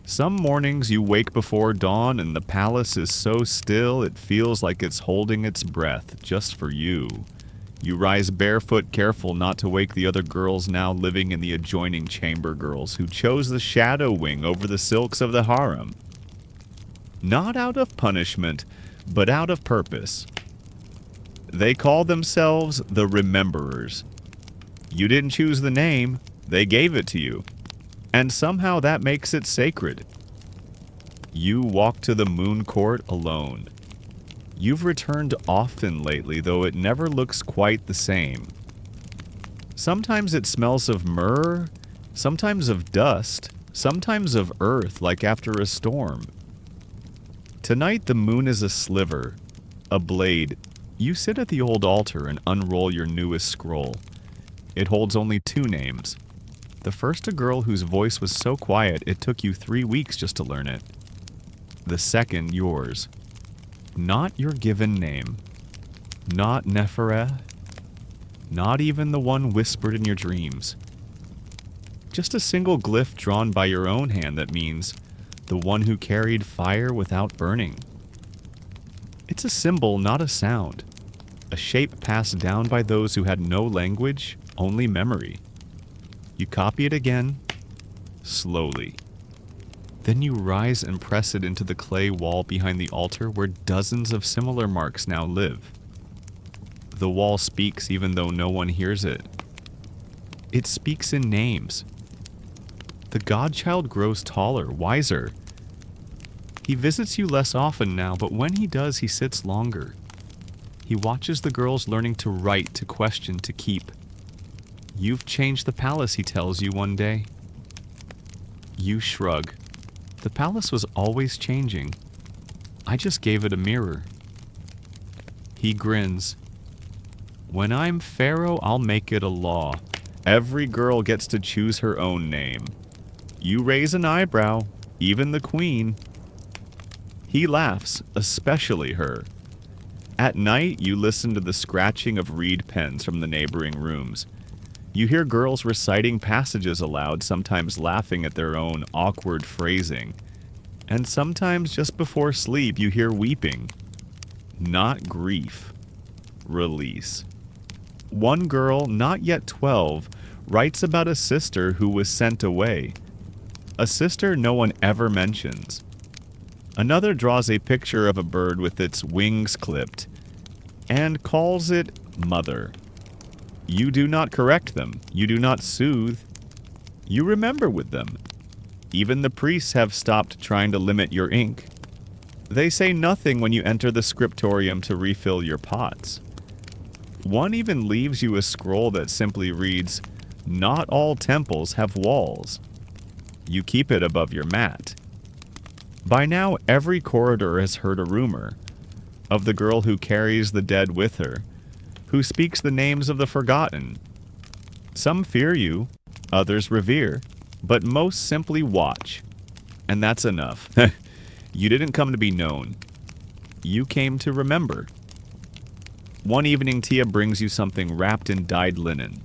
Some mornings you wake before dawn and the palace is so still it feels like it's holding its breath just for you. You rise barefoot, careful not to wake the other girls now living in the adjoining chamber, girls who chose the Shadow Wing over the silks of the harem. Not out of punishment, but out of purpose. They call themselves the Rememberers. You didn't choose the name, they gave it to you. And somehow that makes it sacred. You walk to the moon court alone. You've returned often lately, though it never looks quite the same. Sometimes it smells of myrrh, sometimes of dust, sometimes of earth like after a storm. Tonight the moon is a sliver, a blade. You sit at the old altar and unroll your newest scroll. It holds only 2 names. The first a girl whose voice was so quiet it took you 3 weeks just to learn it. The second yours. Not your given name. Not Nefereh. Not even the one whispered in your dreams. Just a single glyph drawn by your own hand that means the one who carried fire without burning. It's a symbol, not a sound. A shape passed down by those who had no language, only memory. You copy it again, slowly. Then you rise and press it into the clay wall behind the altar where dozens of similar marks now live. The wall speaks even though no one hears it. It speaks in names. The Godchild grows taller, wiser. He visits you less often now, but when he does, he sits longer. He watches the girls learning to write, to question, to keep. You've changed the palace, he tells you one day. You shrug. The palace was always changing. I just gave it a mirror. He grins. When I'm Pharaoh, I'll make it a law. Every girl gets to choose her own name. You raise an eyebrow, even the queen. He laughs, especially her. At night, you listen to the scratching of reed pens from the neighboring rooms. You hear girls reciting passages aloud, sometimes laughing at their own awkward phrasing. And sometimes just before sleep, you hear weeping. Not grief. Release. One girl, not yet 12, writes about a sister who was sent away. A sister no one ever mentions. Another draws a picture of a bird with its wings clipped and calls it Mother. You do not correct them. You do not soothe. You remember with them. Even the priests have stopped trying to limit your ink. They say nothing when you enter the scriptorium to refill your pots. One even leaves you a scroll that simply reads, "Not all temples have walls." You keep it above your mat. By now, every corridor has heard a rumor of the girl who carries the dead with her, who speaks the names of the forgotten. Some fear you, others revere, but most simply watch. And that's enough. You didn't come to be known. You came to remember. One evening, Tia brings you something wrapped in dyed linen.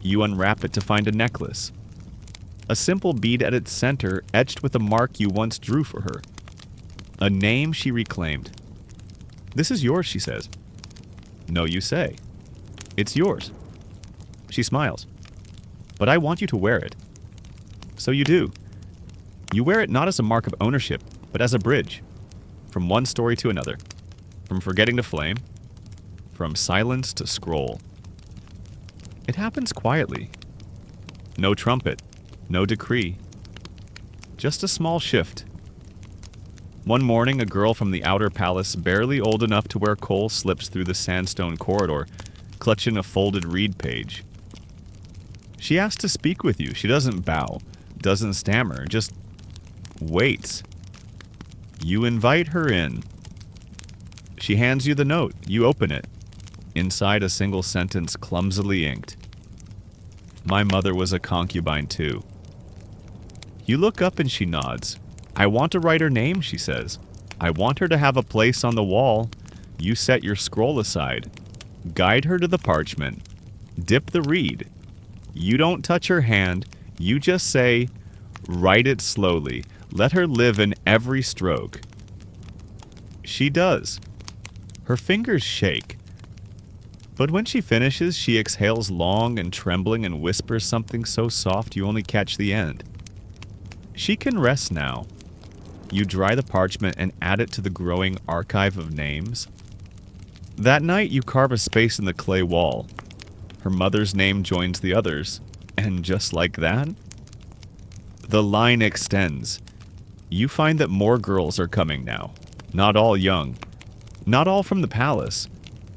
You unwrap it to find a necklace. A simple bead at its center, etched with a mark you once drew for her. A name she reclaimed. "This is yours," she says. "No, you say. It's yours." She smiles. "But I want you to wear it." So you do. You wear it not as a mark of ownership, but as a bridge. From one story to another. From forgetting to flame. From silence to scroll. It happens quietly. No trumpet. No decree. Just a small shift. One morning, a girl from the outer palace, barely old enough to wear coal, slips through the sandstone corridor, clutching a folded reed page. She asks to speak with you. She doesn't bow, doesn't stammer, just waits. You invite her in. She hands you the note. You open it. Inside, a single sentence clumsily inked. "My mother was a concubine too." You look up and she nods. "I want to write her name," she says. "I want her to have a place on the wall." You set your scroll aside. Guide her to the parchment. Dip the reed. You don't touch her hand. You just say, "Write it slowly. Let her live in every stroke." She does. Her fingers shake. But when she finishes, she exhales long and trembling and whispers something so soft you only catch the end. She can rest now. You dry the parchment and add it to the growing archive of names. That night, you carve a space in the clay wall. Her mother's name joins the others, and just like that, the line extends. You find that more girls are coming now. Not all young. Not all from the palace.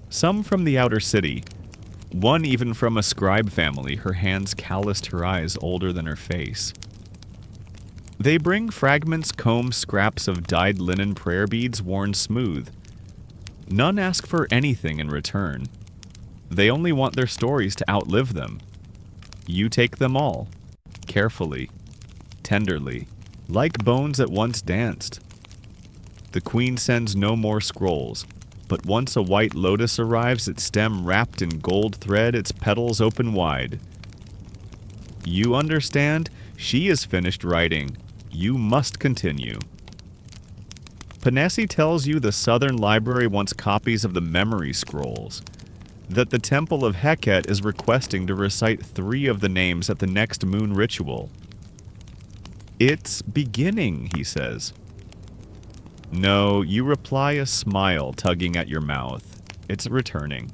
Some from the outer city. One even from a scribe family, her hands calloused, her eyes older than her face. They bring fragments, combs, scraps of dyed linen prayer beads worn smooth. None ask for anything in return. They only want their stories to outlive them. You take them all, carefully, tenderly, like bones that once danced. The queen sends no more scrolls, but once a white lotus arrives, its stem wrapped in gold thread, its petals open wide. You understand? She is finished writing. You must continue. Panesi tells you the Southern Library wants copies of the memory scrolls, that the Temple of Heket is requesting to recite 3 of the names at the next moon ritual. It's beginning, he says. No, you reply, a smile tugging at your mouth. It's returning.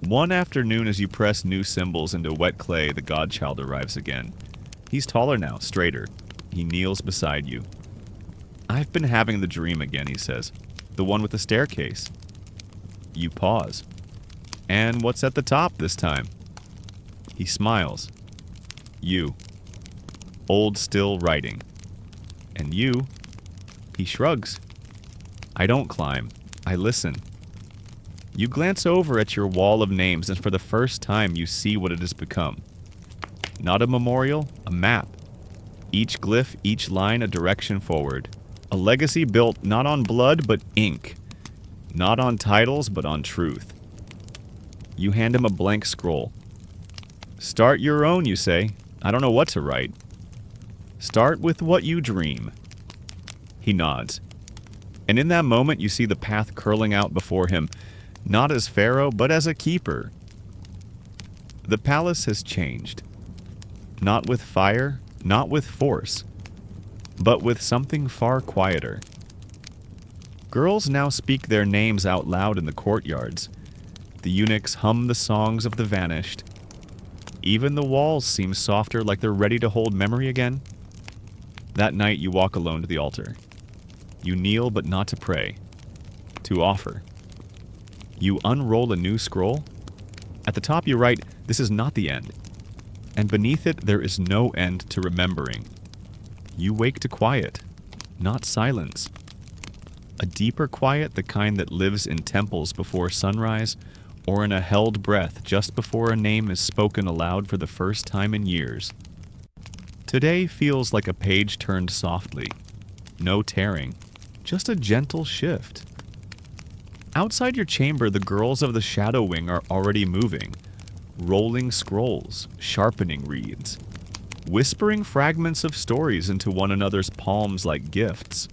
One afternoon, as you press new symbols into wet clay, the Godchild arrives again. He's taller now, straighter. He kneels beside you. I've been having the dream again, he says. The one with the staircase. You pause. And what's at the top this time? He smiles. You. Old still writing. And you. He shrugs. I don't climb. I listen. You glance over at your wall of names, and for the first time you see what it has become. Not a memorial, a map. Each glyph, each line a direction forward. A legacy built not on blood, but ink. Not on titles, but on truth. You hand him a blank scroll. Start your own, you say. I don't know what to write. Start with what you dream. He nods. And in that moment, you see the path curling out before him, not as Pharaoh, but as a keeper. The palace has changed. Not with fire, not with force, but with something far quieter. Girls now speak their names out loud in the courtyards. The eunuchs hum the songs of the vanished. Even the walls seem softer, like they're ready to hold memory again. That night you walk alone to the altar. You kneel, but not to pray, to offer. You unroll a new scroll. At the top you write, "This is not the end." And beneath it there is no end to remembering. You wake to quiet, not silence. A deeper quiet, the kind that lives in temples before sunrise, or in a held breath just before a name is spoken aloud for the first time in years. Today feels like a page turned softly. No tearing, just a gentle shift. Outside your chamber, the girls of the Shadow Wing are already moving, rolling scrolls, sharpening reeds, whispering fragments of stories into one another's palms like gifts.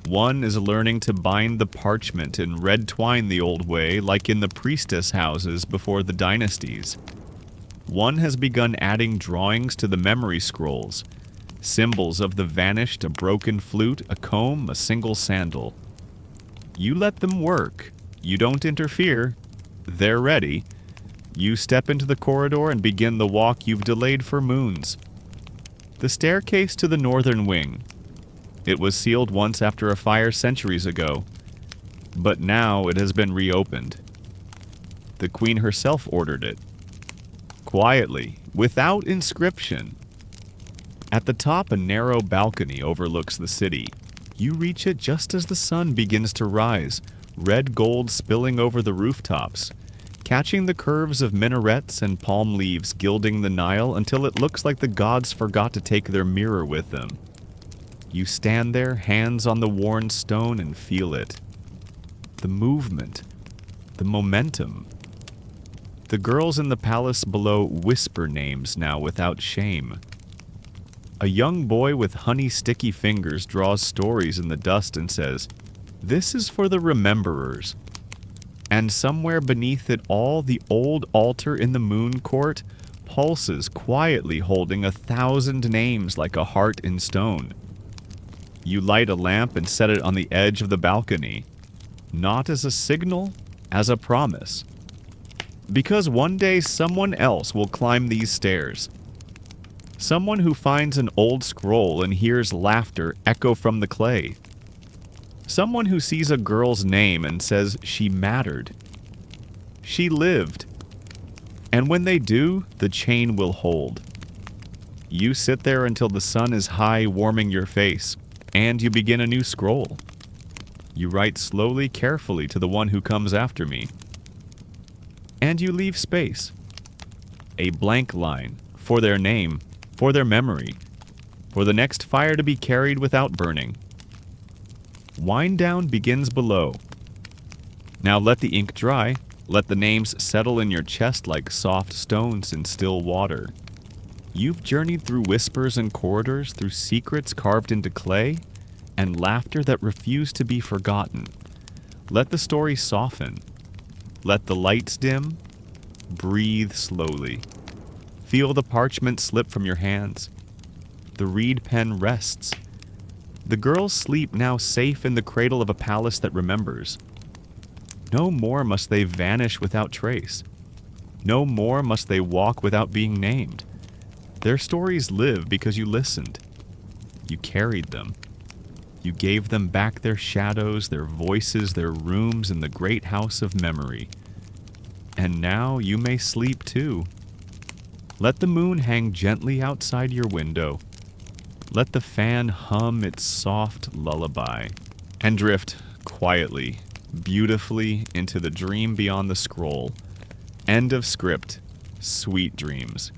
One is learning to bind the parchment in red twine the old way, like in the priestess houses before the dynasties. One has begun adding drawings to the memory scrolls, symbols of the vanished, a broken flute, a comb, a single sandal. You let them work. You don't interfere. They're ready. You step into the corridor and begin the walk you've delayed for moons. The staircase to the northern wing. It was sealed once after a fire centuries ago, but now it has been reopened. The queen herself ordered it. Quietly, without inscription. At the top, a narrow balcony overlooks the city. You reach it just as the sun begins to rise, red gold spilling over the rooftops, catching the curves of minarets and palm leaves gilding the Nile until it looks like the gods forgot to take their mirror with them. You stand there, hands on the worn stone, and feel it. The movement, the momentum. The girls in the palace below whisper names now without shame. A young boy with honey-sticky fingers draws stories in the dust and says, "This is for the rememberers." And somewhere beneath it all, the old altar in the moon court pulses quietly, holding 1,000 names like a heart in stone. You light a lamp and set it on the edge of the balcony, not as a signal, as a promise. Because one day someone else will climb these stairs. Someone who finds an old scroll and hears laughter echo from the clay. Someone who sees a girl's name and says she mattered. She lived. And when they do, the chain will hold. You sit there until the sun is high, warming your face, and you begin a new scroll. You write slowly, carefully to the one who comes after me. And you leave space. A blank line, for their name, for their memory, for the next fire to be carried without burning. Wind down begins below. Now let the ink dry, let the names settle in your chest like soft stones in still water. You've journeyed through whispers and corridors, through secrets carved into clay, and laughter that refused to be forgotten. Let the story soften. Let the lights dim. Breathe slowly. Feel the parchment slip from your hands. The reed pen rests. The girls sleep now safe in the cradle of a palace that remembers. No more must they vanish without trace. No more must they walk without being named. Their stories live because you listened. You carried them. You gave them back their shadows, their voices, their rooms in the great house of memory. And now you may sleep too. Let the moon hang gently outside your window. Let the fan hum its soft lullaby, and drift quietly, beautifully into the dream beyond the scroll. End of script. Sweet dreams.